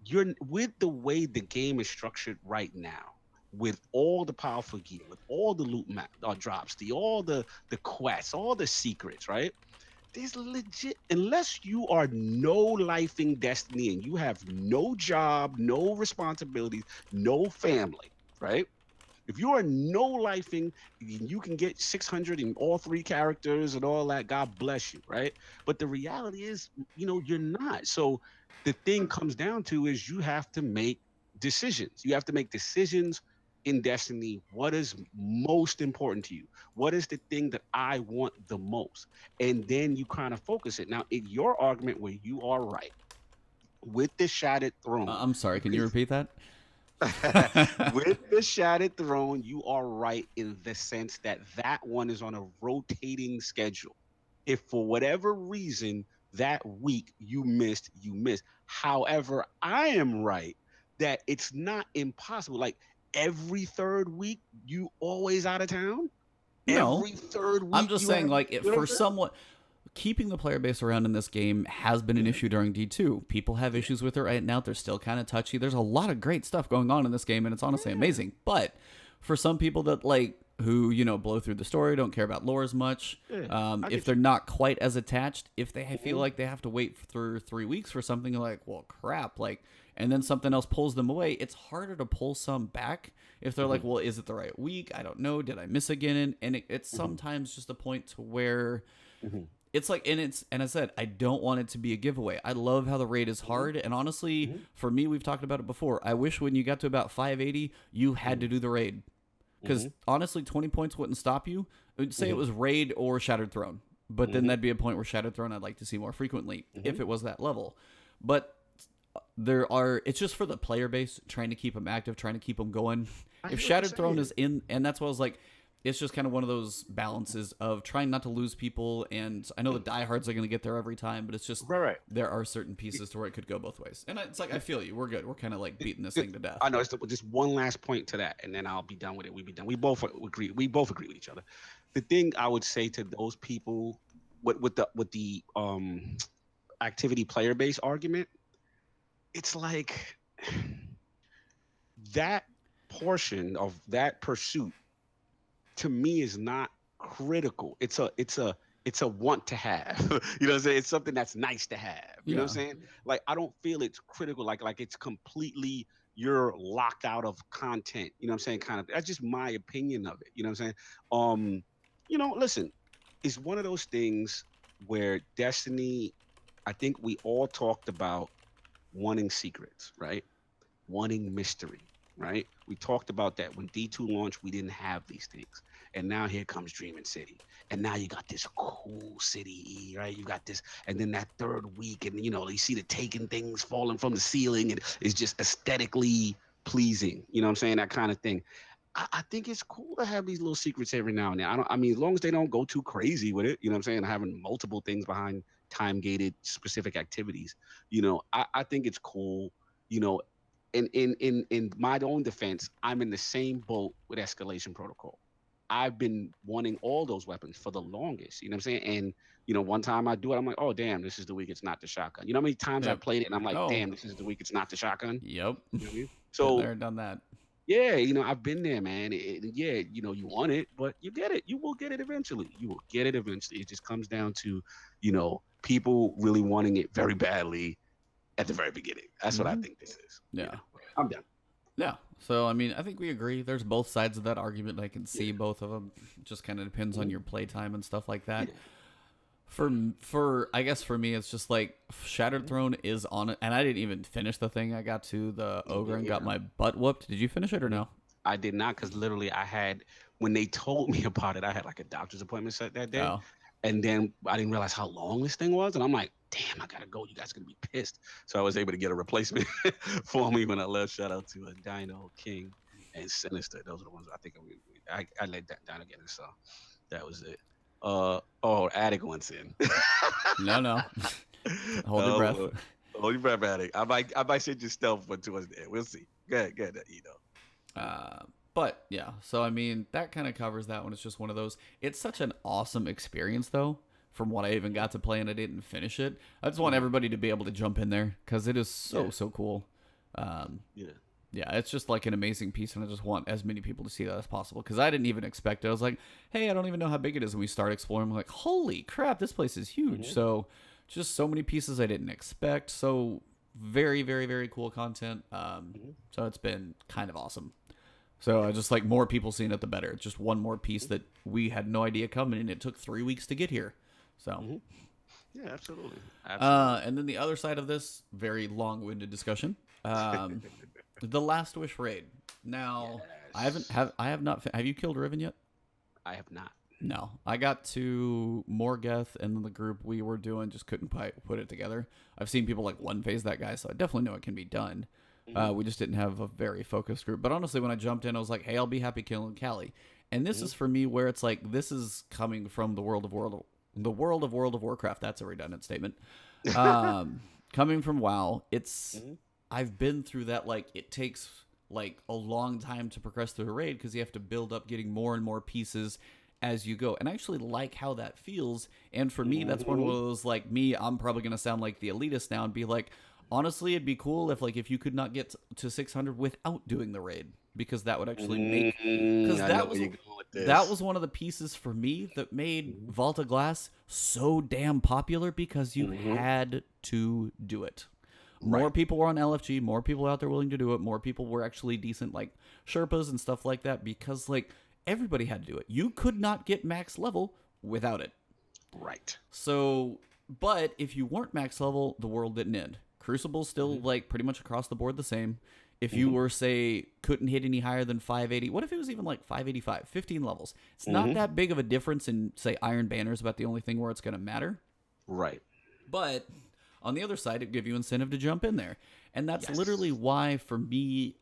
You're with the way the game is structured right now, with all the powerful gear, with all the loot drops, all the quests, all the secrets, right? There's legit, unless you are no lifing Destiny and you have no job, no responsibilities, no family, right? If you are no lifing, you can get 600 in all 3 characters and all that. God bless you, right? But the reality is, you're not. So the thing comes down to is you have to make decisions. You have to make decisions in Destiny. What is most important to you? What is the thing that I want the most? And then you kind of focus it. Now, in your argument where you are right with the Shattered Throne, I'm sorry, can you repeat that? With the Shattered Throne, you are right in the sense that that one is on a rotating schedule. If for whatever reason that week you missed, you missed. However, I am right that it's not impossible. Like every third week, you always out of town. No, Every third I'm week just you saying, have, like, you know what I'm for saying? somewhat keeping the player base around in this game has been an Yeah, issue during D2. People have yeah, issues with it right now. They're still kind of touchy. There's a lot of great stuff going on in this game, and it's honestly yeah. amazing. But for some people that like who blow through the story, don't care about lore as much, Yeah, I if get they're you. not quite as attached, if they feel Hmm. like they have to wait for 3 weeks for something, like, well, crap, like, and then something else pulls them away, it's harder to pull some back if they're like, Hmm. well, is it the right week? I don't know. Did I miss again? And it's Hmm. sometimes just a point to where Hmm. it's like, and I said I don't want it to be a giveaway. I love how the raid is Hmm. hard, and honestly, Hmm. for me, we've talked about it before. I wish when you got to about 580, you had Hmm. to do the raid, because Hmm. honestly, 20 points wouldn't stop you. I'd say it Hmm. was raid or Shattered Throne, but then Hmm. that'd be a point where Shattered Throne I'd like to see more frequently Hmm. if it was that level. But it's just for the player base, trying to keep them active, trying to keep them going. I If hear what you're Shattered Throne saying. is in, and that's what I was like, it's just kind of one of those balances of trying not to lose people. And I know the diehards are going to get there every time, but it's just Right, right. there are certain pieces to where it could go both ways. And it's like, I feel you. We're good. We're kind of like beating this thing to death. I know just one last point to that, and then I'll be done with it. We be done. We both agree. We both agree with each other. The thing I would say to those people with the activity player base argument, it's like that portion of that pursuit to me is not critical. It's a want to have. You know what I'm saying? It's something that's nice to have. You know what Yeah. I'm saying? Like I don't feel it's critical, like it's completely you're locked out of content. You know what I'm saying? Kind of that's just my opinion of it. You know what I'm saying? Listen, it's one of those things where Destiny, I think we all talked about wanting secrets, right? Wanting mystery, right? We talked about that when D2 launched, we didn't have these things. And now here comes Dreaming City. And now you got this cool city, right? You got this, and then that third week, and you see the taken things falling from the ceiling, and it's just aesthetically pleasing. You know what I'm saying? That kind of thing. I think it's cool to have these little secrets every now and then. I mean, as long as they don't go too crazy with it, you know what I'm saying? Having multiple things behind time gated specific activities. I think it's cool. You know, in my own defense, I'm in the same boat with escalation protocol. I've been wanting all those weapons for the longest. You know what I'm saying? And one time I do it, I'm like, oh damn, this is the week it's not the shotgun. You know how many times I Yep. played it and I'm like, Oh, damn, this is the week it's not the shotgun. yep. You know what I mean? Been So there, done that. yeah, I've been there, man. Yeah, you want it, but you get it. You will get it eventually. You will get it eventually. It just comes down to, people really wanting it very badly at the very beginning. That's what I Hmm. think this is. Yeah, Yeah. I'm done. Yeah. So, I mean, I think we agree. There's both sides of that argument. I can Yeah. see both of them. Just kind of depends on Mhm. your playtime and stuff like that. Yeah. For I guess for me, it's just like Shattered Mhm. Throne is on it, and I didn't even finish the thing. I got to the ogre and got Yeah. my butt whooped. Did you finish it or Mhm. no? I did not because literally I had when they told me about it, I had like a doctor's appointment set that day. Oh, And then I didn't realize how long this thing was. And I'm like, damn, I gotta go. You guys are gonna be pissed. So I was able to get a replacement for me when I left. Shout out to Dino King and Sinister. Those are the ones I think I let that down again. So that was it. Attic went in. no, no. Hold your Oh breath. Lord. Hold your breath, Attic. I might send you stealth one towards the end. We'll see. Good, Uh, but yeah, so I mean, that kind of covers that one. It's just one of those. It's such an awesome experience, though. From what I even got to play and I didn't finish it. I just want Mhm. everybody to be able to jump in there because it is so Yeah, so cool. Um, yeah. yeah, it's just like an amazing piece, and I just want as many people to see that as possible because I didn't even expect it. I was like, hey, I don't even know how big it is, and we start exploring. I'm like, holy crap, this place is huge. Hmm. So just so many pieces I didn't expect. So very very very cool content. Hmm. So it's been kind of awesome. So I just like more people seeing it, the better. Just one more piece that we had no idea coming, and it took 3 weeks to get here. So, Hmm. Yeah, absolutely, absolutely. and then the other side of this very long-winded discussion, the Last Wish raid. Now, Yes, I have not. Have you killed Riven yet? I have not. No, I got to Morgeth, and then the group we were doing just couldn't put it together. I've seen people like one phase that guy, so I definitely know it can be done. Mhm. We just didn't have a very focused group. But honestly, when I jumped in, I was like, hey, I'll be happy killing Callie. And this Mhm. is for me where it's like this is coming from the World of Warcraft. That's a redundant statement. Um, coming from WoW, it's Mhm. I've been through that. Like it takes like a long time to progress through a raid because you have to build up getting more and more pieces as you go. And I actually like how that feels. And for me, that's one of Mhm. those like me. I'm probably gonna sound like the elitist now and be like, honestly, it'd be cool if you could not get to 600 without doing the raid because that would actually make because I know where you're going with that this. was one of the pieces for me that made Mhm. Vault of Glass so damn popular because you Mhm. had to do it. More Right. people were on LFG, more people out there willing to do it, more people were actually decent like Sherpas and stuff like that because like everybody had to do it. You could not get max level without it. Right. So, but if you weren't max level, the world didn't end. Crucible's still Mhm. like pretty much across the board the same. If you Mhm. were say couldn't hit any higher than 580, what if it was even like 585, 15 levels? It's not Mhm. that big of a difference in say Iron Banner's about the only thing where it's going to matter. Right. But on the other side, it gives you incentive to jump in there. And that's literally Yes. why for me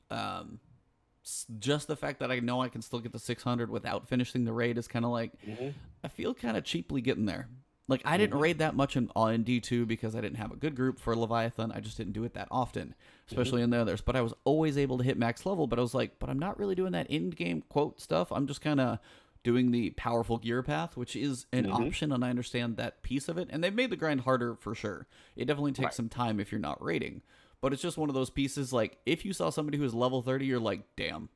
just the fact that I know I can still get the 600 without finishing the raid is kind of like Mhm. I feel kind of cheaply getting there. Like I didn't Mhm. raid that much in D2 because I didn't have a good group for Leviathan. I just didn't do it that often, Mhm. especially in the others. But I was always able to hit max level. But I was like, but I'm not really doing that in-game quote stuff. I'm just kind of doing the powerful gear path, which is an Mhm. option, and I understand that piece of it. And they've made the grind harder for sure. It definitely takes Right. some time if you're not raiding. But it's just one of those pieces. Like if you saw somebody who is level 30, you're like, damn,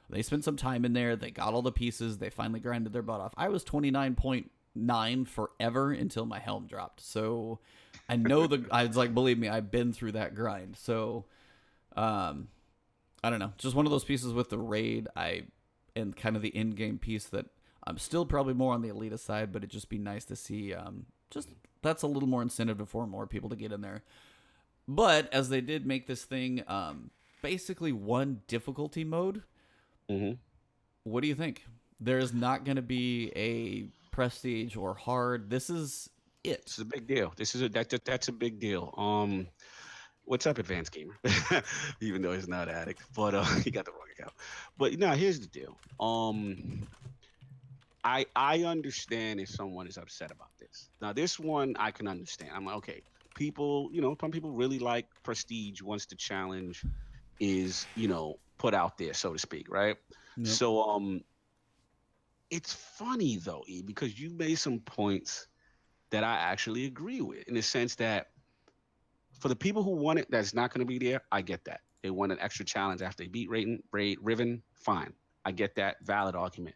they spent some time in there. They got all the pieces. They finally grinded their butt off. I was 29.9 forever until my helm dropped. So I know I was like, believe me, I've been through that grind. So um, I don't know. Just one of those pieces with the raid. And kind of the in game piece that I'm still probably more on the elitist side, but it'd just be nice to see. Just that's a little more incentive for more people to get in there. But as they did make this thing basically one difficulty mode, Mhm. what do you think? There is not going to be a prestige or hard. This is it. It's a big deal. That's a big deal. What's up, advanced gamer? Even though he's not addict, but he got the wrong account. But no, here's the deal. I understand if someone is upset about this. Now, this one I can understand. I'm like, okay, people, some people really like prestige once the challenge is, put out there, so to speak, right? Yep. So, it's funny though, E, because you made some points that I actually agree with in the sense that for the people who want it, that's not going to be there. I get that. They want an extra challenge after they beat Riven. Fine. I get that. Valid argument.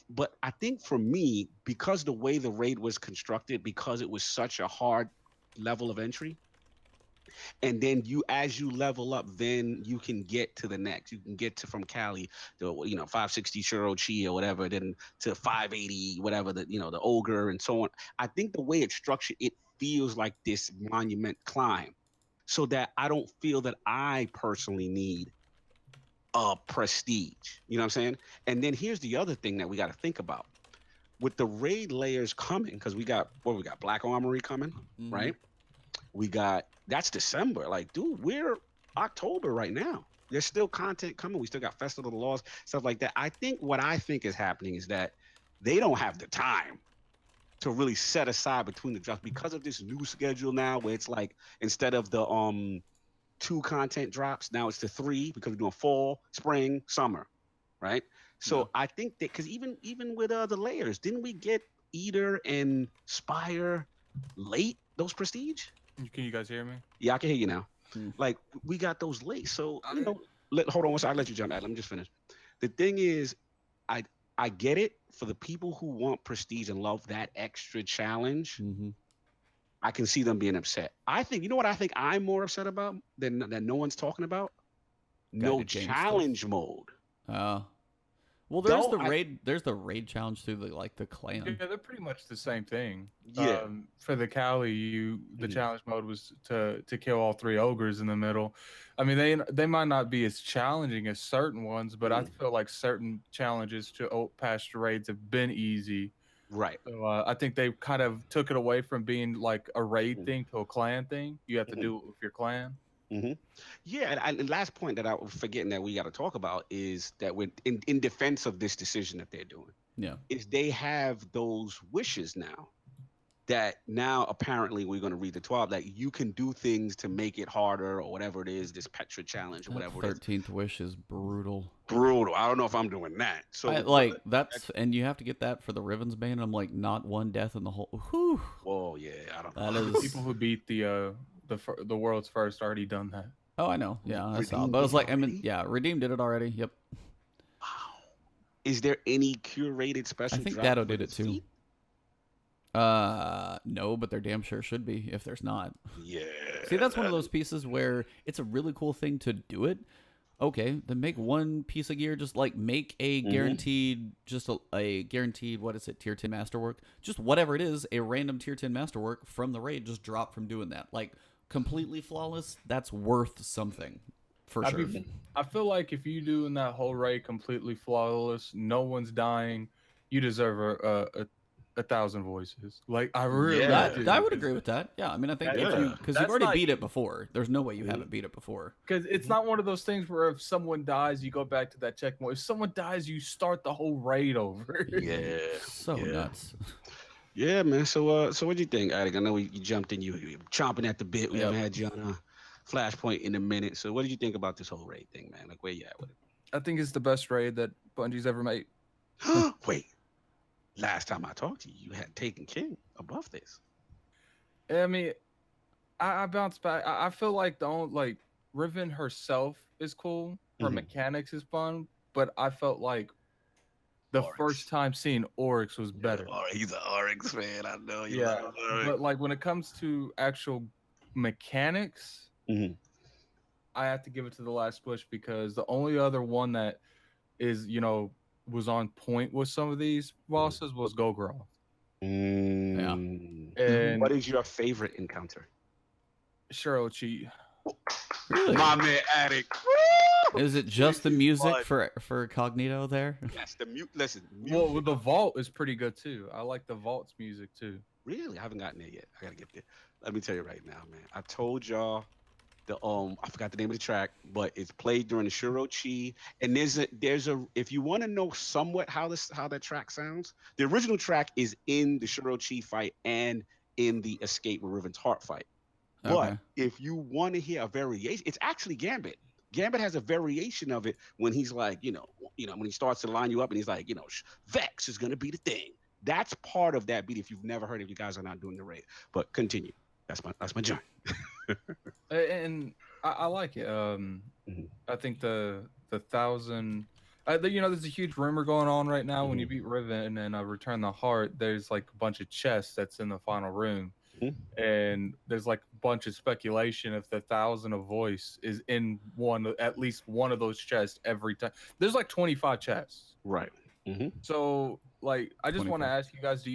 But I think for me, because the way the raid was constructed, because it was such a hard level of entry, and then as you level up, then you can get to the next. You can get to from Cali, the 560 Shuro Chi or whatever, then to 580, whatever the ogre and so on. I think the way it's structured, it feels like this monument climb, so that I don't feel that I personally need a prestige. You know what I'm saying? And then here's the other thing that we got to think about with the raid layers coming, because we got Black Armory coming, Mm-hmm. right? We got that's December. Like, dude, we're October right now. There's still content coming. We still got Festival of the Laws, stuff like that. What I think is happening is that they don't have the time to really set aside between the drops because of this new schedule now, where it's like instead of the two content drops, now it's the three because we're doing fall, spring, summer, right? Yeah. So I think that because even with the layers, didn't we get Eater and Spire late? Those prestige? Can you guys hear me? Yeah, I can hear you now. Hmm. Like we got those late. So I hold on one second. I'll let you jump out. Let me just finish. The thing is, I I get it for the people who want prestige and love that extra challenge. Mm-hmm. I can see them being upset. I think what I think I'm more upset about than no one's talking about. No Guided game stuff. challenge mode. Uh, well, there's Though the I raid. There's the raid challenge through the clan. Yeah, they're pretty much the same thing. yeah. For the Cali, the Mhm. challenge mode was to kill all three ogres in the middle. I mean, they might not be as challenging as certain ones, but I Mhm. feel like certain challenges to past raids have been easy. Right. So I think they kind of took it away from being like a raid Mhm. thing to a clan thing. You have to Mhm. do it with your clan. Hmm. Yeah, and last point that I was forgetting that we got to talk about is that when in defense of this decision that they're doing, Yeah. is they have those wishes now that now apparently we're going to read the 12 that you can do things to make it harder or whatever it is, this Petra challenge or That whatever it is. 13th wish is brutal. Brutal. I don't know if I'm doing that. I So, like that's, and you have to get that for the Riven's Bane. I'm like, not one death in the whole. Whew, whoa, yeah, I don't that know. is. People who beat the world's first already done that. Oh, I know. Yeah, I saw. Redeemed But I did was it like, I mean, already? yeah, Redeem did it already. Yep. Wow. Is there any curated I special think drop Dado for did it this too. feat? No, but there damn sure should be if there's not. Yeah. See, that's one of those pieces where it's a really cool thing to do it. Okay, then make one piece of gear, just like make a guaranteed, just a guaranteed, what is it, tier 10 masterwork? Just whatever it is, a random tier 10 masterwork from the raid, just drop from doing that. Like, completely flawless, that's worth something, for sure. I feel like if you doing that whole raid completely flawless, no one's dying, you deserve a 1,000 voices. Like I really Yeah. do. I would agree with that. Yeah, I mean, I think if Yeah. you, because you've That's already not- beat it before. There's no way you haven't beat it before. Because it's not one of those things where if someone dies, you go back to that checkpoint. If someone dies, you start the whole raid over. Yeah. So Yeah. nuts. Yeah, man. So what do you think, Adik? I know you jumped in, you chomping at the bit. We Yep. haven't had you on Flashpoint in a minute. So what did you think about this whole raid thing, man? Like where you at with I think it's the best raid that Bungie's ever made. it? Wait. Last time I talked to you, you had taken King above this. I mean, I bounce back. I feel like like Riven herself is cool. Her Mhm. mechanics is fun, but I felt like the Oryx. first time seeing Oryx was better. Yeah, he's an Oryx fan. I know you Yeah, love Oryx. but like when it comes to actual mechanics, Mhm. I have to give it to the last push because the only other one that is was on point with some of these bosses was Gogroth. And What is your favorite encounter? Shirochi. Really? My man, Addict. Is it just the music Fun. for Cognito there? Yes, the mute. Listen, Well, the vault is pretty good too. I like the vault's music too. really, I haven't gotten there yet. I gotta get there. Let me tell you right now, man. I told y'all the I forgot the name of the track, but it's played during the Shirochi. And there's a if you want to know somewhat how that track sounds, the original track is in the Shirochi fight and in the Escape with Riven's Heart fight. But Okay. if you want to hear a variation, it's actually Gambit. Gambit has a variation of it when he's like, when he starts to line you up and he's like, Vex is gonna be the thing. That's part of that beat. If you've never heard it, you guys are not doing the raid. But continue. That's my joint. And I like it. I think the 1,000. There's a huge rumor going on right now. When you beat Riven and Return the Heart, there's like a bunch of chests that's in the final room, and there's like a bunch of speculation if the 1,000 of voice is in at least one of those chests every time. There's like 25 chests. Right. So like, I just want to 25. ask you guys: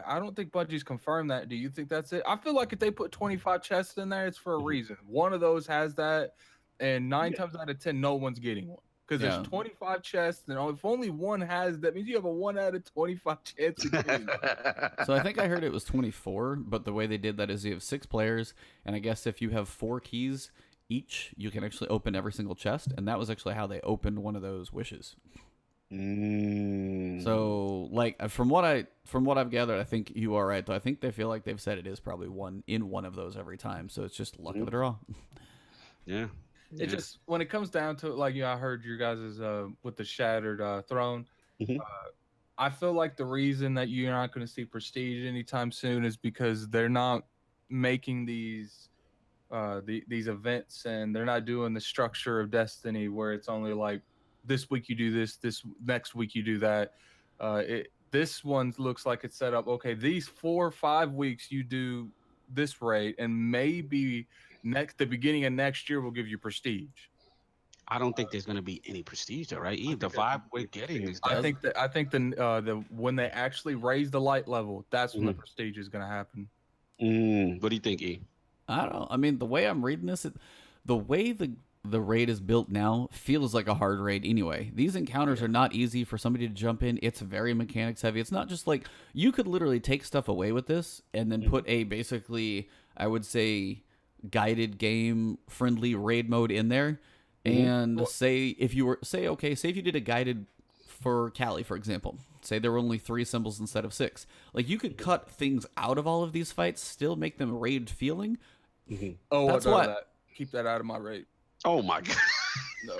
I don't think Bungie's confirmed that. Do you think that's it? I feel like if they put 25 chests in there, it's for a reason. One of those has that, and 9 times out of 10, no one's getting one. Because Yeah. there's 25 chests, and if only one has that, means you have a 1 out of 25 chance of getting one. So I think I heard it was 24, but the way they did that is you have 6 players, and I guess if you have 4 keys each, you can actually open every single chest, and that was actually how they opened one of those wishes. So, like, from what I've gathered, I think you are right. Though I think they feel like they've said it is probably one of those every time. So it's just luck of the draw. Yeah. It just, when it comes down to it, like, I heard your guys' with the Shattered Throne. I feel like the reason that you're not going to see Prestige anytime soon is because they're not making these events, and they're not doing the structure of Destiny where it's only like this week you do this next week you do that. This one looks like it's set up. Okay, these 4 or 5 weeks you do this raid, and maybe the beginning of next year will give you Prestige. I don't think there's gonna be any prestige though, right? The vibe we're getting is I think the when they actually raise the light level, that's when the Prestige is going to happen. What do you think, E? I don't know. I mean, the way I'm reading this, the way the raid is built now feels like a hard raid anyway. These encounters are not easy for somebody to jump in. It's very mechanics heavy. It's not just like you could literally take stuff away with this and then put a basically, I would say, guided game friendly raid mode in there, and say if you did a guided for Cali, for example, say there were only 3 symbols instead of 6, like you could cut things out of all of these fights, still make them raid feeling. Oh, That's what. Keep that out of my raid. Oh my god. No.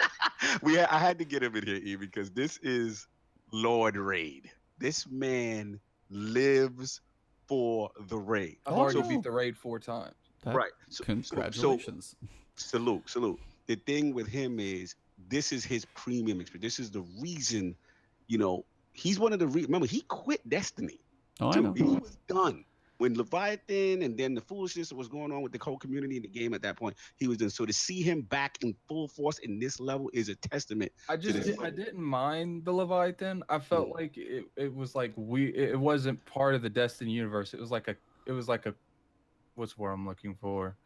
I had to get him in here, E, because this is Lord Raid. This man lives for the raid. I've already beat the raid 4 times. Right. Congratulations. So, salute. The thing with him is this is his premium experience. This is the reason, he's one of the remember, he quit Destiny. Oh, I know. He was done. When Leviathan and then the foolishness that was going on with the whole community in the game at that point, he was done. So to see him back in full force in this level is a testament. I didn't mind the Leviathan. I felt like it was like it wasn't part of the Destiny universe. It was like a what's the word I'm looking for?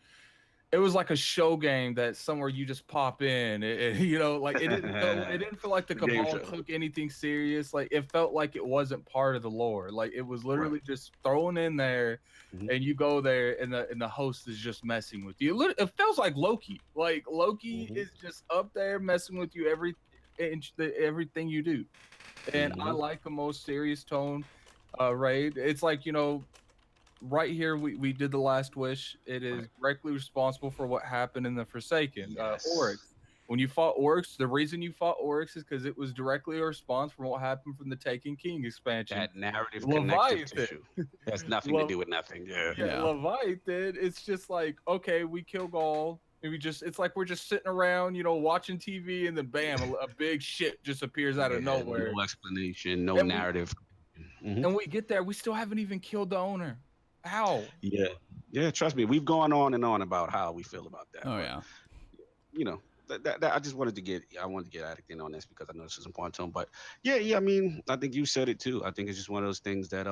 It was like a show game that somewhere you just pop in. It didn't feel like the Cabal took anything serious. Like it felt like it wasn't part of the lore. Like it was literally just thrown in there, and you go there, and the host is just messing with you. It feels like Loki. Like Loki is just up there messing with you everything you do. And I like a most serious tone raid. It's like, right here, we did the last wish. It is directly responsible for what happened in the Forsaken. Oryx. When you fought Oryx, the reason you fought Oryx is because it was directly a response from what happened from the Taken King expansion. That narrative connective tissue has nothing to do with nothing. Yeah. Leviathan, it's just like, okay, we kill Gaul. And it's like we're just sitting around, watching TV, and then bam, a big shit just appears out of nowhere. No explanation, no narrative. And we get there, we still haven't even killed the owner. How? Yeah. Trust me, we've gone on and on about how we feel about that. Oh yeah. That I just wanted to get Attic in on this because I know this is important to him. But yeah. I mean, I think you said it too. I think it's just one of those things that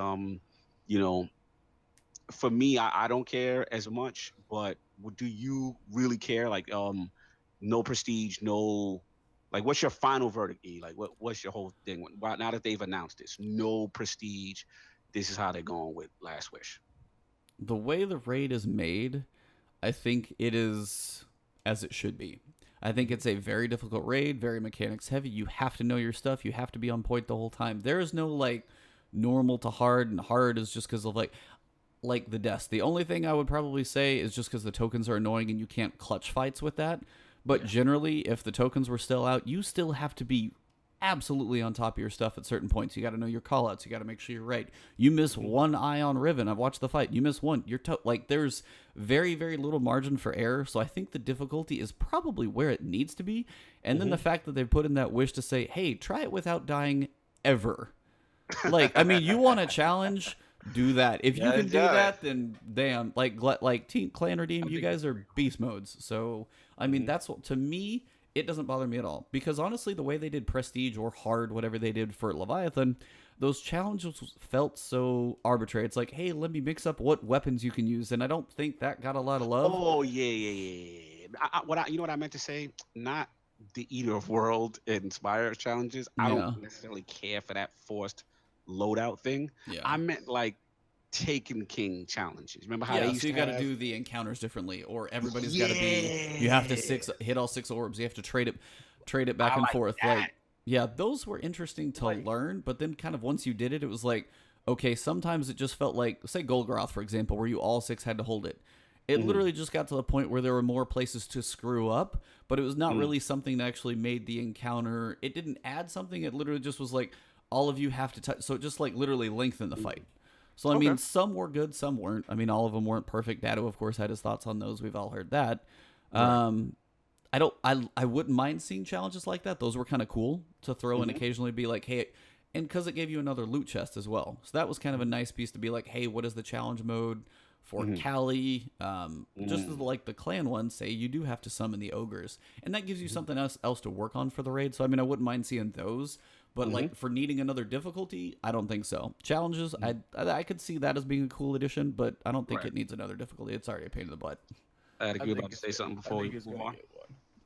for me, I don't care as much. But do you really care? Like no prestige, no. Like, what's your final verdict, E? Like, what's your whole thing? Now that they've announced this, no prestige. This is how they're going with Last Wish. The way the raid is made, I think it is as it should be. I think it's a very difficult raid, very mechanics heavy. You have to know your stuff. You have to be on point the whole time. There is no like normal to hard, and hard is just because of like the deaths. The only thing I would probably say is just because the tokens are annoying and you can't clutch fights with that. But generally, if the tokens were still out, you still have to be absolutely on top of your stuff at certain points. You got to know your callouts. You got to make sure you're right. You miss one eye on Riven. I've watched the fight. You miss one. You're there's very, very little margin for error. So I think the difficulty is probably where it needs to be. And then the fact that they put in that wish to say, hey, try it without dying ever. Like, I mean, you want a challenge, do that. If you can do that, then damn. Like Team Clan Redeem, you guys are beast modes. So, I mean, that's what, to me, it doesn't bother me at all. Because honestly, the way they did Prestige or Hard, whatever they did for Leviathan, those challenges felt so arbitrary. It's like, hey, let me mix up what weapons you can use. And I don't think that got a lot of love. Oh, yeah. You know what I meant to say? Not the Eater of World Inspire challenges. I don't necessarily care for that forced loadout thing. Yeah. I meant like Taken King challenges. Remember how they used so you got to do the encounters differently, or everybody's got to be. You have to hit all 6 orbs. You have to trade it back and forth. That. Like, those were interesting to learn. But then, kind of once you did it, it was like, okay. Sometimes it just felt like, say, Golgoroth, for example, where you all 6 had to hold it. It literally just got to the point where there were more places to screw up, but it was not really something that actually made the encounter. It didn't add something. It literally just was like, all of you have to touch. So it just like literally lengthened the fight. So, I mean, some were good, some weren't. I mean, all of them weren't perfect. Dado, of course, had his thoughts on those. We've all heard that. Right. I wouldn't mind seeing challenges like that. Those were kind of cool to throw in occasionally, be like, hey, and because it gave you another loot chest as well. So that was kind of a nice piece to be like, hey, what is the challenge mode for Cali? Just as like the clan one, say you do have to summon the ogres. And that gives you something else to work on for the raid. So, I mean, I wouldn't mind seeing those. But like for needing another difficulty, I don't think so. Challenges, I could see that as being a cool addition, but I don't think it needs another difficulty. It's already a pain in the butt. I think you were about to say something before we move on.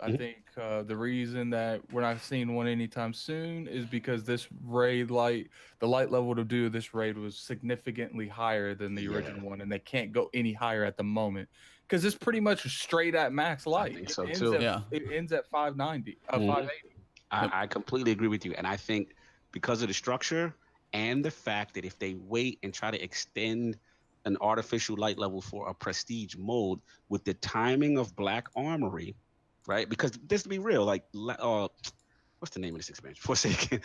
I think the reason that we're not seeing one anytime soon is because this raid the light level to do this raid was significantly higher than the original one, and they can't go any higher at the moment because it's pretty much straight at max light. I think so too. It ends at 590, Mhm. 580. I completely agree with you, and I think because of the structure and the fact that if they wait and try to extend an artificial light level for a prestige mode with the timing of Black Armory, right? Because just to be real, like what's the name of this expansion? Forsaken.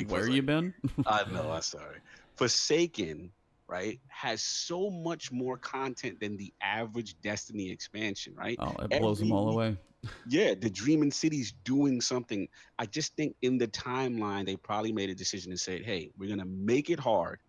Where you been? I know. I'm sorry. Forsaken, right, has so much more content than the average Destiny expansion, right? Oh, it blows them all away. Yeah, the Dreaming City's doing something. I just think in the timeline, they probably made a decision and said, hey, we're going to make it hard.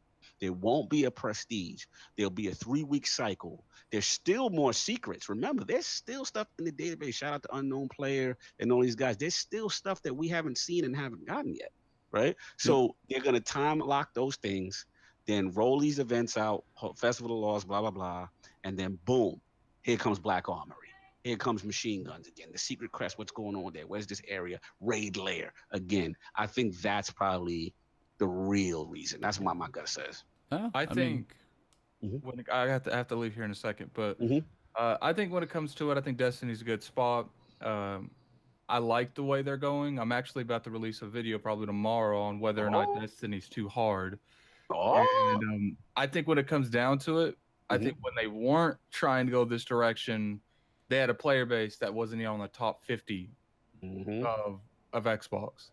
There won't be a prestige. There'll be a 3-week cycle. There's still more secrets. Remember, there's still stuff in the database. Shout out to Unknown Player and all these guys. There's still stuff that we haven't seen and haven't gotten yet, right? So they're going to time lock those things, then roll these events out, Festival of Laws, blah, blah, blah. And then boom, here comes Black Armory. Here comes machine guns again. The secret crest, what's going on there? Where's this area? Raid lair again. I think that's probably the real reason. That's what my gut says. I think when I have to leave here in a second, but I think when it comes to it, I think Destiny's a good spot. I like the way they're going. I'm actually about to release a video probably tomorrow on whether or not Destiny's too hard. And I think when it comes down to it, I think when they weren't trying to go this direction, they had a player base that wasn't even on the top 50 of Xbox.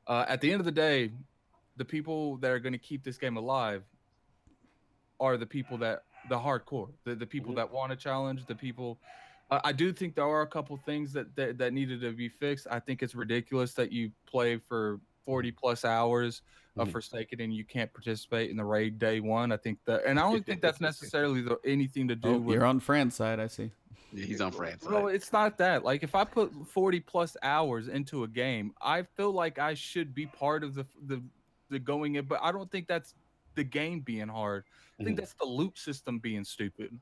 At the end of the day, the people that are going to keep this game alive are the people the hardcore, the people that want to challenge, the people. I do think there are a couple things that needed to be fixed. I think it's ridiculous that you play for 40 plus hours of Forsaken and you can't participate in the raid day one. I think that, and I don't think that's necessarily anything to do with. You're on Fran's side, I see. Yeah, he's on Fran's side. No, it's not that. Like, if I put 40 plus hours into a game, I feel like I should be part of the going in, but I don't think that's the game being hard. I think that's the loot system being stupid.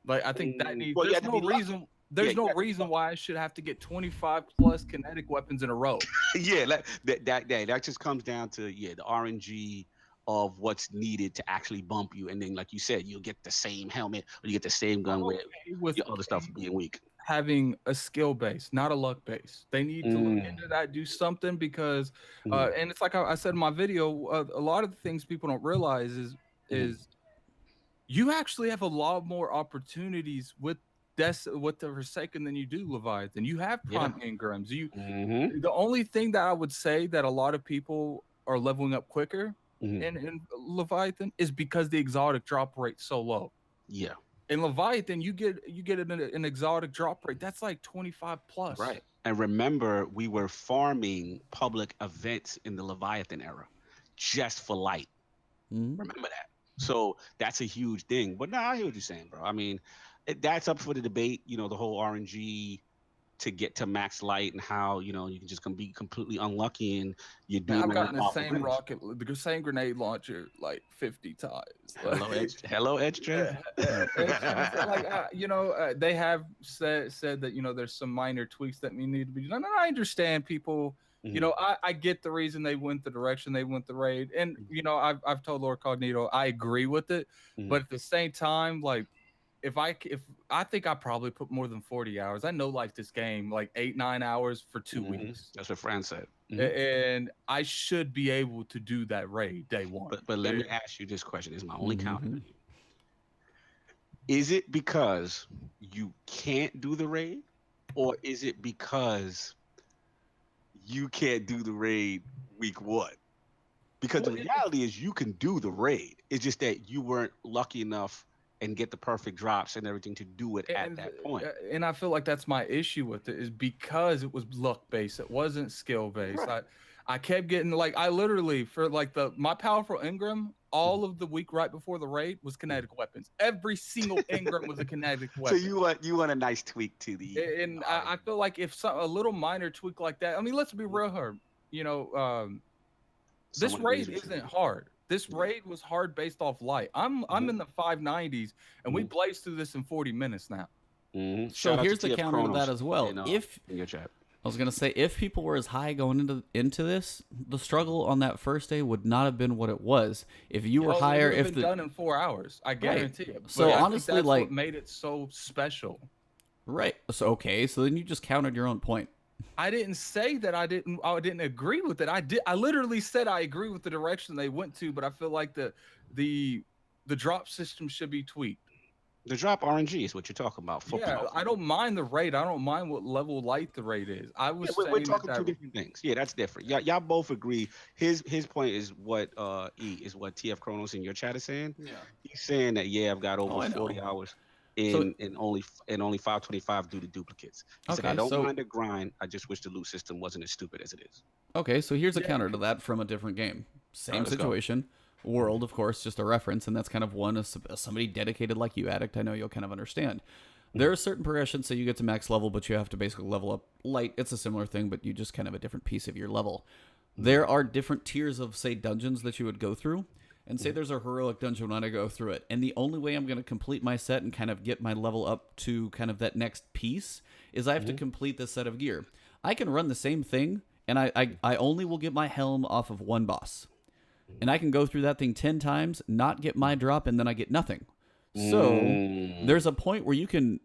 Like, I think that needs. There's no reason. There's no reason why I should have to get 25 plus kinetic weapons in a row. Yeah, that just comes down to the RNG of what's needed to actually bump you, and then like you said, you'll get the same helmet or you get the same gun with your other stuff being weak. Having a skill base, not a luck base. They need to look into that, do something, because and it's like I said in my video, a lot of the things people don't realize is you actually have a lot more opportunities with the Forsaken than you do Leviathan. You have prime engrams. The only thing that I would say that a lot of people are leveling up quicker in Leviathan is because the exotic drop rate's so low. Yeah. In Leviathan, you get an exotic drop rate that's like 25 plus. Right. And remember, we were farming public events in the Leviathan era just for light. Remember that. So that's a huge thing. But no, I hear what you're saying, bro. I mean, that's up for the debate, the whole RNG to get to max light and how, you can just be completely unlucky and you do. I've gotten the same grenade launcher like 50 times. Hello, Edge Trend. They have said that, there's some minor tweaks that need to be done. And I understand people. I get the reason they went the direction they went the raid, and I've told Lord Cognito I agree with it, but at the same time, like if I think I probably put more than 40 hours. I know like this game like 8-9 hours for 2 weeks. That's what Fran said, and I should be able to do that raid day one. But let me ask you this question: this is my only counter. Is it because you can't do the raid, or is it because you can't do the raid week one? Because the reality is you can do the raid. It's just that you weren't lucky enough and get the perfect drops and everything to do it at that point. And I feel like that's my issue with it, is because it was luck based. It wasn't skill based. Right. I kept getting I literally for my powerful engram, all of the week right before the raid was kinetic weapons. Every single engram was a kinetic weapon. So you want a nice tweak to the. And I feel like if a little minor tweak like that. I mean, let's be real here. This raid isn't hard. This raid was hard based off light. I'm in the 590s, and we blazed through this in 40 minutes now. Mm-hmm. So here's the counter to that as well. In your chat. I was gonna say, if people were as high going into this, the struggle on that first day would not have been what it was. If you were higher, it would if have been done in 4 hours, I guarantee it. So but honestly, I think that's like, what made it so special. Right. So okay. So then you just countered your own point. I didn't say that I didn't agree with it. I literally said I agree with the direction they went to, but I feel like the drop system should be tweaked. The drop RNG is what you're talking about. Yeah, I don't mind the raid. I don't mind what level light the raid is. I was saying we're talking two different things. Yeah, that's different. Y'all both agree. His point is what what TF Chronos in your chat is saying. Yeah. He's saying that I've got over 40 hours in only 525 due to duplicates. He said I don't mind the grind. I just wish the loot system wasn't as stupid as it is. Okay, so here's a counter to that from a different game. Same situation. World, of course, just a reference, and that's kind of one as somebody dedicated like you, Addict. I know you'll kind of understand. There are certain progressions, so you get to max level, but you have to basically level up light. It's a similar thing, but you just kind of a different piece of your level. There are different tiers of, say, dungeons that you would go through, and say there's a heroic dungeon when I go through it, and the only way I'm going to complete my set and kind of get my level up to kind of that next piece is I have to complete this set of gear. I can run the same thing, and I only will get my helm off of one boss. And I can go through that thing 10 times, not get my drop, and then I get nothing. So there's a point where you can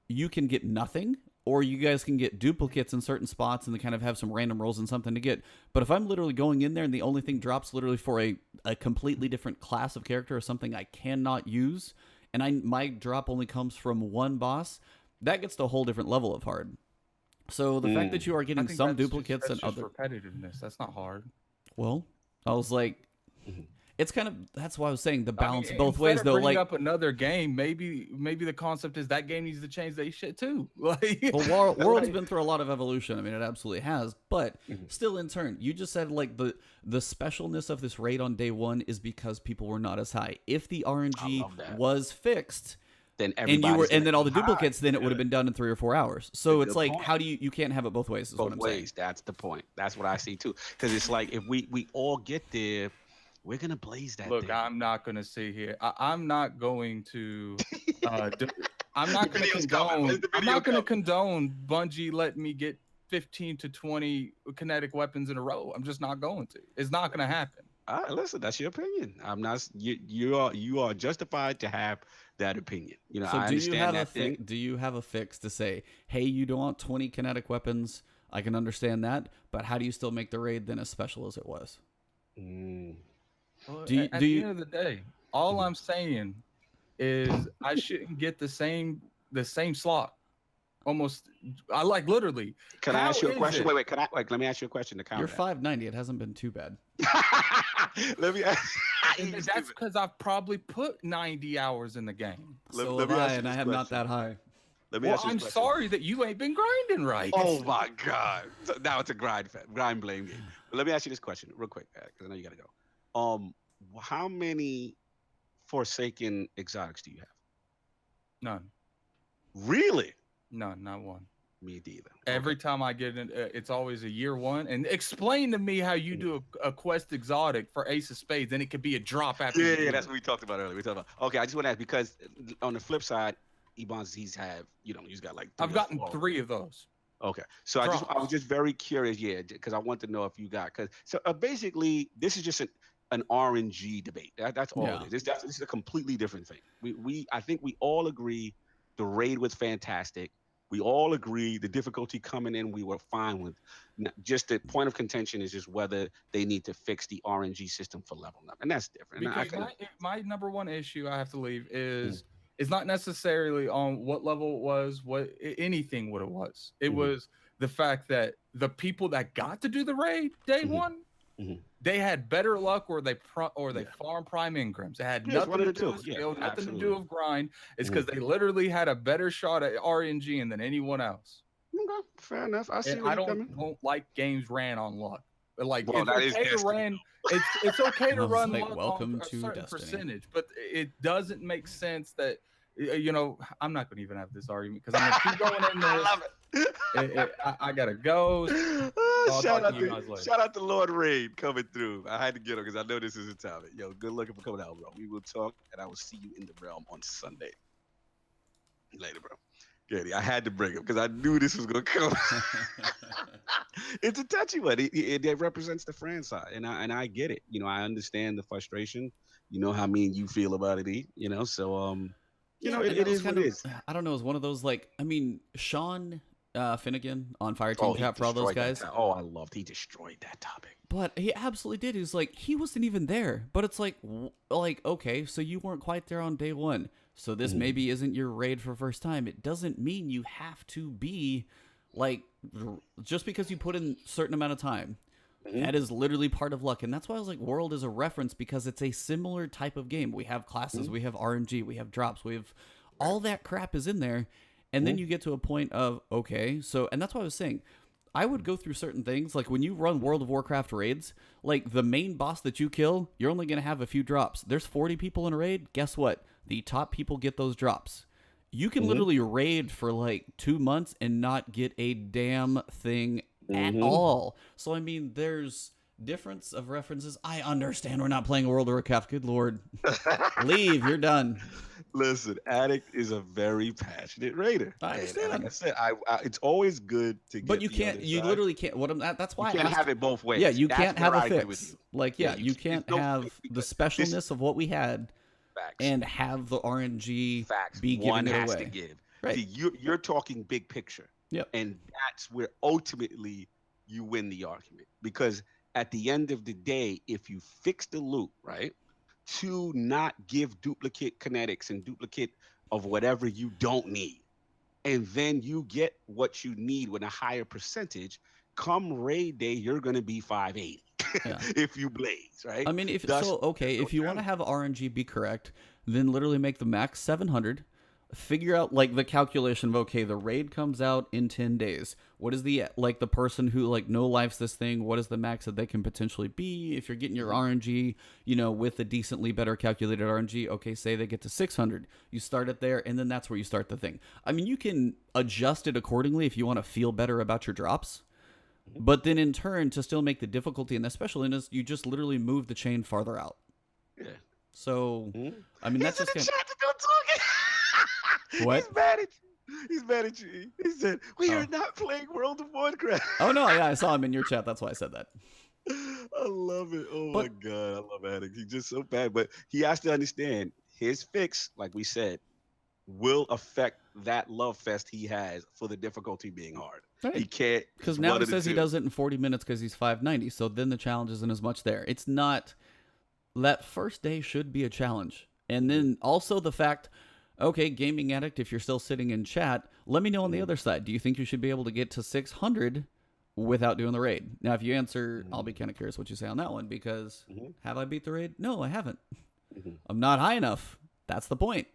get nothing, or you guys can get duplicates in certain spots and they kind of have some random rolls and something to get. But if I'm literally going in there and the only thing drops literally for a completely different class of character or something I cannot use, and my drop only comes from one boss, that gets to a whole different level of hard. So the fact that you are getting some duplicates and other repetitiveness, that's not hard. Well, I was like, it's kind of, that's why I was saying the balance both ways though. Like up another game, maybe the concept is that game needs to change that shit too. Like, well, World's been through a lot of evolution. I mean, it absolutely has. But still, in turn, you just said like the specialness of this raid on day one is because people were not as high. If the RNG was fixed, then and then all the duplicates, then it would have been done in 3 or 4 hours. So it's like, how do you can't have it both ways? Is both what I'm ways. saying. That's the point. That's what I see too. Because it's like if we all get there, we're gonna blaze that. Look, thing. I'm not gonna sit here. I'm not going to. I'm not gonna condone. I'm not gonna condone Bungie letting me get 15 to 20 kinetic weapons in a row. I'm just not going to. It's not gonna happen. Listen, that's your opinion. I'm not. You are justified to have that opinion. You know, so I understand that thing. Do you have a fix to say, hey, you don't want 20 kinetic weapons? I can understand that, but how do you still make the raid then as special as it was? Well, at the end of the day, all I'm saying is I shouldn't get the same slot. Almost, I like literally. Can I ask you a question? Wait. Let me ask you a question to counter. You're 590. It hasn't been too bad. Let me ask. That's because I've probably put 90 hours in the game. So have I, and I am not that high. I'm sorry that you ain't been grinding right. Oh my God! So now it's a grind blame game. But let me ask you this question real quick, because I know you gotta go. How many Forsaken exotics do you have? None. Really? None, not one. Me neither. Every time I get in, it's always a year one. And explain to me how you do a quest exotic for Ace of Spades, then it could be a drop after. Yeah, that's what we talked about earlier. Okay, I just want to ask because on the flip side, Ebontis, he's got like. I've gotten 3 of those. Okay, so I was just very curious, because I want to know if you got basically this is just an RNG debate. That's all it is. This is a completely different thing. I think we all agree the raid was fantastic. We all agree the difficulty coming in we were fine with. Just the point of contention is just whether they need to fix the RNG system for leveling up, and that's different. Because my number one issue I have to leave is it's not necessarily on what level it was, what it was. It was the fact that the people that got to do the raid day one, they had better luck, or they farm prime ingrams. It had nothing to do with skill, nothing to do with grind. It's because they literally had a better shot at RNG than anyone else. Okay, fair enough. I don't like games ran on luck. Like, it's okay to run. It's okay to run luck on a certain percentage, but it doesn't make sense that. I'm not going to even have this argument because I'm going to keep going in there. I love it. I got to go. Shout out to Lord Raid coming through. I had to get him because I know this isn't time. Yo, good looking for coming out, bro. We will talk, and I will see you in the realm on Sunday. Later, bro. Katie, I had to bring him because I knew this was gonna come. It's a touchy one. It represents the franchise, and I get it. I understand the frustration. You know how me and you feel about it, E. So Yeah, and it that was is what kind it of, is. I don't know, it was one of those like, I mean, Sean Finnegan on Oh, Fireteam he Chat for all those destroyed that. guys, Oh, I loved. He destroyed that topic. but he absolutely did. He was like, he wasn't even there, but it's like, like okay, so you weren't quite there on day one, so this Mhm. maybe isn't your raid for first time. It doesn't mean you have to be like just because you put in certain amount of time. Mhm. That is literally part of luck, and that's why I was like, World is a reference because it's a similar type of game. We have classes, Mhm. we have RNG, we have drops, we have all that crap is in there, and then Mhm. you get to a point of okay, so and that's why I was saying I would go through certain things like when you run World of Warcraft raids, like the main boss that you kill, you're only gonna have a few drops. There's 40 people in a raid. Guess what? The top people get those drops. You can Mhm. literally raid for like 2 months and not get a damn thing at Mhm. all. So I mean, there's difference of references. I understand we're not playing World of Warcraft. Good lord, leave. You're done. Listen, Addict is a very passionate raider, I and like I understand, said, it's always good to but get you the can't. other You side. literally can't. What I'm. That's You why I can't asked. have it both Yeah, ways. you That's can't where have a I agree with fix. you. Like, Yeah, yeah, you there's can't no have fix the because this specialness of what we had facts. and have the RNG Facts. be One giving it has to away. give. Right. See, you're talking big picture, Yep. and that's where ultimately you win the argument because at the end of the day, if you fix the loop, right, to not give duplicate kinetics and duplicate of whatever you don't need, and then you get what you need with a higher percentage. Come raid day, you're gonna be 580 Yeah. if you blaze, right? I mean, if Thus, so, okay, there's no if you want to challenge. have RNG be correct, then literally make the max 700. Figure out like the calculation of okay, the raid comes out in 10 days. What is the like the person who like no lifes this thing? What is the max that they can potentially be? If you're getting your Mhm. RNG, with a decently better calculated RNG, okay, say they get to 600. You start it there, and then that's where you start the thing. I mean, you can adjust it accordingly if you want to feel better about your drops. Mhm. But then in turn, to still make the difficulty and the specialness, you just literally move the chain farther out. Yeah. So, Mhm. I mean, He's that's in just the kind chat still talking. what? He's mad at you. He's mad at you. He said, "We are Oh, not playing World of Warcraft." oh no, yeah, I saw him in your chat. That's why I said that. I love it. Oh my But god, I love Addict. He's just so bad, but he has to understand his fix, like we said, will affect that love fest he has for the difficulty being hard. He right, can't. because It's now one he of the says he two. does it in 40 minutes because he's 590. So then the challenge isn't as much there. It's not that first day should be a challenge, and Mhm. then also the fact. Okay, gaming addict, if you're still sitting in chat, let me know on the Mhm. other side. Do you think you should be able to get to 600 without doing the raid? Now, if you answer, I'll be Mhm. kind of curious what you say on that one because Mhm. have I beat the raid? No, I haven't. Mhm. I'm not high enough. That's the point.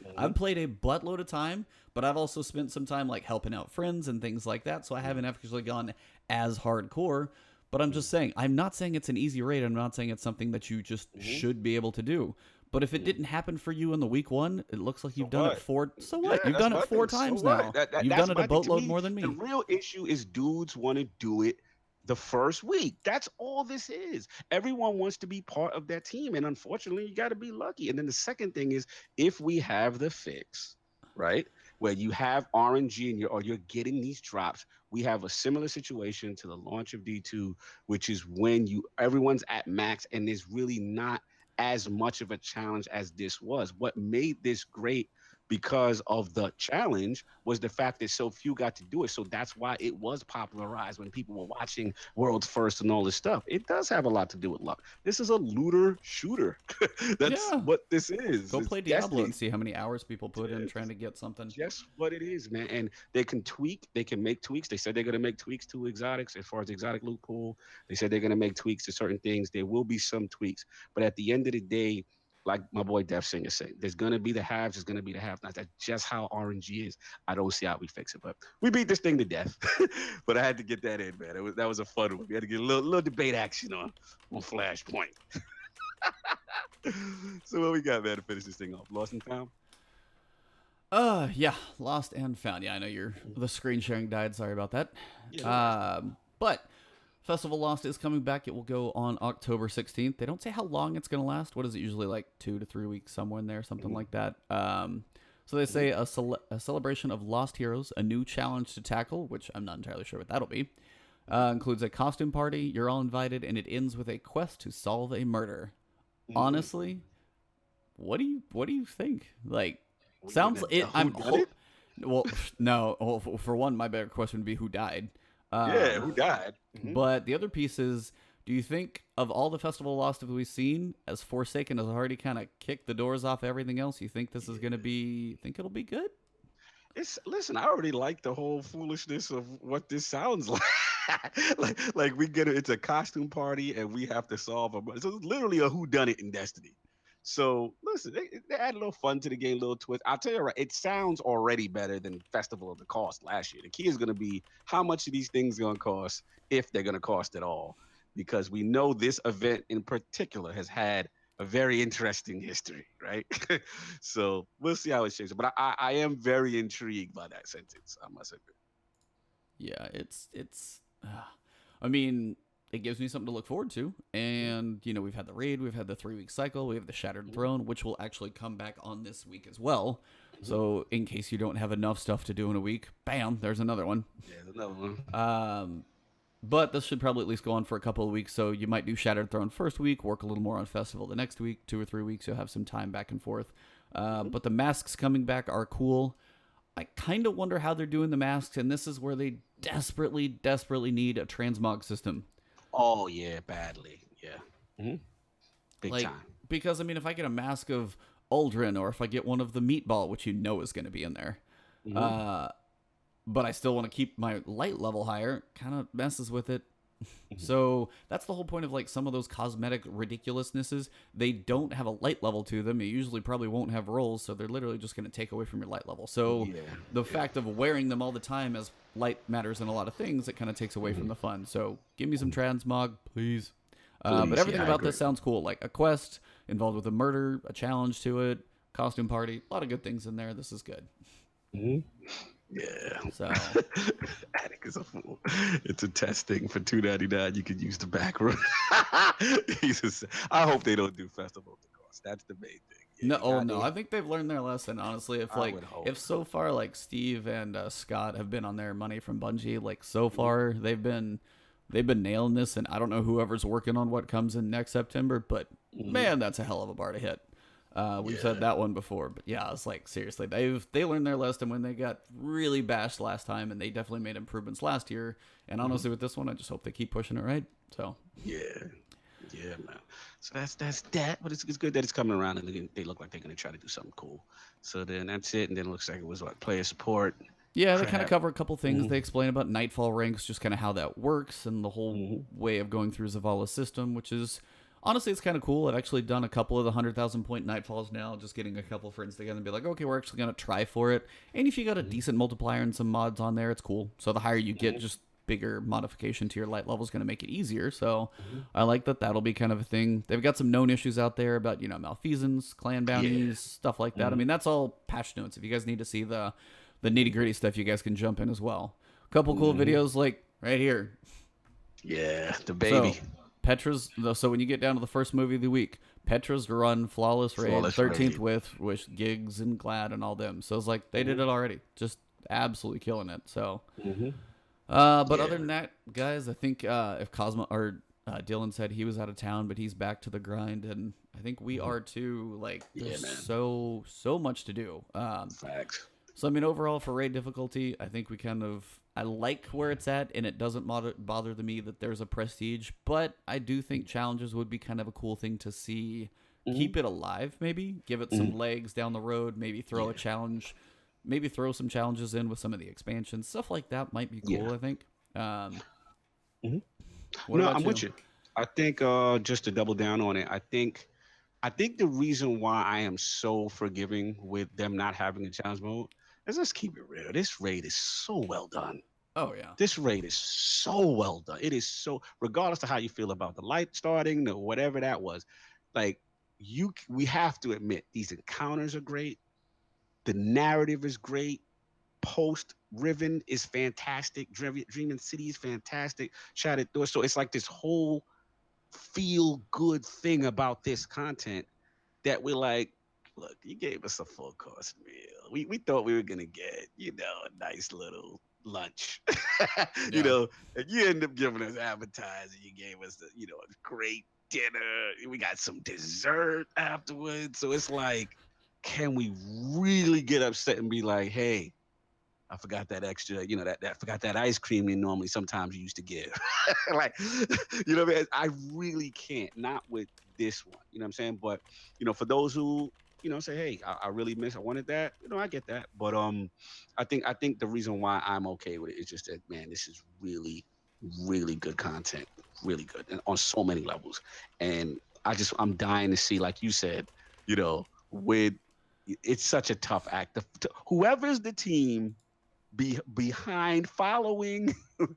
Mhm. I've played a buttload of time, but I've also spent some time like helping out friends and things like that, so I haven't actually gone as hardcore. But I'm just saying, I'm not saying it's an easy raid. I'm not saying it's something that you just Mhm. should be able to do. But if it Mhm. didn't happen for you in the week one, it looks like So you've done it what? four. So what? Yeah, You've that's done it my four thing. So times what? now. You've done That's it a my thing. To boatload me, more than the me. real issue is dudes want to do it the first week. That's all this is. Everyone wants to be part of that team, and unfortunately, you got to be lucky. And then the second thing is, if we have the fix, right, where you have RNG and you're getting these drops, we have a similar situation to the launch of D2, which is when everyone's at max, and there's really not as much of a challenge as this was. What made this great because of the challenge was the fact that so few got to do it. So that's why it was popularized when people were watching World's First and all this stuff. It does have a lot to do with luck. This is a looter shooter. That's Yeah. what this is. Go It's play Diablo and destiny. see how many hours people put in trying It's to get something. just what it is, man. And they can tweak, they can make tweaks. They said they're going to make tweaks to exotics as far as the exotic loot pool. They said they're going to make tweaks to certain things. There will be some tweaks. But at the end of the day, like my boy Def Singer said, there's gonna be the haves, there's gonna be the have-nots. That's just how RNG is. I don't see how we fix it, but we beat this thing to death. But I had to get that in, man. That was a fun one. We had to get a little debate action on Flashpoint. So what we got, man, to finish this thing off? Lost and found. Yeah, lost and found. Yeah, I know the screen sharing died. Sorry about that. Yeah, no worries, But Festival Lost is coming back. It will go on October 16th. They don't say how long it's going to last. What is it usually like 2 to 3 weeks somewhere in there, something man. like that. So they say a celebration of lost heroes, a new challenge to tackle, which I'm not entirely sure what that'll be. Includes a costume party. You're all invited, and it ends with a quest to solve a murder. Mm. Honestly, what do you think? Like, We sounds getting it. who done it? Well, no. Well, for one, my better question would be who died. Yeah, Um, who died? but the other piece is, do you think of all the Festival of Lost that we've seen, as Forsaken has already kind of kicked the doors off everything else, you think this is going to be? Think it'll be good? It's listen. I already like the whole foolishness of what this sounds like. like we get it's a costume party and we have to solve a. So it's literally a who done it in Destiny. So listen, they add a little fun to the game, a little twist. I'll tell you right, it sounds already better than Festival of the Cost last year. The key is going to be how much are these things going to cost, if they're going to cost at all, because we know this event in particular has had a very interesting history, right? So we'll see how it shakes. But I am very intrigued by that sentence. I must admit. Yeah, it's. I mean, it gives me something to look forward to. And we've had the raid, we've had the 3-week cycle, we have the Shattered Throne, which will actually come back on this week as well. So in case you don't have enough stuff to do in a week, bam, there's another one. Yeah, there's another one. But this should probably at least go on for a couple of weeks. So you might do Shattered Throne first week, work a little more on Festival the next week, 2 or 3 weeks. You'll have some time back and forth. But the masks coming back are cool. I kind of wonder how they're doing the masks, and this is where they desperately, desperately need a transmog system. Oh yeah, badly. Yeah. Big Like, time. because I mean, if I get a mask of Uldren, or if I get one of the meatball, which is going to be in there, but I still want to keep my light level higher, kind of messes with it. So that's the whole point of like some of those cosmetic ridiculousnesses. They don't have a light level to them. You usually probably won't have rolls, so they're literally just going to take away from your light level. So the fact of wearing them all the time, as light matters in a lot of things, it kind of takes away from the fun. So give me some transmog, please. But everything about this sounds cool. Like a quest involved with a murder, a challenge to it, costume party, a lot of good things in there. This is good. Yeah. So Attic is a fool. It's a testing for $2.99. You can use the back room. I hope they don't do Festival of the Cost. That's the main thing. Yeah, no. I think they've learned their lesson. Honestly, if so far like Steve and Scott have been on their money from Bungie, like so far they've been nailing this, and I don't know whoever's working on what comes in next September, but man, that's a hell of a bar to hit. We've said that one before, but yeah, it's like seriously, they learned their lesson when they got really bashed last time, and they definitely made improvements last year. And honestly, with this one, I just hope they keep pushing it, right? So yeah, man. So that's that, but it's good that it's coming around, and they look like they're gonna try to do something cool. So then that's it, and then it looks like it was what, player support. Yeah, they kind of cover a couple things. They explain about Nightfall ranks, just kind of how that works, and the whole way of going through Zavala's system, which is honestly, it's kind of cool. I've actually done a couple of the 100,000 point Nightfalls now, just getting a couple friends together and be like, okay, we're actually going to try for it. And if you got a decent multiplier and some mods on there, it's cool. So the higher you get, just bigger modification to your light level is going to make it easier. So I like that that'll be kind of a thing. They've got some known issues out there about, malfeasance, clan bounties, stuff like that. I mean, that's all patch notes. If you guys need to see the nitty gritty stuff, you guys can jump in as well. A couple cool videos like right here. Yeah, the baby. So when you get down to the first movie of the week, Petra's run flawless raid, 13th with Giggs and Glad and all them. So it's like they did it already, just absolutely killing it. So, but other than that, guys, I think if Cosmo or Dylan said he was out of town, but he's back to the grind, and I think we are too. Like, there's so much to do. Facts. So I mean, overall for raid difficulty, I think I like where it's at, and it doesn't bother me that there's a prestige, but I do think challenges would be kind of a cool thing to see. Keep it alive, maybe give it some legs down the road, maybe throw a challenge, maybe throw some challenges in with some of the expansions, stuff like that might be cool. I think. I'm with you. I think just to double down on it, I think the reason why I am so forgiving with them not having a challenge mode is, let's keep it real. This raid is so well done. Oh yeah. This raid is so well done. It is so, regardless of how you feel about the light starting or whatever that was, like we have to admit these encounters are great. The narrative is great. Post Riven is fantastic. Dreaming City is fantastic. Shattered Door. So it's like this whole feel good thing about this content that we're like, look, you gave us a full course meal. we thought we were gonna get, a nice little lunch, Yeah. and you end up giving us appetizer. You gave us, a great dinner. We got some dessert afterwards. So it's like, can we really get upset and be like, hey, I forgot that extra, that forgot that ice cream you normally sometimes you used to give. Like, what I mean? I really can't, not with this one, you know what I'm saying? But, for those who, say, hey, I really I wanted that, I get that. But I think the reason why I'm okay with it is just that, man, this is really, really good content, really good, and on so many levels. And I'm dying to see, like you said, with it's such a tough act. Whoever's the team behind following, what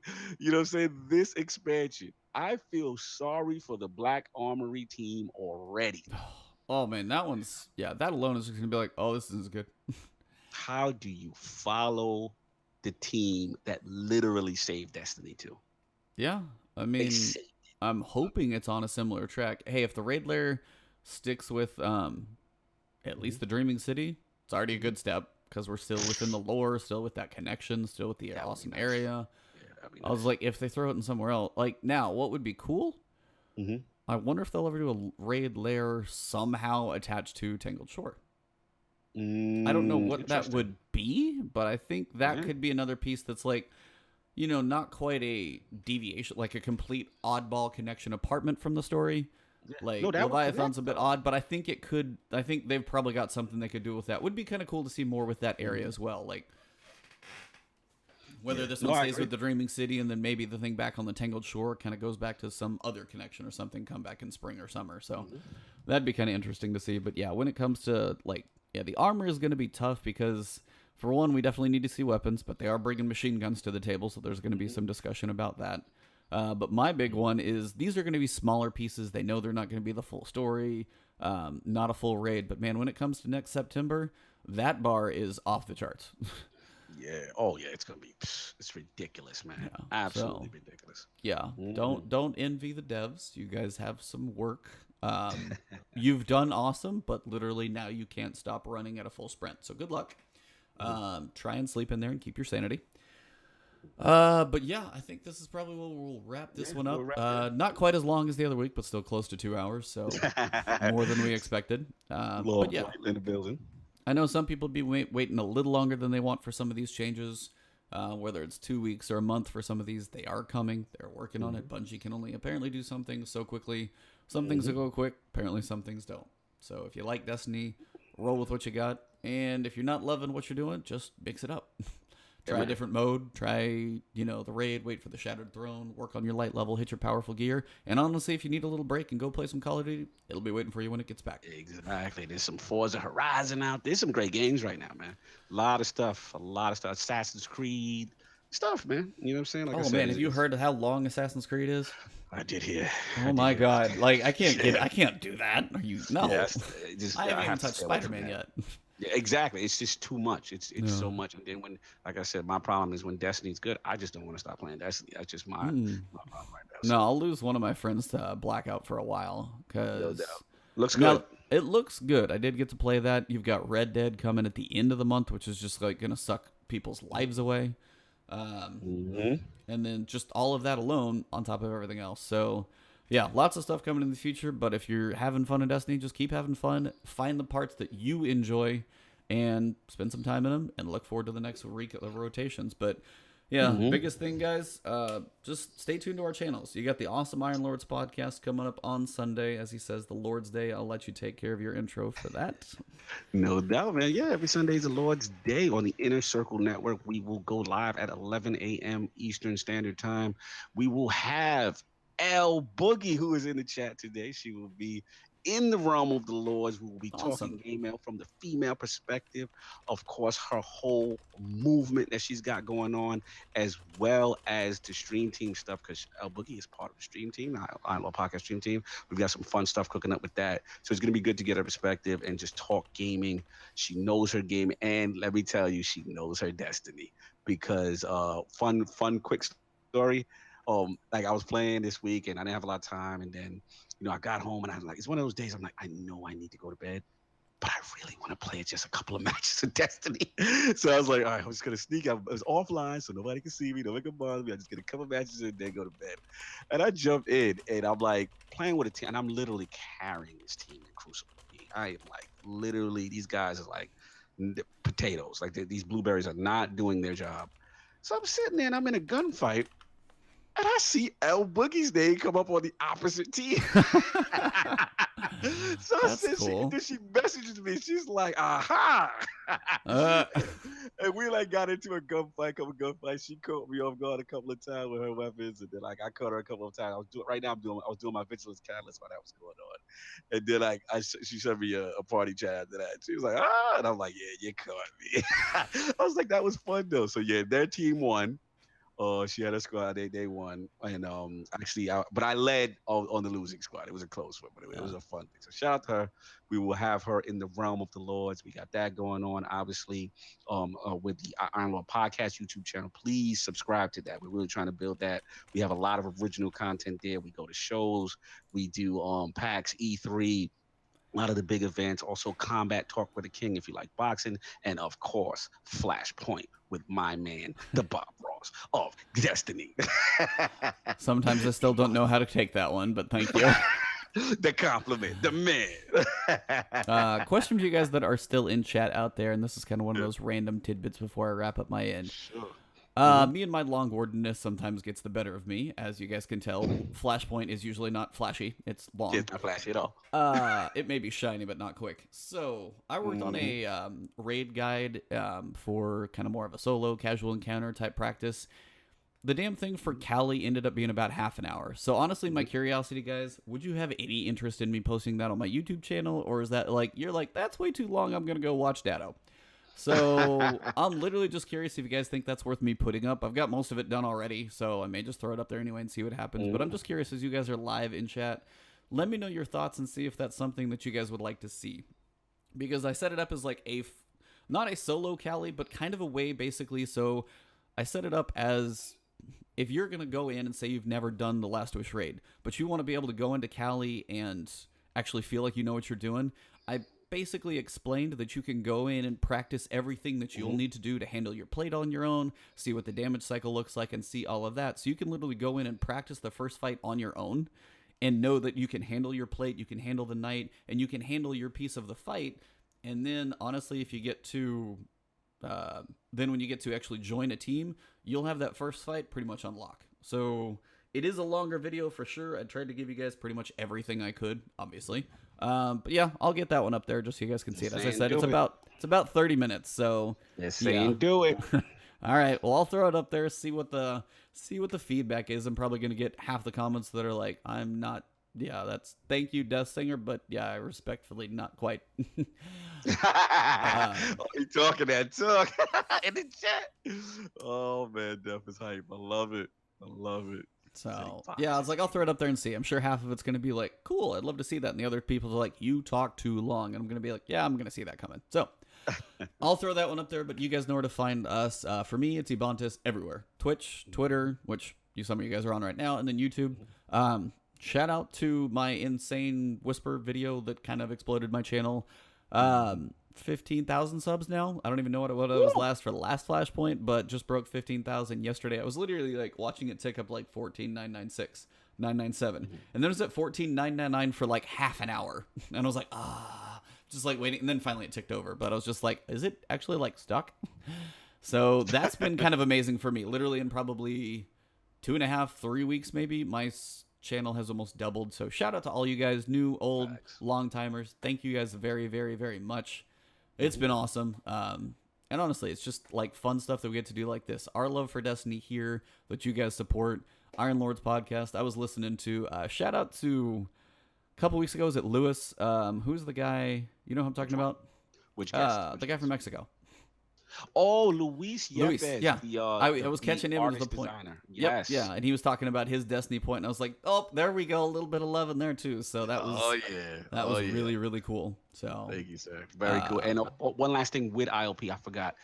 I'm saying, this expansion. I feel sorry for the Black Armory team already. Oh man, that alone is just gonna be like, oh, this is good. How do you follow the team that literally saved Destiny 2? Yeah, I They mean, saved. I'm hoping it's on a similar track. Hey, if the raid layer sticks with at least the Dreaming City, it's already a good step because we're still within the lore, still with that connection, still with the That would be awesome nice. area. Yeah, that'd be I was nice. like, if they throw it in somewhere else, like now, what would be cool? Mm-hmm. I wonder if they'll ever do a raid layer somehow attached to Tangled Shore. I don't know what that Interesting. would be, but I think that Yeah. could be another piece that's like, not quite a deviation, like a complete oddball connection apartment from the story. Yeah. No, Like that would Leviathan's connect a bit though. odd, but I think it could. I think they've probably got something they could do with that. Would be kind of cool to see more with that area Mhm. as well. Like whether Yeah. this No, one I stays agree. with the Dreaming City and then maybe the thing back on the Tangled Shore kind of goes back to some other connection or something, come back in spring or summer. So Mhm. that'd be kind of interesting to see. But yeah, when it comes to the armor is going to be tough because for one, we definitely need to see weapons, but they are bringing machine guns to the table, so there's going to be Mhm. some discussion about that. But my big Mhm. one is these are going to be smaller pieces. They know they're not going to be the full story, not a full raid. But man, when it comes to next September, that bar is off the charts. Yeah. Oh, yeah. It's gonna be. It's ridiculous, man. Yeah. Absolutely So ridiculous. yeah, Mhm. don't envy the devs. You guys have some work. You've done awesome, but literally now you can't stop running at a full sprint. So good luck. Mhm. Try and sleep in there and keep your sanity. But yeah, I think this is probably where we'll wrap this Yeah. one We'll up. wrap it. Not quite as long as the other week, but still close to 2 hours. So more than we expected. But Lord yeah, Boyd in the building. I know some people be waiting a little longer than they want for some of these changes. Whether it's 2 weeks or a month for some of these, they are coming. They're working on it. Mhm. Bungie can only apparently do some things so quickly. Some things will Mhm. go quick. Apparently, some things don't. So if you like Destiny, roll with what you got. And if you're not loving what you're doing, just mix it up. Yeah, Try a man. different mode. Try, the raid. Wait for the Shattered Throne. Work on your light level. Hit your powerful gear. And honestly, if you need a little break and go play some Call of Duty, it'll be waiting for you when it gets back. Exactly. There's some Forza Horizon out. There's some great games right now, man. A lot of stuff. A lot of stuff. Assassin's Creed stuff, man. You know what I'm saying? Like I Oh said, man, have you heard how long Assassin's Creed is? I did hear. I Oh did my hear about god! Like it. I can't do that. Are you no? Yes. It just I I haven't even have to touched stay away from Spider-Man that. yet. Yeah, exactly. It's just too much. It's so No. much. And then when, like I said, my problem is when Destiny's good, I just don't want to stop playing Destiny. That's just Mm. my problem right now. No, So I'll lose one of my friends to Blackout for a while no because doubt. Looks good. now it looks good. I did get to play that. You've got Red Dead coming at the end of the month, which is just like gonna suck people's lives away. Um, Hmm. and then just all of that alone on top of everything else. So, yeah, lots of stuff coming in the future. But if you're having fun in Destiny, just keep having fun. Find the parts that you enjoy, and spend some time in them. And look forward to the next week of rotations. But yeah, Hmm. biggest thing, guys. Just stay tuned to our channels. You got the awesome Iron Lords podcast coming up on Sunday, as he says, the Lord's Day. I'll let you take care of your intro for that. No doubt, man. Yeah, every Sunday is the Lord's Day on the Inner Circle Network. We will go live at 11 a.m. Eastern Standard Time. We will have L Boogie, who is in the chat today. She will be in the realm of the Lords. We will be talking Awesome. game mail from the female perspective. Of course, her whole movement that she's got going on, as well as the stream team stuff, because L Boogie is part of the stream team, I Love Podcast stream team. We've got some fun stuff cooking up with that. So it's going to be good to get her perspective and just talk gaming. She knows her game. And let me tell you, she knows her destiny because quick story. Like I was playing this week and I didn't have a lot of time. And then, I got home and I was like, it's one of those days I'm like, I know I need to go to bed. but I really want to play just a couple of matches of Destiny. So I was like, all right, I'm just gonna sneak. I was offline, so nobody can see me, nobody can bother me. I just get a couple of matches and then go to bed. And I jumped in, and I'm like playing with a team, and I'm literally carrying this team in Crucible. I am like literally, these guys are like potatoes. Like these blueberries are not doing their job. So I'm sitting there, and I'm in a gunfight. And I see L Boogie's name come up on the opposite team. So That's cool. she messages me. She's like, aha. And we like got into a gunfight. She caught me off guard a couple of times with her weapons. And then like I caught her a couple of times. I was doing my Vigilance Catalyst while that was going on. And then like she sent me a party chat after that. She was like, ah, and I'm like, yeah, you caught me. I was like, that was fun though. So yeah, their team won. She had a squad. They won, and actually, but I led on the losing squad. It was a close one, but it was a fun thing. So shout out to her. We will have her in the realm of the Lords. We got that going on, obviously, with the Iron Lord Podcast YouTube channel. Please subscribe to that. We're really trying to build that. We have a lot of original content there. We go to shows. We do PAX E3. A lot of the big events, also Combat Talk with the King if you like boxing, and of course, Flashpoint with my man, the Bob Ross of Destiny. Sometimes I still don't know how to take that one, but thank you. The compliment, the man. Question for you guys that are still in chat out there, and this is kind of one of those random tidbits before I wrap up my end. Sure. Me and my long-wordedness sometimes gets the better of me, as you guys can tell. Flashpoint is usually not flashy; it's long. It's not flashy at all. It may be shiny, but not quick. So I worked on a raid guide for kind of more of a solo, casual encounter type practice. The damn thing for Cali ended up being about half an hour. So honestly, my curiosity, guys, would you have any interest in me posting that on my YouTube channel, or is that like you're like that's way too long? I'm gonna go watch Datto. So I'm literally just curious if you guys think that's worth me putting up. I've got most of it done already, so I may just throw it up there anyway and see what happens. But I'm just curious as you guys are live in chat. Let me know your thoughts and see if that's something that you guys would like to see. Because I set it up as like not a solo Cali, but kind of a way basically. So I set it up as if you're going to go in and say you've never done the Last Wish raid, but you want to be able to go into Cali and actually feel like you know what you're doing, I basically explained that you can go in and practice everything that you'll need to do to handle your plate on your own, see what the damage cycle looks like, and see all of that. So you can literally go in and practice the first fight on your own and know that you can handle your plate, you can handle the knight, and you can handle your piece of the fight. And then, honestly, if you get to... then when you get to actually join a team, you'll have that first fight pretty much on lock. So it is a longer video for sure. I tried to give you guys pretty much everything I could, obviously. But yeah, I'll get that one up there just so you guys can see it. As I said, it's about 30 minutes. So do it. All right. Well, I'll throw it up there. See what the feedback is. I'm probably gonna get half the comments that are like, "I'm not." Yeah, that's thank you, Death Singer, but yeah, I respectfully not quite. You talking that talk in the chat? Oh man, Death is hype. I love it. So yeah, I was like, I'll throw it up there and see. I'm sure half of it's gonna be like, cool, I'd love to see that, and the other people are like, you talk too long, and I'm gonna be like, yeah, I'm gonna see that coming. So I'll throw that one up there, but you guys know where to find us. For me, it's Ebontis everywhere: Twitch, Twitter, which some of you guys are on right now, and then YouTube. Shout out to my insane whisper video that kind of exploded my channel. 15,000 subs now. I don't even know what it was last for the last Flashpoint, but just broke 15,000 yesterday. I was literally like watching it tick up like 14,996, 997, and then it was at 14,999 for like half an hour, and I was like, just like waiting, and then finally it ticked over. But I was just like, is it actually like stuck? So that's been kind of amazing for me. Literally in probably 2.5, 3 weeks, maybe my channel has almost doubled. So shout out to all you guys, new, old, long timers. Thank you guys very, very, very much. It's been awesome. And honestly, it's just like fun stuff that we get to do like this. Our love for Destiny here that you guys support. Iron Lords podcast. I was listening to shout out to a couple weeks ago. Was it Lewis? Who's the guy? You know who I'm talking about? Which guy? The guy from Mexico. Oh, Luis Yepes. Yeah. I was catching him at the point. Designer. Yes. Yep, yeah, and he was talking about his Destiny point, and I was like, oh, there we go, a little bit of love in there too. So that was really, really cool. So thank you, sir. Very cool. And one last thing with ILP, I forgot.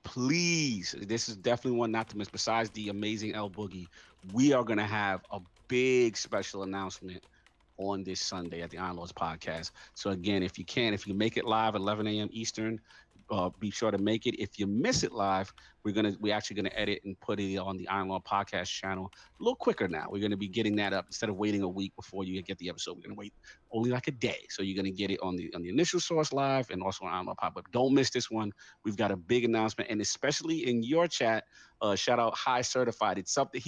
Please, this is definitely one not to miss. Besides the amazing El Boogie, we are gonna have a big special announcement on this Sunday at the Iron Lords podcast. So again, if you make it live at 11 a.m. Eastern, be sure to make it. If you miss it live, we're actually gonna edit and put it on the Iron Lord podcast channel a little quicker now. We're gonna be getting that up instead of waiting a week before you get the episode. We're gonna wait only like a day, so you're gonna get it on the initial source live and also on Iron Lord Pod. But don't miss this one. We've got a big announcement, and especially in your chat, shout out High Certified. It's something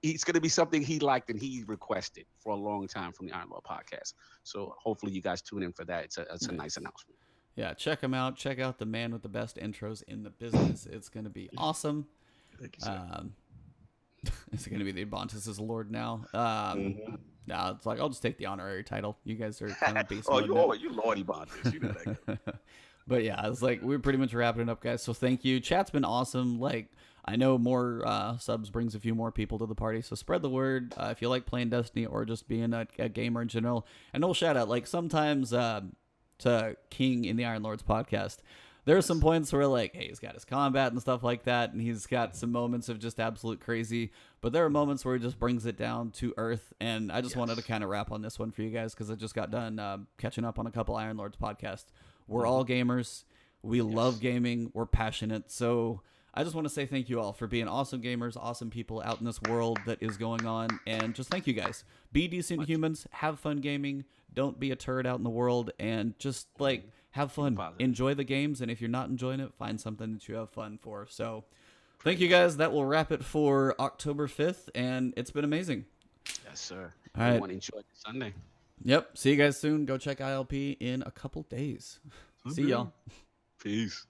he's going to be something he liked and he requested for a long time from the Iron Lord podcast. So hopefully you guys tune in for that. It's a nice announcement. Yeah, check him out. Check out the man with the best intros in the business. It's going to be awesome. Thank you, sir. It's going to be the Ebontis is Lord now. Nah, it's like I'll just take the honorary title. You guys are kind of beast. You Lord Ebontis. You know that guy. But yeah, it's like we're pretty much wrapping it up, guys. So thank you. Chat's been awesome. Like I know more subs brings a few more people to the party, so spread the word if you like playing Destiny or just being a gamer in general. And no shout out, like sometimes to King in the Iron Lords podcast, there are some points where like, hey, he's got his combat and stuff like that, and he's got some moments of just absolute crazy. But there are moments where he just brings it down to earth, and I just wanted to kind of wrap on this one for you guys because I just got done catching up on a couple Iron Lords podcasts. We're all gamers. We love gaming. We're passionate. So I just want to say thank you all for being awesome gamers, awesome people out in this world that is going on. And just thank you guys. Be decent humans. Have fun gaming. Don't be a turd out in the world. And just like have fun. Enjoy the games. And if you're not enjoying it, find something that you have fun for. So thank you guys. That will wrap it for October 5th. And it's been amazing. Yes, sir. All right. Everyone enjoy Sunday. Yep. See you guys soon. Go check ILP in a couple days. See y'all. Peace.